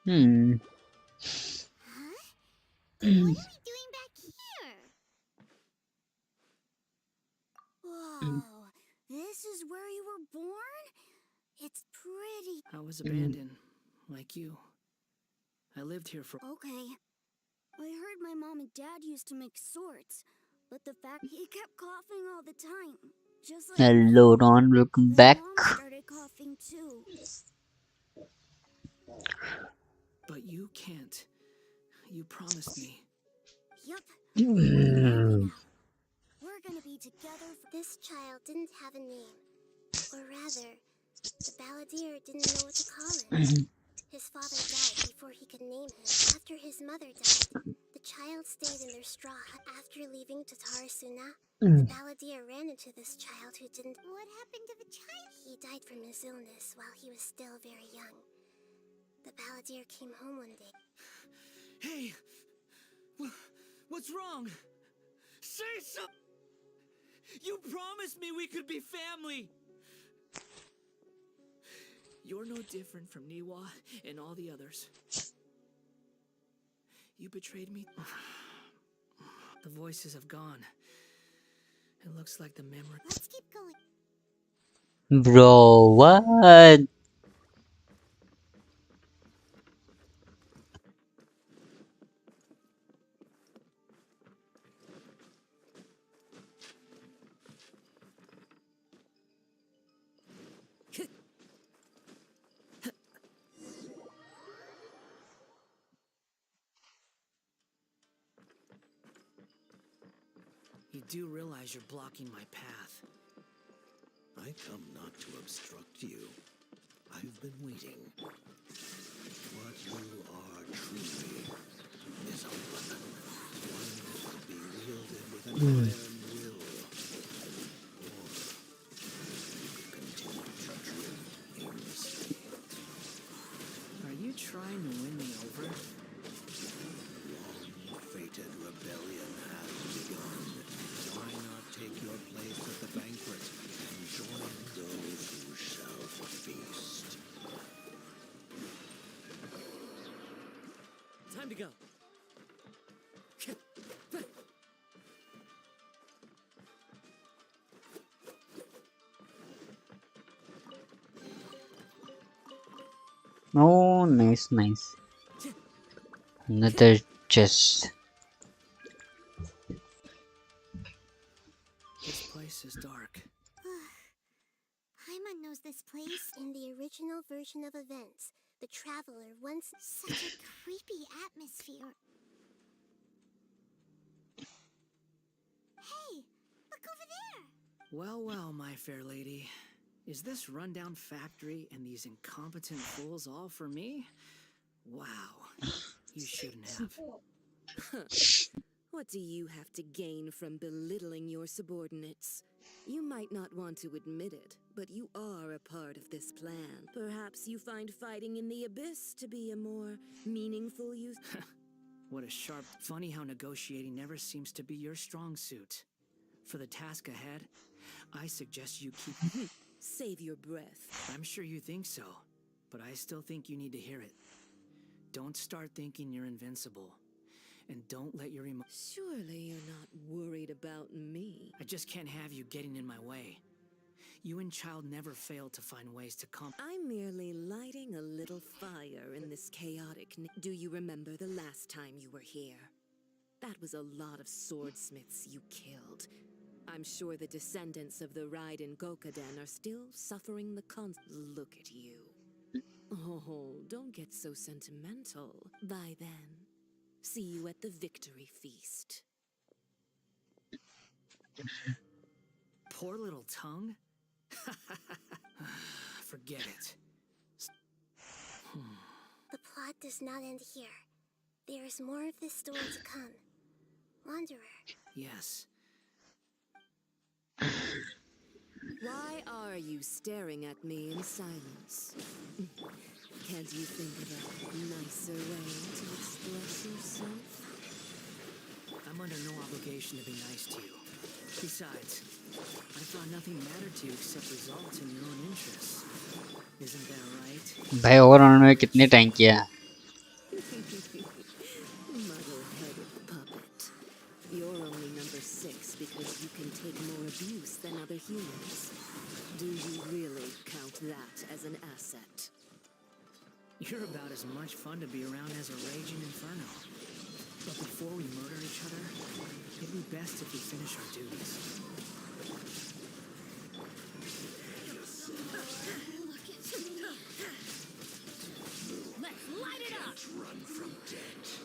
What are we doing back here? Whoa, this is where you were born? It's pretty. I was abandoned, like you. I lived here for... Okay. I heard my mom and dad used to make swords, but the fact he kept coughing all the time. Just like Hello, Ron. Welcome back. Mom started coughing too. But you can't. You promised me. Yup. We're gonna be together for... This child didn't have a name. Or rather, the balladeer didn't know what to call him. His father died before he could name him. After his mother died, the child stayed in their straw. After leaving Tatarasuna, the balladeer ran into this child who didn't... What happened to the child? He died from his illness while he was still very young. The balladeer came home one day. Hey! What's wrong? Say something! You promised me we could be family! You're no different from Niwa and all the others. You betrayed me. The voices have gone. It looks like the memory... Let's keep going. Bro, what? You do realize you're blocking my path. I come not to obstruct you. I've been waiting. What you are truly is a weapon. One that will be wielded with an iron will. Or you continue to drift aimlessly. Are you trying to win me over? Long-fated rebellion has begun. Why not take your place at the banquet and join those who shall feast? Time to go. Oh, nice, nice. Another chest. This place is dark. original version of events. The traveler once... Such a creepy atmosphere. Hey, look over there! Well, well, my fair lady. Is this rundown factory and these incompetent fools all for me? Wow. You shouldn't have. What do you have to gain from belittling your subordinates? You might not want to admit it, but you are a part of this plan. Perhaps you find fighting in the abyss to be a more meaningful use. What a sharp... Funny how negotiating never seems to be your strong suit. For the task ahead, I suggest you keep... Save your breath. I'm sure you think so, but I still think you need to hear it. Don't start thinking you're invincible. And don't let your Surely you're not worried about me. I just can't have you getting in my way. You and Child never fail to find ways to I'm merely lighting a little fire in this chaotic... Do you remember the last time you were here? That was a lot of swordsmiths you killed. I'm sure the descendants of the Raiden Gokaden are still suffering the Look at you. Oh, don't get so sentimental. By then, see you at the victory feast. Poor little tongue? Forget it. The plot does not end here. There is more of this story to come. Wanderer. Yes. Why are you staring at me in silence? Can't you think of a nicer way to express yourself? I'm under no obligation to be nice to you. Besides, I thought nothing mattered to you except results in your own interests. Isn't that right? भाई और उन्होंने कितने tank किया है? Muddle-headed puppet. You're only number 6 because you can take more abuse than other humans. Do you really count that as an asset? You're about as much fun to be around as a raging inferno. But before we murder each other, it'd be best if we finish our duties. Let's light it up! Run from death.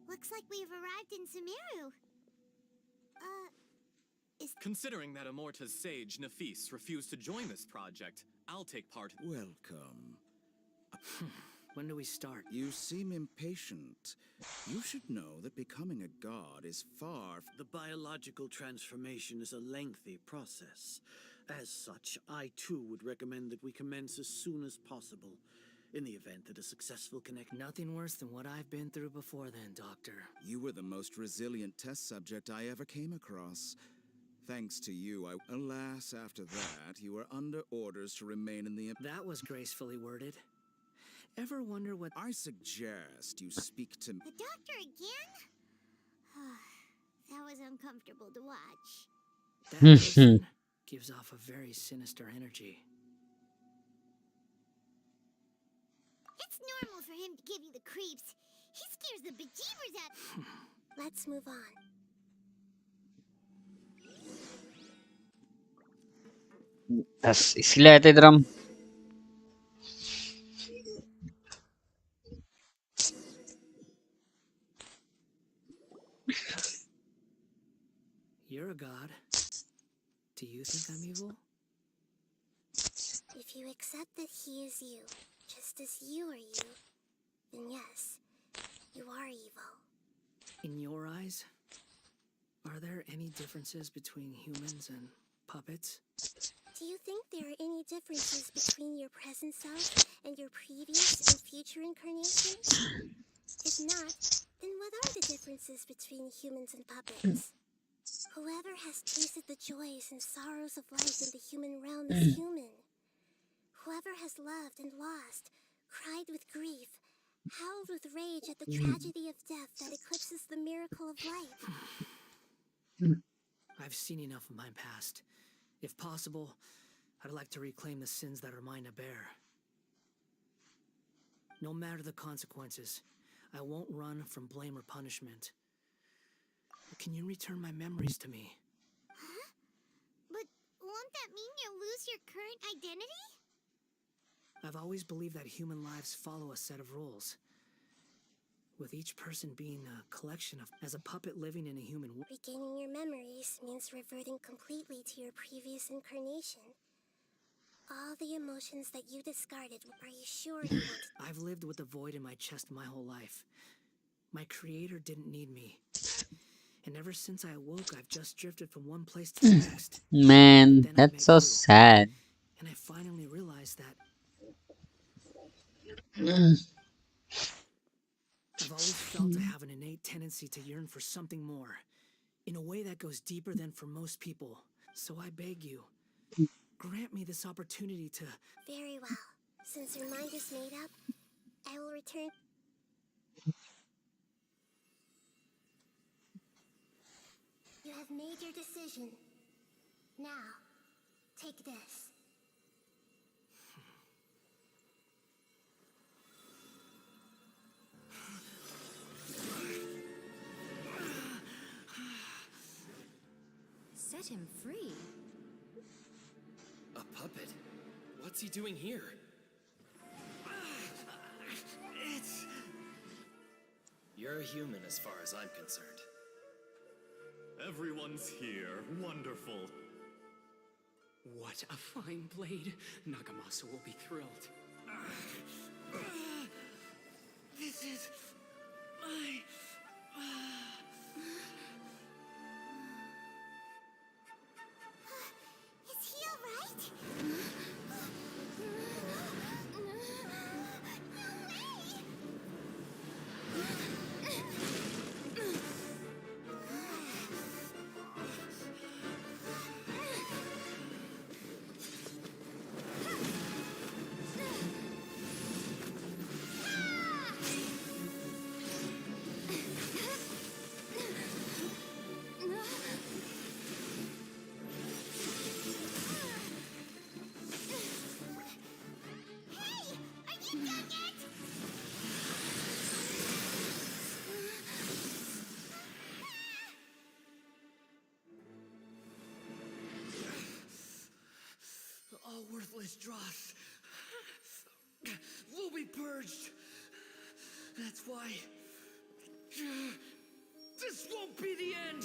Looks like we've arrived in Sumeru. Considering that Amorta's sage, Nafis, refused to join this project, I'll take part. Welcome. When do we start? You seem impatient. You should know that becoming a god is far... The biological transformation is a lengthy process. As such, I too would recommend that we commence as soon as possible. In the event that a successful Nothing worse than what I've been through before then, Doctor. You were the most resilient test subject I ever came across. Thanks to you, Alas, after that, you were under orders to remain in the... That was gracefully worded. Ever wonder what... I suggest you speak to... The doctor again? That was uncomfortable to watch. That person gives off a very sinister energy. It's normal for him to give you the creeps. He scares the bejeebers out. Let's move on. बस इसलिए आए थे इधर हम. You're a god. Do you think I'm evil? If you accept that he is you, just as you are you, then yes, you are evil. In your eyes, are there any differences between humans and puppets? Do you think there are any differences between your present self and your previous and future incarnations? If not, then what are the differences between humans and puppets? Whoever has tasted the joys and sorrows of life in the human realm is human. Whoever has loved and lost, cried with grief, howled with rage at the tragedy of death that eclipses the miracle of life. I've seen enough of my past. If possible, I'd like to reclaim the sins that are mine to bear. No matter the consequences, I won't run from blame or punishment. Can you return my memories to me? Huh? But won't that mean you'll lose your current identity? I've always believed that human lives follow a set of rules, with each person being a collection of, as a puppet living in a human world. Regaining your memories means reverting completely to your previous incarnation. All the emotions that you discarded, are you sure you want to? I've lived with a void in my chest my whole life. My creator didn't need me. And ever since I awoke, I've just drifted from one place to the next. Man, that's so sad. And I finally realized that I've always felt I have an innate tendency to yearn for something more, in a way that goes deeper than for most people. So I beg you, grant me this opportunity to... Very well. Since your mind is made up, I will return. You have made your decision. Now, take this. Set him free. A puppet? What's he doing here? You're a human as far as I'm concerned. Everyone's here. Wonderful. What a fine blade. Nagamasa will be thrilled. This is my... Is he alright? All worthless dross will be purged. That's why this won't be the end.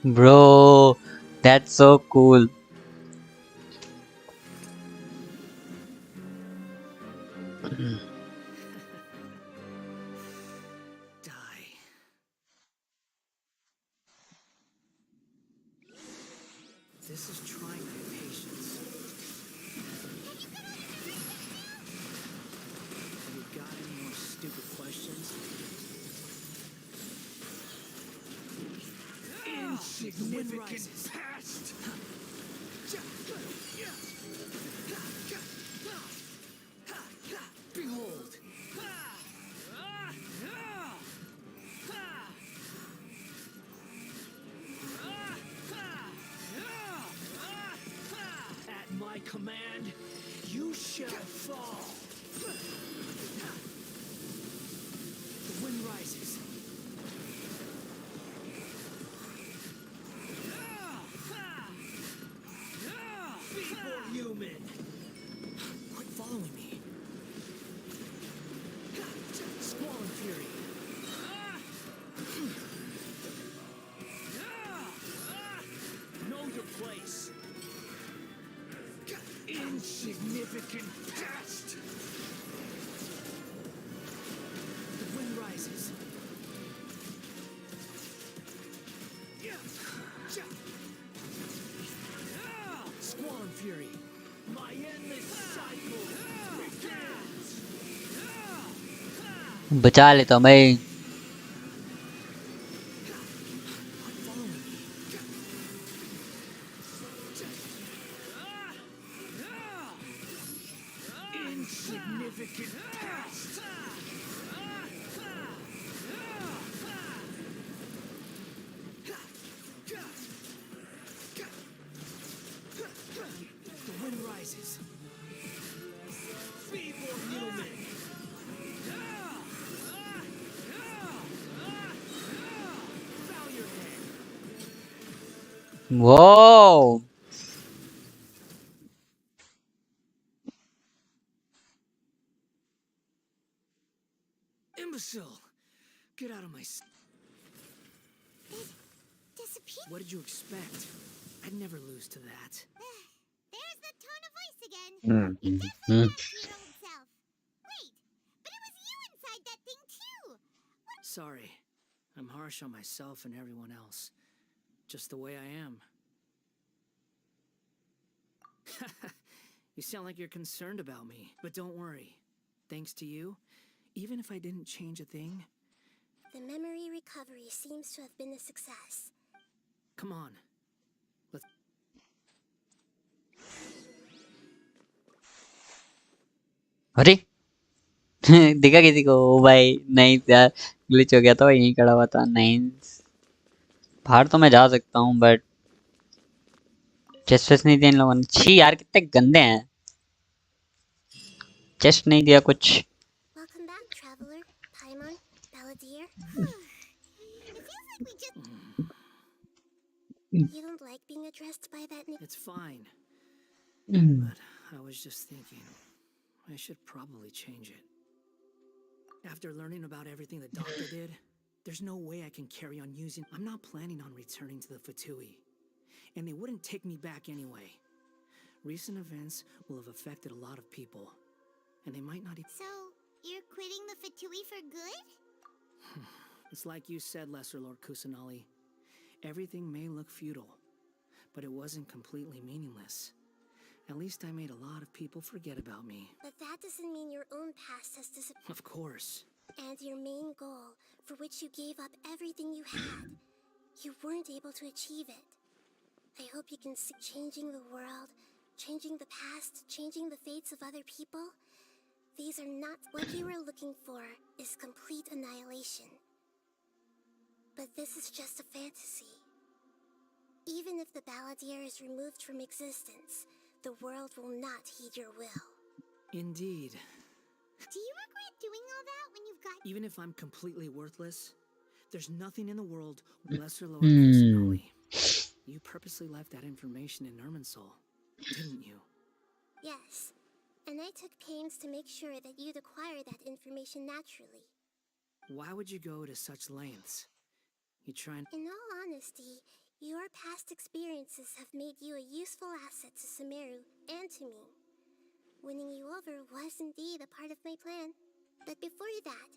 Bro, that's so cool. This is trying my patience. Have you got any more stupid questions? Insignificant past! Behold! At my command, you shall fall. The wind rises. Be more human. Quit following me. Squall and fury. Know your place. Insignificant dust. The wind rises. Squall and fury. My endless cycle begins. बचा लेता हूँ भाई। Insignificant past. The wind rises. Be more human. Bow your head. Whoa. Imbecile! Get out of my... Disappear. What did you expect? I'd never lose to that. There's the tone of voice again. Mm. You're definitely back to your old self. Wait, but it was you inside that thing too. Sorry. I'm harsh on myself and everyone else. Just the way I am. You sound like you're concerned about me. But don't worry. Thanks to you, even if I didn't change a thing... The memory recovery seems to have been a success. Come on. Let's... अरे दिखा किसी को? ओ भाई नहीं यार, glitch हो गया था, यहीं खड़ा हुआ था। नहीं, बाहर तो मैं जा सकता हूँ बट चेस्ट नहीं दिया इन लोगों ने। छी यार, कितने गंदे हैं। चेस्ट नहीं दिया कुछ। Welcome back, traveler. Paimon, Balladeer. It feels like we just... You don't like being addressed by that name? It's fine. But I was just thinking, I should probably change it. After learning about everything the doctor did, there's no way I can carry on using... I'm not planning on returning to the Fatui. And they wouldn't take me back anyway. Recent events will have affected a lot of people. And they might not even... So, you're quitting the Fatui for good? It's like you said, Lesser Lord Kusanali. Everything may look futile, but it wasn't completely meaningless. At least I made a lot of people forget about me. But that doesn't mean your own past has disappeared. Of course. And your main goal, for which you gave up everything you had, you weren't able to achieve it. I hope you can see changing the world, changing the past, changing the fates of other people. These are not what you were looking for, is complete annihilation. But this is just a fantasy. Even if the Balladeer is removed from existence, the world will not heed your will. Indeed. Do you regret doing all that when you've got... Even if I'm completely worthless, there's nothing in the world, Lesser Lord Kusanali. You purposely left that information in Irminsul, didn't you? Yes, and I took pains to make sure that you'd acquire that information naturally. Why would you go to such lengths? You trying... In all honesty, your past experiences have made you a useful asset to Sumeru and to me. Winning you over was indeed a part of my plan. But before that,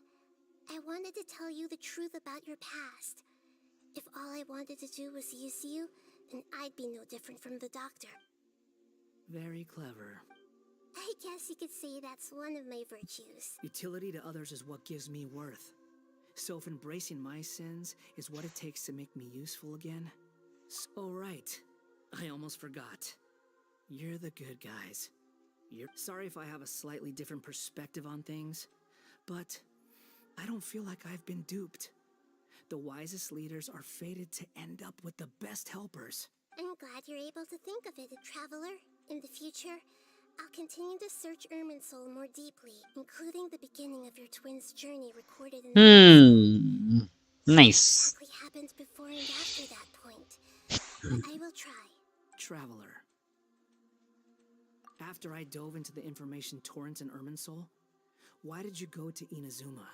I wanted to tell you the truth about your past. If all I wanted to do was use you, then I'd be no different from the doctor. Very clever. I guess you could say that's one of my virtues. Utility to others is what gives me worth. So if embracing my sins is what it takes to make me useful again... Oh, right. I almost forgot. You're the good guys. Sorry if I have a slightly different perspective on things, but I don't feel like I've been duped. The wisest leaders are fated to end up with the best helpers. I'm glad you're able to think of it, Traveler. In the future, I'll continue to search Irminsul more deeply, including the beginning of your twins' journey recorded in Nice. What exactly happened before and after that point? I will try. Traveler. After I dove into the information torrents in Irminsul, why did you go to Inazuma?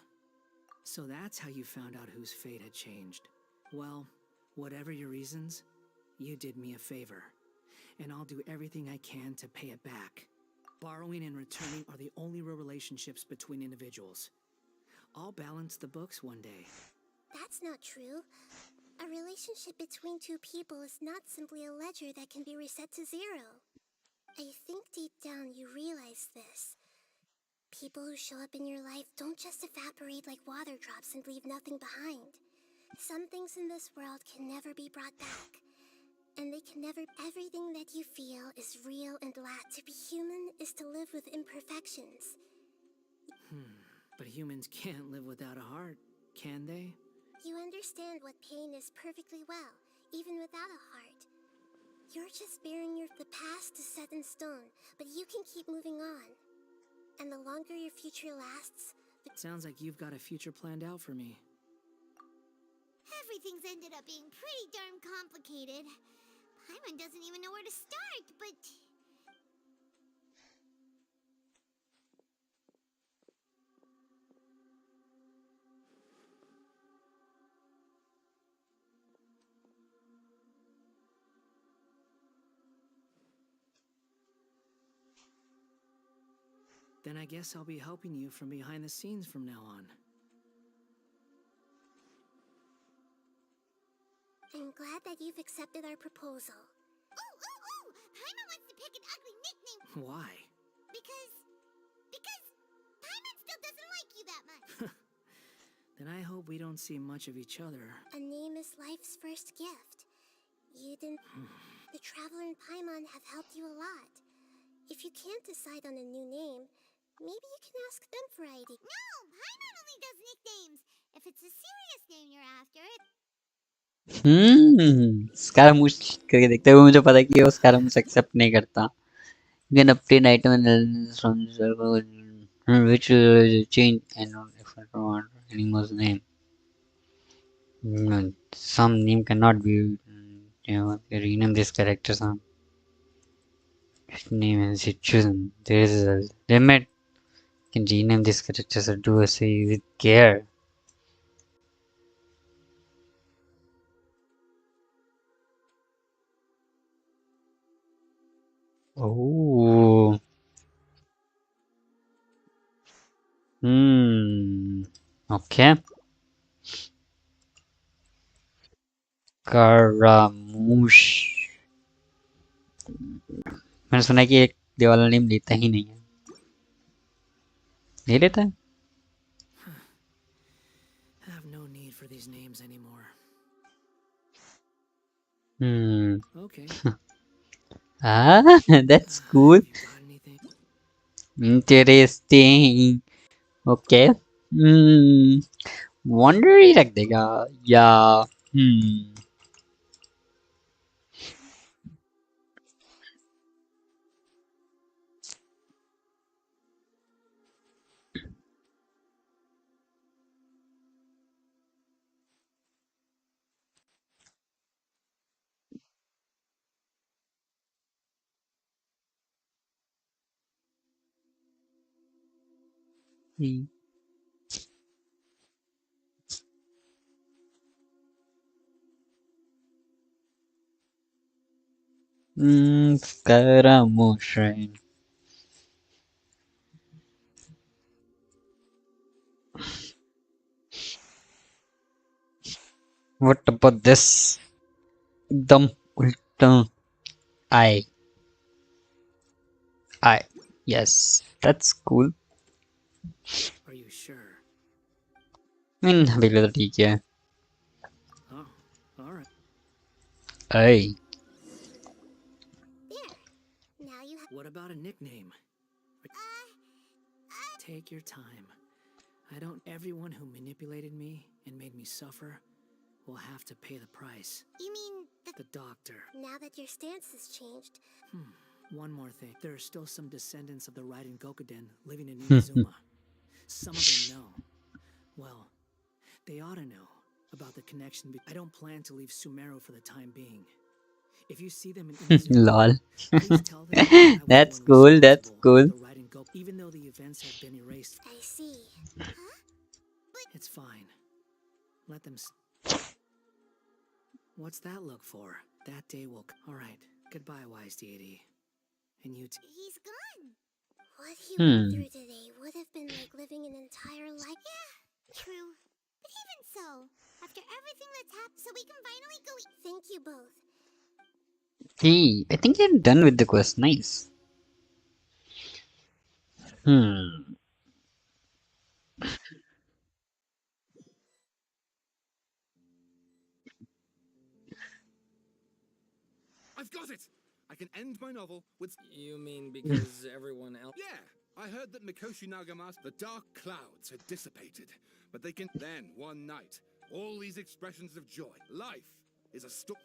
So that's how you found out whose fate had changed. Well, whatever your reasons, you did me a favor. And I'll do everything I can to pay it back. Borrowing and returning are the only real relationships between individuals. I'll balance the books one day. That's not true. A relationship between two people is not simply a ledger that can be reset to zero. I think deep down you realize this. People who show up in your life don't just evaporate like water drops and leave nothing behind. Some things in this world can never be brought back. And they can never... Everything that you feel is real and lasts. To be human is to live with imperfections. But humans can't live without a heart, can they? You understand what pain is perfectly well, even without a heart. You're just bearing the past is set in stone, but you can keep moving on. And the longer your future lasts... Sounds like you've got a future planned out for me. Everything's ended up being pretty darn complicated. Paimon doesn't even know where to start, but... Then I guess I'll be helping you from behind the scenes from now on. I'm glad that you've accepted our proposal. Ooh! Paimon wants to pick an ugly nickname. Why? Because Paimon still doesn't like you that much. Then I hope we don't see much of each other. A name is life's first gift. You didn't... The Traveler and Paimon have helped you a lot. If you can't decide on a new name, maybe you can ask them for ideas. No! Paimon only does nicknames. If it's a serious name you're after, it... Scaramouch करके देखते हुए मुझे पता है कि वो Scaramouch accept नहीं करता. You can obtain item and from circle which will change and if I don't want anyone's name. Some name cannot be rename this character some. Which name is it chosen? There is a limit. You can rename this character so do as say with care. Oh. Okay. Scaramouch. मैंने सुना है कि एक देवाला name लेता ही नहीं है. ले लेता है? I have no need for these names anymore. Okay. That's cool. Interesting. Okay. Wonder ही रख देगा या Scaramouch. What about this? Dum ulta I. Yes, that's cool. Are you sure? अभी तो ठीक है. Oh, all right. Hey. Now you have... What about a nickname? Take your time. Everyone who manipulated me and made me suffer will have to pay the price. You mean the doctor? Now that your stance has changed... One more thing. There are still some descendants of the Raiden Gokuden living in Inazuma. Some of them know. Well, they ought to know about the connection. I don't plan to leave Sumeru for the time being. If you see them in Inazuma, Lol. please tell them That's cool. That's cool. Even though the events have been erased. I see. It's fine. Let them. What's that look for? That day will. All right. Goodbye, wise deity. And you. He's gone. What he went through today would have been like living an entire life. Yeah, true. But even so, after everything that's happened, so we can finally go. Thank you both. Hey, I think I'm done with the quest. Nice. I've got it! I can end my novel with... You mean because everyone else... Yeah! I heard that Mikoshi Nagamas, the dark clouds had dissipated. But they can... Then, one night, all these expressions of joy. Life is a story...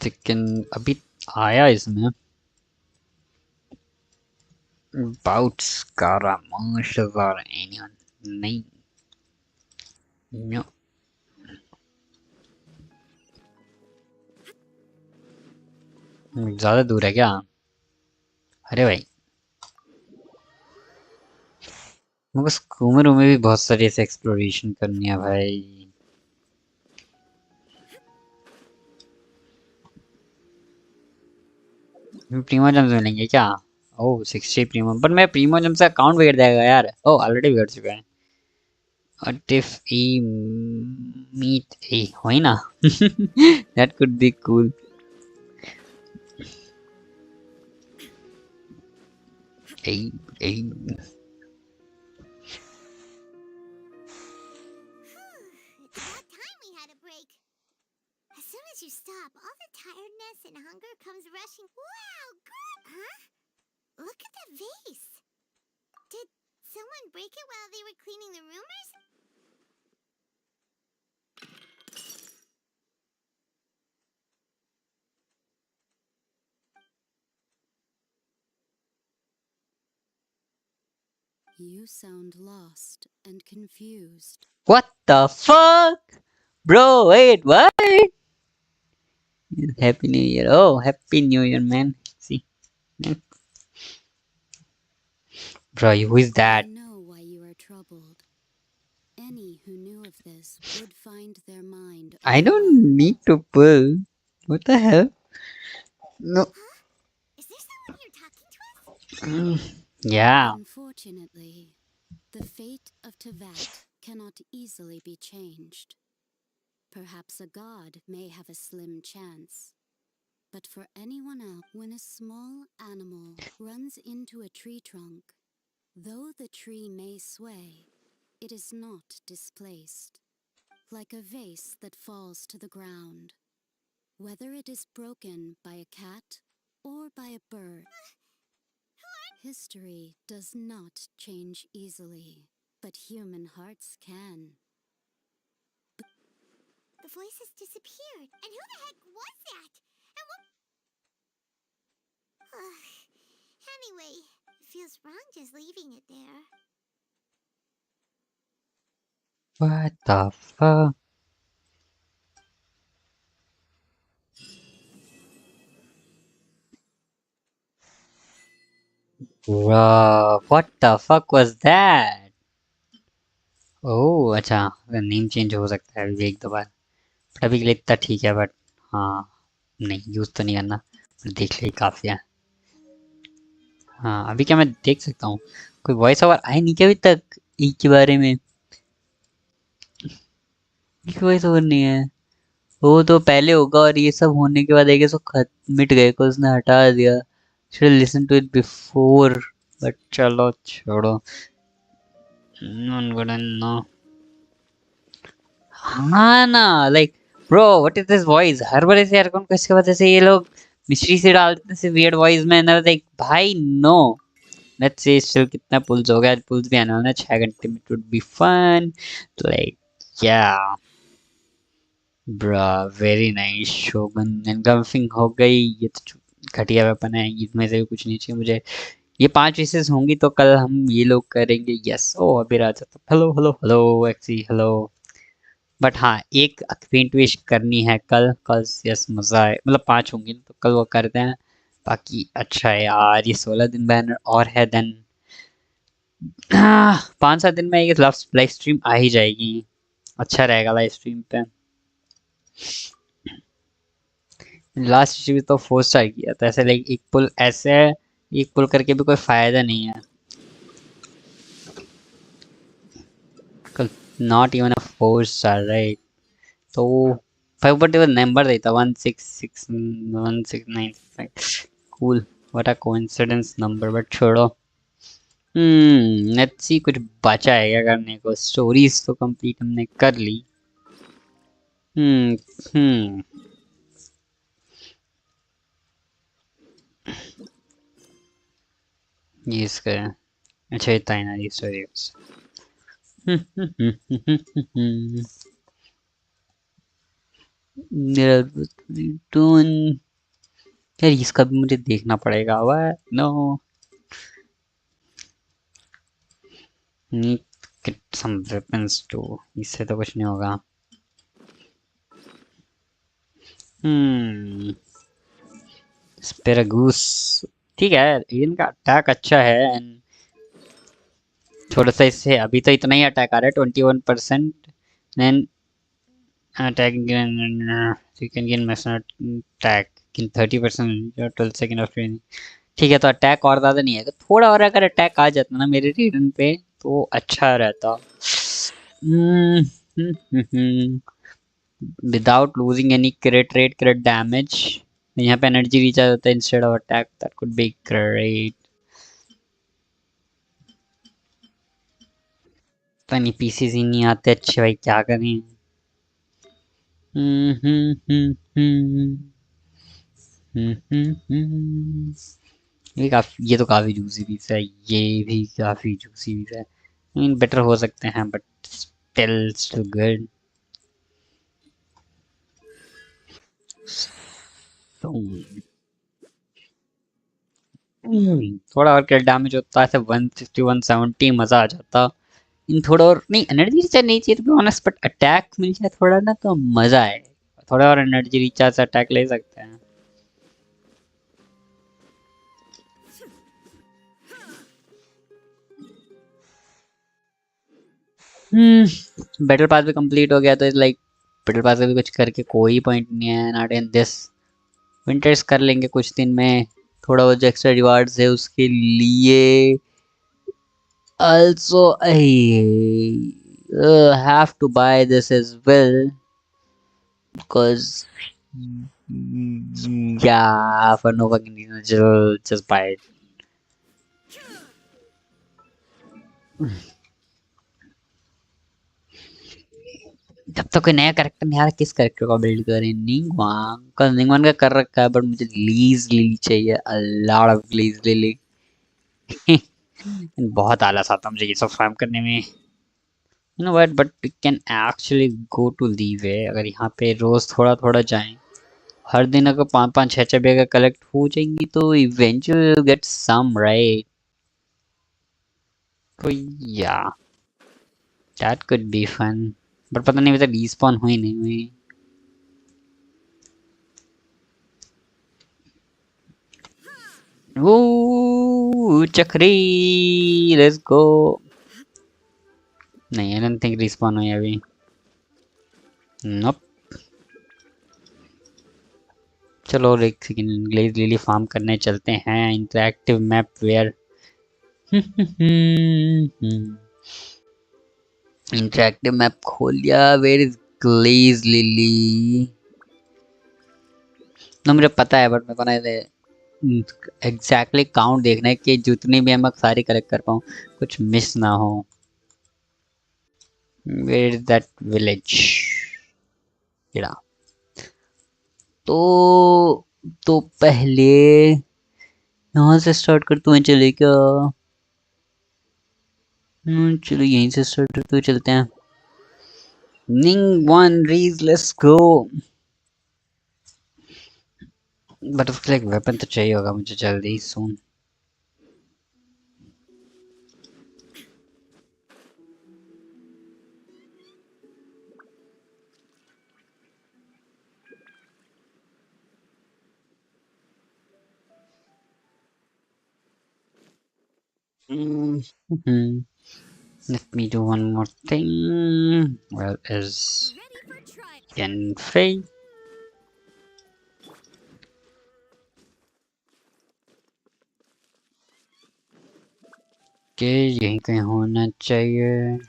chicken अभी आया इसमें about Scaramouch or anyone नहीं no ज़्यादा दूर है क्या अरे भाई मुझको स्कूमरों में भी बहुत सारी ऐसे एक्सप्लोरेशन करनी है भाई प्रीमो जम्स मिलेंगे क्या ओह 60 प्रीमो पर मैं प्रीमो जम्स का अकाउंट बिगड़ जाएगा यार ओह ऑलरेडी बिगड़ चुका है What if we meet a hyena? That could be cool. Hey. About time we had a break. As soon as you stop, all the tiredness and hunger comes rushing. Wow, good! Huh? Look at that vase. Did someone break it while they were cleaning the roomers? You sound lost and confused. What the fuck? Bro, wait, what? Happy New Year. Oh, Happy New Year, man. See? Bro, who is that? I know why you are troubled. Any who knew of this would find their mind. I don't need to pull. What the hell? No. Is there someone here talking to us? Yeah. Unfortunately, the fate of Tevat cannot easily be changed. Perhaps a god may have a slim chance. But for anyone else, when a small animal runs into a tree trunk, though the tree may sway, it is not displaced. Like a vase that falls to the ground, whether it is broken by a cat or by a bird. History does not change easily, but human hearts can. The voice has disappeared. And who the heck was that? And what... Anyway, it feels wrong just leaving it there. What the fuck? Bro, what the fuck was that? ओह अच्छा name change हो सकता है अभी एक दो बार but अभी के लिए इतना ठीक है बट हाँ नहीं यूज़ तो नहीं करना देख ले काफ़ी है हाँ अभी क्या मैं देख सकता हूँ कोई वॉइस ओवर आई नहीं क्या अभी तक ई के बारे में वॉइस ओवर नहीं है वो तो पहले होगा और ये सब होने के बाद आएगा सो मिट गए को उसने हटा दिया should listen to it before but चलो छोड़ो नो हाँ ना like bro what is this voice हर बार ऐसे यार कौन किसके बाद ऐसे ये लोग मिस्ट्री से डालते हैं वियर्ड वॉइस में ना लाइक भाई नो लेट्स से स्टिल कितना पुल्स हो गया पुल्स भी आने वाला है 6 घंटे में it would be fun like yeah bro very nice Shogun engulfing हो गई ये तो घटिया वेपन है इसमें से कुछ नहीं चाहिए मुझे ये 5 विशेष होंगी तो कल हम ये लोग करेंगे यस ओ अभी राजा तो हेलो हेलो हेलो एक्सी हेलो बट हाँ एक पेंट विश करनी है कल यस मजा है मतलब 5 होंगी तो कल वो करते हैं बाकी अच्छा है यार ये 16 दिन बैनर और है देन 5-7 दिन में एक लाइव स्ट्रीम आ ही जाएगी अच्छा रहेगा लाइव स्ट्रीम पे लास्ट स्ट्रीम तो 4 स्टार किया था ऐसे लाइक एक पुल ऐसे है एक पुल करके भी कोई फायदा नहीं है not even a 4 star right तो 5 whatever number देता 1661695 cool what a coincidence number but छोड़ो लेट्स सी कुछ बचा है क्या करने को स्टोरीज तो कंप्लीट हमने कर ली हम्म ये इसका अच्छा इतना ही ना ये स्टोरीज यार इसका भी मुझे देखना पड़ेगा वह no need get some weapons to इससे तो कुछ नहीं होगा स्पेरागूस ठीक है इनका अटैक अच्छा है एंड थोड़ा सा इससे अभी तो इतना ही अटैक आ रहा है 21% then attacking you can gain maximum attack in 30% 12 second of training ठीक है तो अटैक और ज़्यादा नहीं है थोड़ा और अगर अटैक आ जाता ना मेरे रीडन पे तो अच्छा रहता without losing any क्रिट rate क्रिट damage यहाँ पे एनर्जी रिचार्ज होता है instead of attack that could be great पता नहीं पीसीस ही नहीं आते अच्छे भाई क्या करें ये तो काफी जूसी पीस है ये भी काफी जूसी पीस है I mean बेटर हो सकते हैं बट स्टिल गुड थोड़ा और क्या डैमेज होता है 160 170 मजा आ जाता इन थोड़ा और नहीं एनर्जी रिचार्ज नहीं चाहिए to be honest but attack मिल जाए थोड़ा ना तो मजा आए थोड़ा और एनर्जी रिचार्ज से अटैक ले सकते हैं बैटल पास भी कंप्लीट हो गया तो लाइक बैटल पास भी कुछ करके कोई पॉइंट नहीं है नॉट इन दिस विंटर्स कर लेंगे कुछ दिन में थोड़ा वो जो एक्स्ट्रा रिवार्ड्स है उसके लिए also I have to buy this as well because yeah for no fucking reason just buy it जब तक कोई नया कैरेक्टर नहीं आ रहा किस कैरेक्टर को बिल्ड करें निंगवांग का कर रखा है बट मुझे लीज लिली चाहिए a lot of lease lily बहुत आलस आता मुझे ये सब फार्म करने में you know what but we can actually go to leeway अगर यहाँ पे रोज थोड़ा थोड़ा जाएं हर दिन अगर 5-5 6 बैग कलेक्ट हो जाएंगी तो eventually get some right तो yeah that could be fun but पता नहीं मतलब रिस्पॉन हुई नहीं हुई वो चक्री लेट्स गो नहीं आई डोंट थिंक रिस्पॉन हुई अभी नोप चलो एक सेकंड ग्लेज लिली फार्म करने चलते हैं interactive map where interactive map खोल लिया वेयर इज ग्लेज लिली ना मुझे पता है बट मेरे को ना एग्जैक्टली काउंट देखना है कि जितनी भी मैं सारी कलेक्ट कर पाऊँ कुछ मिस ना हो वेयर इज दैट विलेज किड़ा तो पहले यहाँ से स्टार्ट करते हैं चले क्या चलो यहीं से स्टार्ट करते हुए चलते हैं निंग वन रीज लेट्स गो बट उसके लिए वेपन तो चाहिए होगा मुझे जल्दी सून Let me do one more thing. Well, is Genfei? Okay, यहीं कहीं होना चाहिए.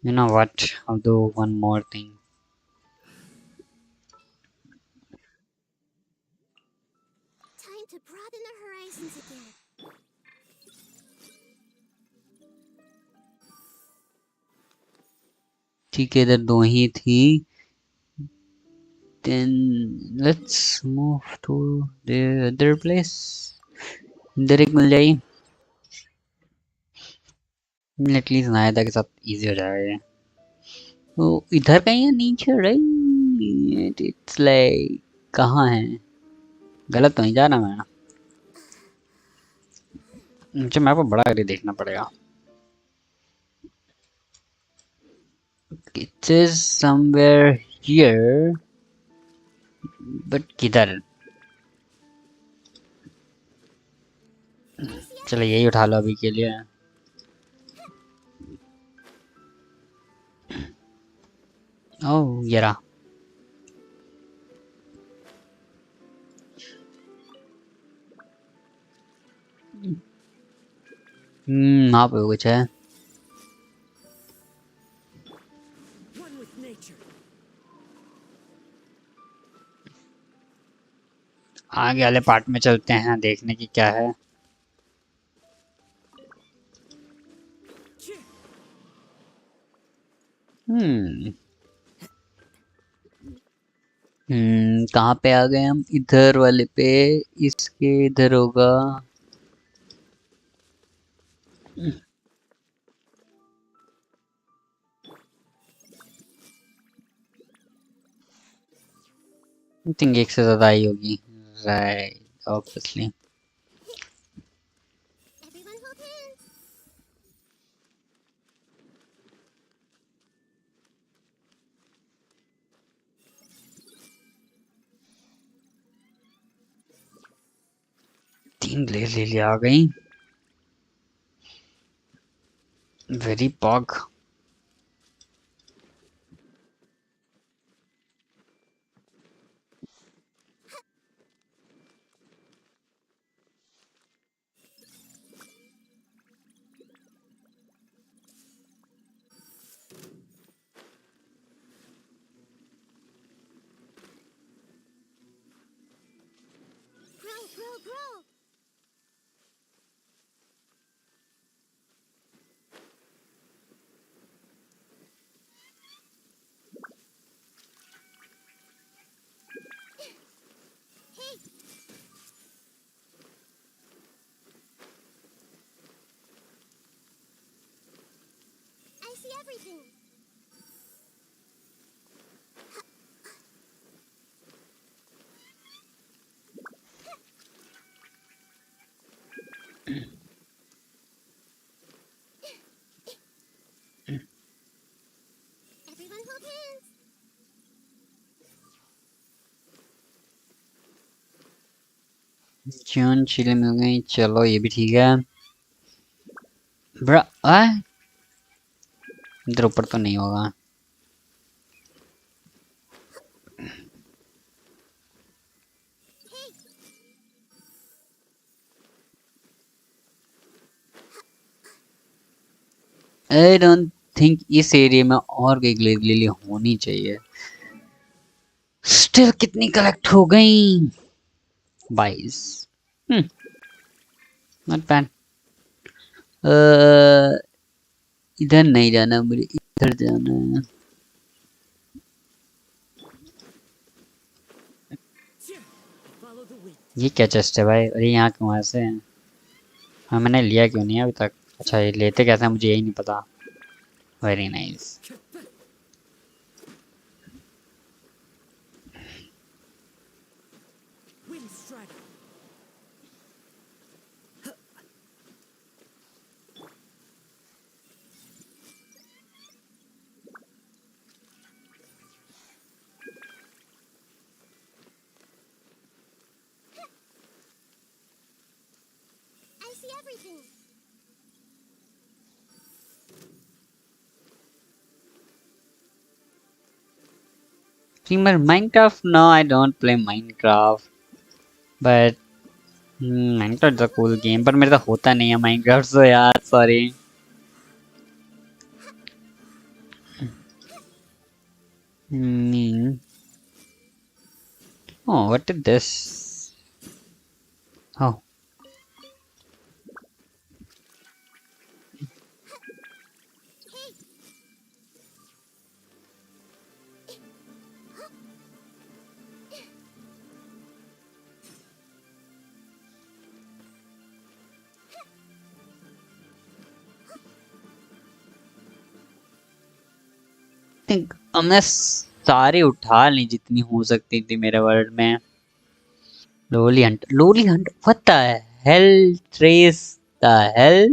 You know what? I'll do one more thing. meant to broaden our horizons again. ठीक है, इधर 2 ही थी. Then let's move to the other place. इधर एक मिल जाएगी. एटलीस्ट नायदा के साथ इजी हो जाएगा. वो इधर कहीं है नीचे, राइट? इट्स लाइक कहाँ है? गलत तो नहीं जा रहा मैं? मुझे मैप को बड़ा करके देखना पड़ेगा. It is somewhere here, but किधर? चलो यही उठा लो अभी के लिए. ओह ये रहा. वहाँ पे कुछ है. आगे वाले पार्ट में चलते हैं देखने की क्या है. कहाँ पे आ गए हम? इधर वाले पे. इसके इधर होगा. आई थिंक एक से ज्यादा आई होगी. Right, obviously. तीन ले लिया आ गई. वेरी पॉग. जून चिली मिल गई. चलो ये भी ठीक है. ब्रा इधर ऊपर तो नहीं होगा. आई डोंट थिंक इस एरिया में और कोई ग्लेली होनी चाहिए. स्टिल कितनी कलेक्ट हो गई? 22. Not bad. इधर नहीं जाना मुझे, इधर जाना है. ये क्या चेस्ट है भाई? अरे यहाँ क्यों ऐसे हैं? हाँ मैंने लिया क्यों नहीं अभी तक? अच्छा ये लेते कैसे मुझे यही नहीं पता. Very nice. Streamer Minecraft? No, I don't play Minecraft. But Minecraft is a cool game. पर मेरे तो होता नहीं है Minecraft, so यार sorry. Oh, what is this? Oh. Think हमने सारी उठा ली जितनी हो सकती थी मेरे वर्ल्ड में. Lowly hunt. What the hell, Trace? The hell?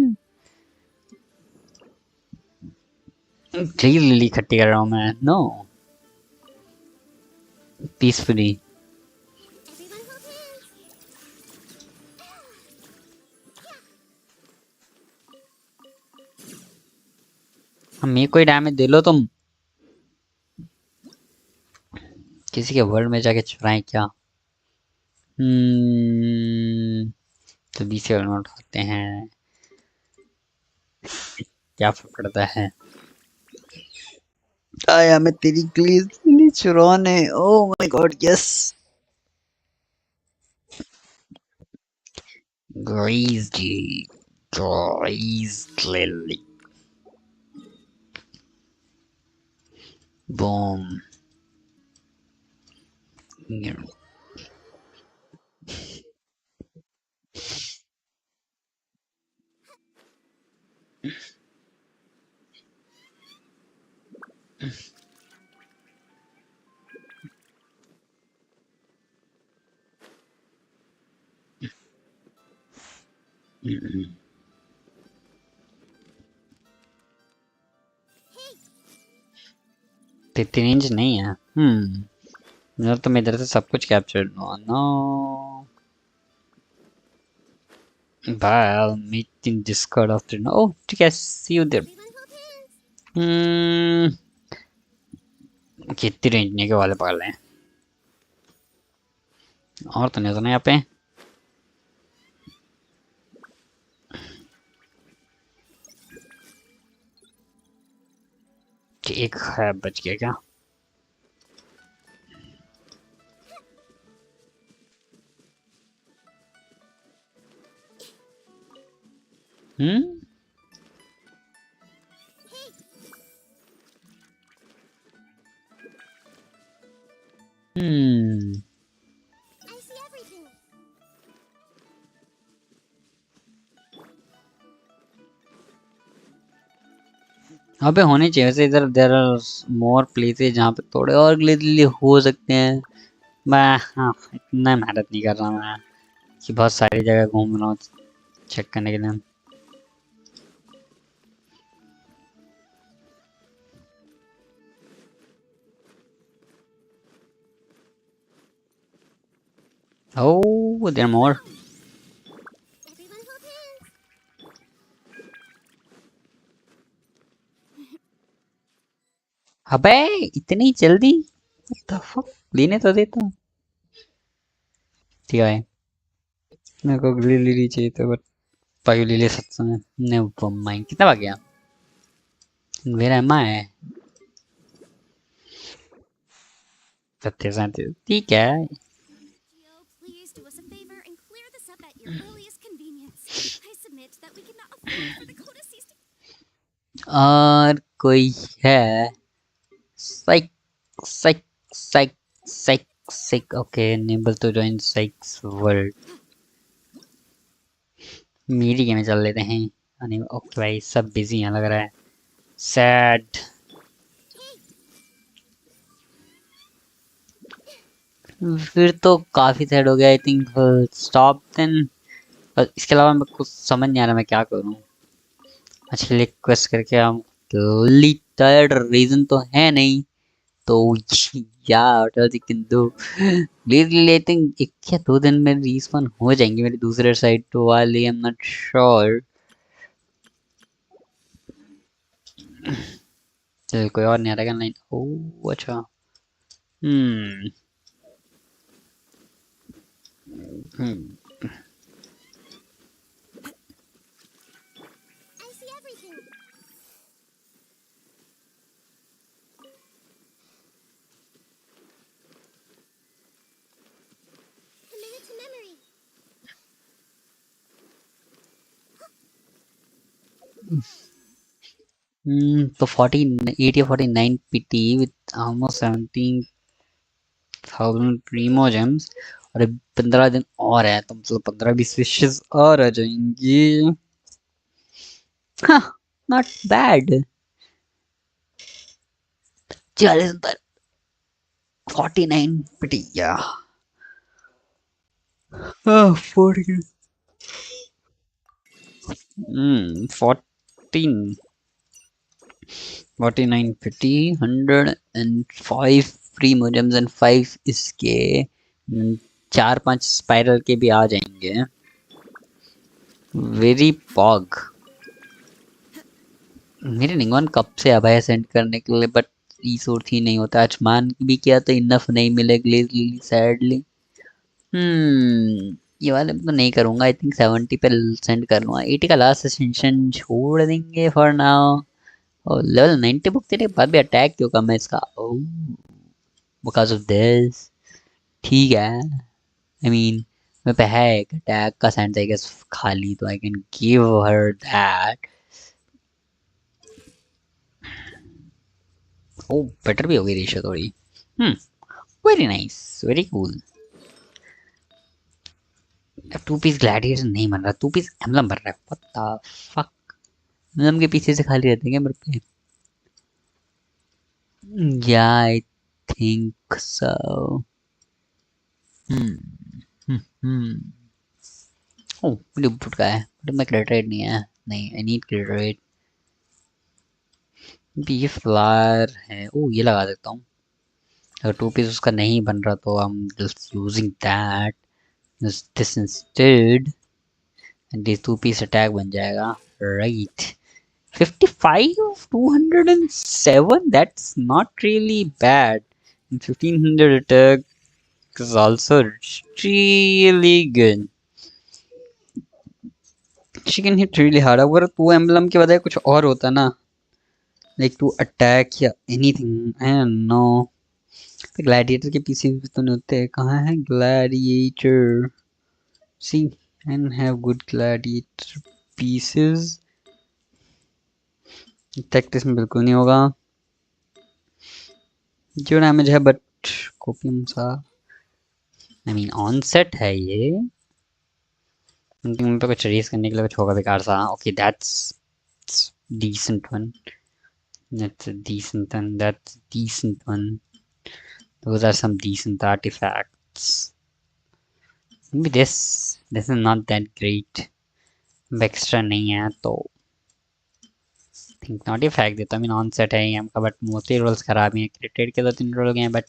Clearly खट्टी कर रहा हूँ मैं. No. Peacefully. हमें कोई डैमेज दे लो तुम. किसी के वर्ल्ड में जाके चुराएं क्या? तो 20 से उठाते हैं. क्या पकड़ता है? आया मैं तेरी ग्लेज़ चुराने. Oh my god, yes. Greasy. Greasily. Boom. Here. इतनी रेंज नहीं है. मेरा तो मैं इधर से सब कुछ capture. No. Bye, I'll meet in Discord after. Oh, ठीक है. See you there. कितनी रेंज नहीं के वाले पागल हैं. और तो नहीं सुना यहाँ पे. एक है बच गया क्या? अबे होने चाहिए वैसे इधर. देयर आर मोर प्लेसेस जहाँ पे थोड़े और ग्लेजली हो सकते हैं. मैं इतना मेहनत नहीं कर रहा मैं कि बहुत सारी जगह घूम रहा हूँ चेक करने के लिए. Oh, there are more. अबे इतनी जल्दी? What the fuck? लेने तो देता. ठीक है. मेरे को ग्लिली चाहिए था बट पायु ले सकता हूँ. Never mind. कितना भाग गया? Where am I? 37. ठीक है. Please do us a favor and clear this up at your earliest convenience. I submit that we cannot afford for the codices to... और कोई है? Psych, psych, psych, psych, psych. Okay, enable to join Psych's world. मेरी game में चल लेते हैं. Okay भाई सब बिजी हैं लग रहा है. सैड. फिर तो काफी सैड हो गया. I think stop then. इसके अलावा मैं कुछ समझ नहीं आ रहा मैं क्या करूं. अच्छा रिक्वेस्ट करके हम टायर्ड रीजन तो है नहीं तो यार what you can do. I think 1 या 2 दिन में रिस्पॉन हो जाएंगे मेरी दूसरे साइड तो वाली. I am not sure. चल कोई और नहीं आ रहा लाइन. ओह अच्छा. तो 4080 49 PT with almost 17,000 Primo James और 15 दिन और है तो मतलब 15-20 विशेस और आ जाएंगे। हाँ, नॉट बैड। 49 PT या 14 14 49 50 105 फ्री मोजेम्स एंड 5 इसके 4-5 स्पाइरल के भी आ जाएंगे। वेरी पॉग। मेरे निंगवन कब से अब है सेंड करने के लिए बट रिसोर्स ही नहीं होता। आज मान भी किया तो इनफ नहीं मिले ग्लेजली सैडली। ये वाले तो नहीं करूंगा। आई थिंक 70 पे सेंड कर लूंगा। 80 का लास्ट असेंशन छोड़ देंगे फॉर नाउ। और लेवल 90 बुक देने के बाद भी अटैक क्यों कम है इसका? ओह बिकॉज ऑफ दिस। ठीक है। आई मीन मेरे पे है एक अटैक का सेंस आई गेस खाली तो I can give her that. Oh better भी होगी रेशियो थोड़ी। Very nice very cool. 2 piece gladiator नहीं बन रहा। 2 पीस एम्बलम बन रहा है। What the fuck. एम्बलम के पीछे से खाली रहते हैं क्या मेरे पे? या I think so. Oh Bluetooth का है बट मैं क्रेडिट रेट नहीं है। नहीं आई नीड क्रेडिट रेट। ये फ्लावर है। ओह ये लगा देता हूँ। अगर 2 पीस उसका नहीं बन रहा तो I am just using that this instead and this 2 piece attack बन जाएगा right. 55 207 that's not really bad and 1500 attack is also really good. she can hit really hard. अगर 2 एम्बलम के बजाय कुछ और होता ना like to attack या anything I don't know. Gladiator के पीछे भी तो नहीं होते। कहाँ है gladiator? See I don't have good gladiator pieces. Attack इसमें बिल्कुल नहीं होगा। जो डैमेज है बट कोपियम सा आई मीन ऑन सेट है ये। मुझे कुछ रेस करने के लिए कुछ होगा बेकार सा। Okay that's decent one. That's a decent one. That's a decent one. Those are some decent artifacts. Maybe this is not that great. Extra नहीं है तो थिंक नॉट इफेक्ट देता। I mean ऑन सेट है M का but mostly roles खराब ही हैं। क्रिटेड के 2-3 role गए हैं बट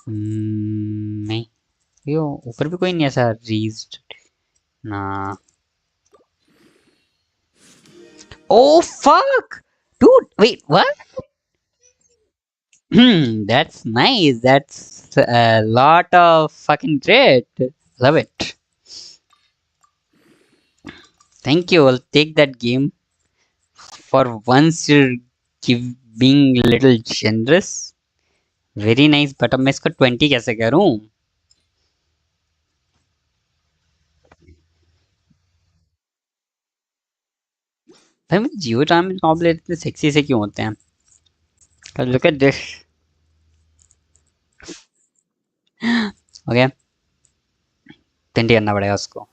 नहीं। यो ऊपर भी कोई नहीं ऐसा रीज्ड ना। Oh fuck! Dude, wait, what? That's nice. That's a lot of fucking great. Love it. Thank you. I'll take that game. For once you're being a little generous. Very nice. But अब मैं इसको 20 कैसे करूं? भाई मुझे जियो time complete इतने sexy से क्यों होते हैं? Look at this. Okay. 20 करना पड़ेगा उसको।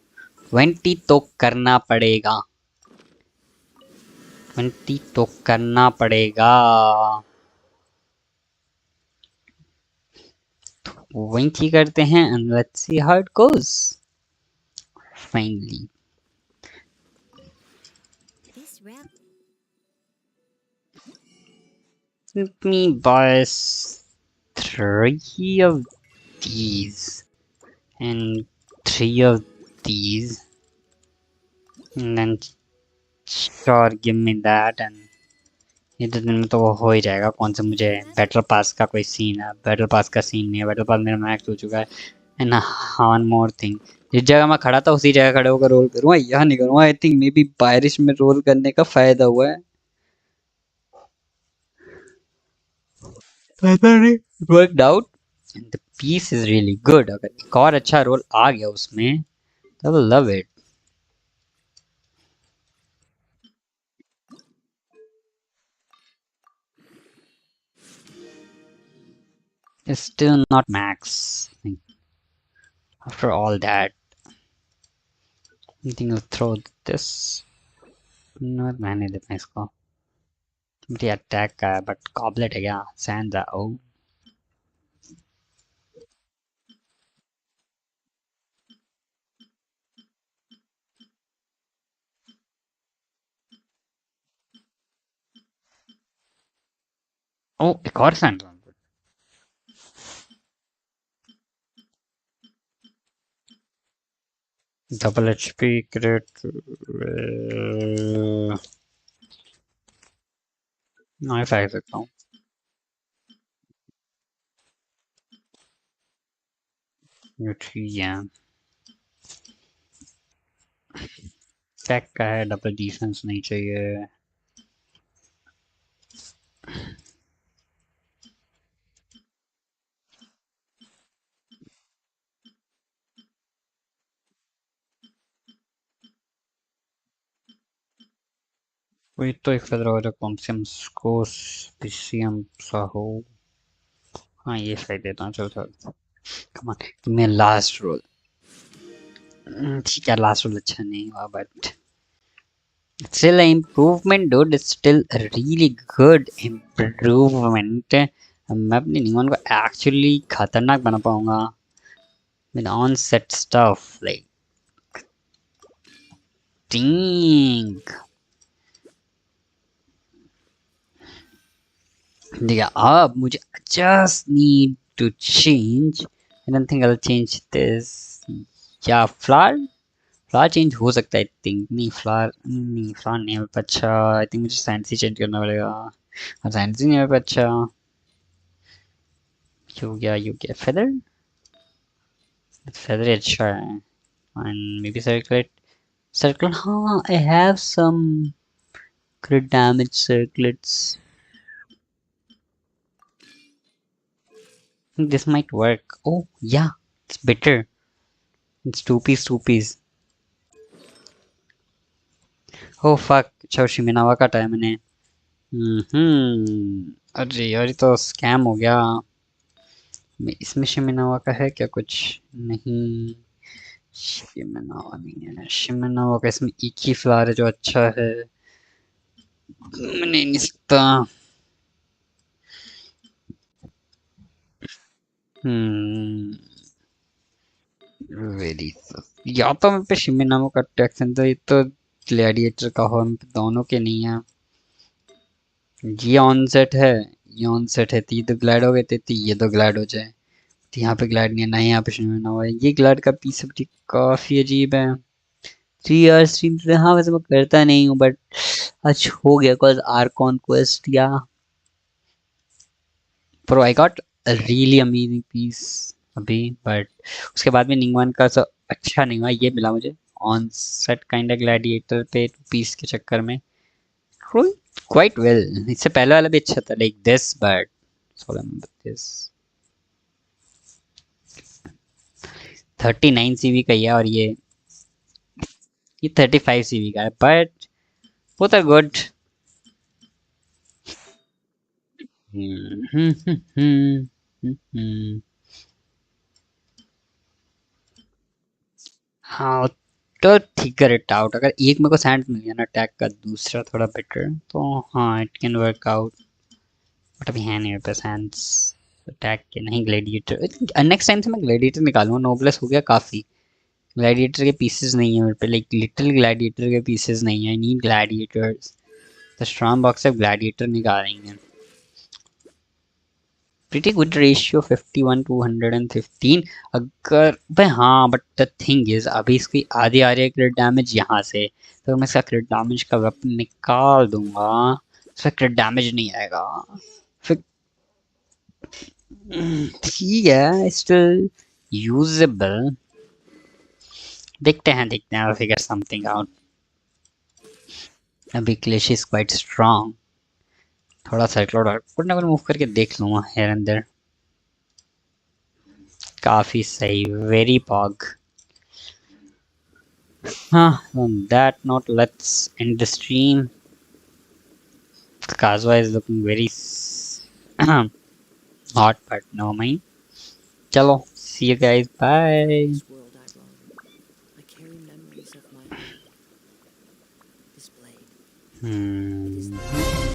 20 तो करना पड़ेगा। 20 तो करना पड़ेगा। 20 करते हैं and let's see how it goes. Finally. Let me buy 3 of these and 3 of these and then sure give me that and ये तो दिन में तो वो हो ही जाएगा। कौन सा मुझे बैटल पास का कोई सीन है? बैटल पास का सीन नहीं है। बैटल पास मेरा मैक्स हो चुका है एंड वन मोर थिंग। जिस जगह मैं खड़ा था उसी जगह खड़े होकर रोल करूँगा। यहाँ नहीं करूँगा। आई थिंक मे बी बारिश में रोल करने का फायदा हुआ है। It worked out and the piece is really good. अगर एक और अच्छा रोल आ गया उसमें I will love it. It's still not max. Like, after all that, I think I'll throw this. No, मैंने देना इसको. मुझे अटैक का है, but goblet है क्या? Sansa. Oh. Oh, एक और Sansa. Double HP crit. नहीं फेंक सकता हूँ. ये ठीक है. अटैक का है, डबल डिफेंस नहीं चाहिए. वही तो एक फेदर और कौन से हम स्कोस पीसीएम सा हो. हाँ ये सही देता हूँ. चल चल. Come on. तुम्हें लास्ट रोल. ठीक है, लास्ट रोल अच्छा नहीं हुआ, but still an improvement, dude. It's still a really good improvement. मैं अपनी निमन को actually खतरनाक बना पाऊंगा with on-set stuff like dang. देखिए अब मुझे just need to change. I don't think I'll change this. या फ्लावर चेंज हो सकता है. आई थिंक नहीं फ्लावर नहीं है. अच्छा आई थिंक मुझे साइंस ही चेंज करना पड़ेगा. और साइंस ही नहीं है. अच्छा you get feather अच्छा है. And maybe circle. हाँ, I have some crit damage circlets. This might work. Oh yeah, it's better. It's two piece. Oh fuck. अच्छा शिमिनावा का टाइम मैंने. अरे यार ये तो स्कैम हो गया. इसमें शिमिनावा का है क्या कुछ? नहीं, शिमिनावा नहीं है. शिमिनावा का इसमें एक ही फ्लावर है जो अच्छा है. नहीं सकता. वेरी. या तो मैं पे शिमिनावा का टैक्स है, ये तो ग्लैडिएटर का हो. दोनों के नहीं है. ये ऑनसेट है, ये ऑनसेट है. ये तो ग्लैड हो गए थे, ये तो ग्लैड हो जाए. तो यहाँ पे ग्लैड नहीं है ना, यहाँ पे शिमिनावा है. ये ग्लैड का पीस काफी अजीब है. 3 hours स्ट्रीम. हाँ वैसे मैं करता नहीं हूँ, बट आज हो गया कॉज आर्कॉन क्वेस्ट. या pro I got really amazing piece अभी, बट उसके बाद में निंगवान का सब अच्छा नहीं हुआ. ये मिला मुझे ऑन सेट काइंड ग्लैडिएटर पे पीस के चक्कर में. Quite well. इससे पहले वाला भी अच्छा था like this, but this 39 CB का ही है और ये 35 सीबी का है, बट both are good. हाँ तो फिगर इट आउट. अगर एक मेरे को सैंड मिल गया ना अटैक का, दूसरा थोड़ा बेटर, तो हाँ it can work out. But अभी है नहीं मेरे पास सैंड्स अटैक के. नहीं ग्लैडिएटर. नेक्स्ट टाइम से मैं ग्लैडिएटर निकालूंगा. नोबलेस हो गया काफ़ी. ग्लैडिएटर के पीसेस नहीं है मेरे पे. लाइक लिटिल ग्लैडिएटर के पीसेस नहीं है. I need Gladiators. The strong box से ग्लैडिएटर निकालेंगे. pretty good ratio 51 to 115. अगर भाई हाँ, बट द थिंग इज अभी इसकी आधी आ रही है क्रिट डैमेज यहाँ से, तो मैं इसका क्रिट डैमेज का वेपन निकाल दूंगा. इसका क्रिट डैमेज नहीं आएगा. फिर ठीक है, स्टिल यूजेबल. देखते हैं फिगर समथिंग आउट. अभी क्लेश इज क्वाइट स्ट्रॉन्ग. थोड़ा सर्कल कुछ ना कुछ मूव करके देख लूँगा हेयर एंड देयर. काफी सही. Very pog. On that note, let's end the stream. Kazwa is looking very Not, but no mind. Chalo, see you guys. Bye. This world I roam, I carry memories of my home. This blade. It is the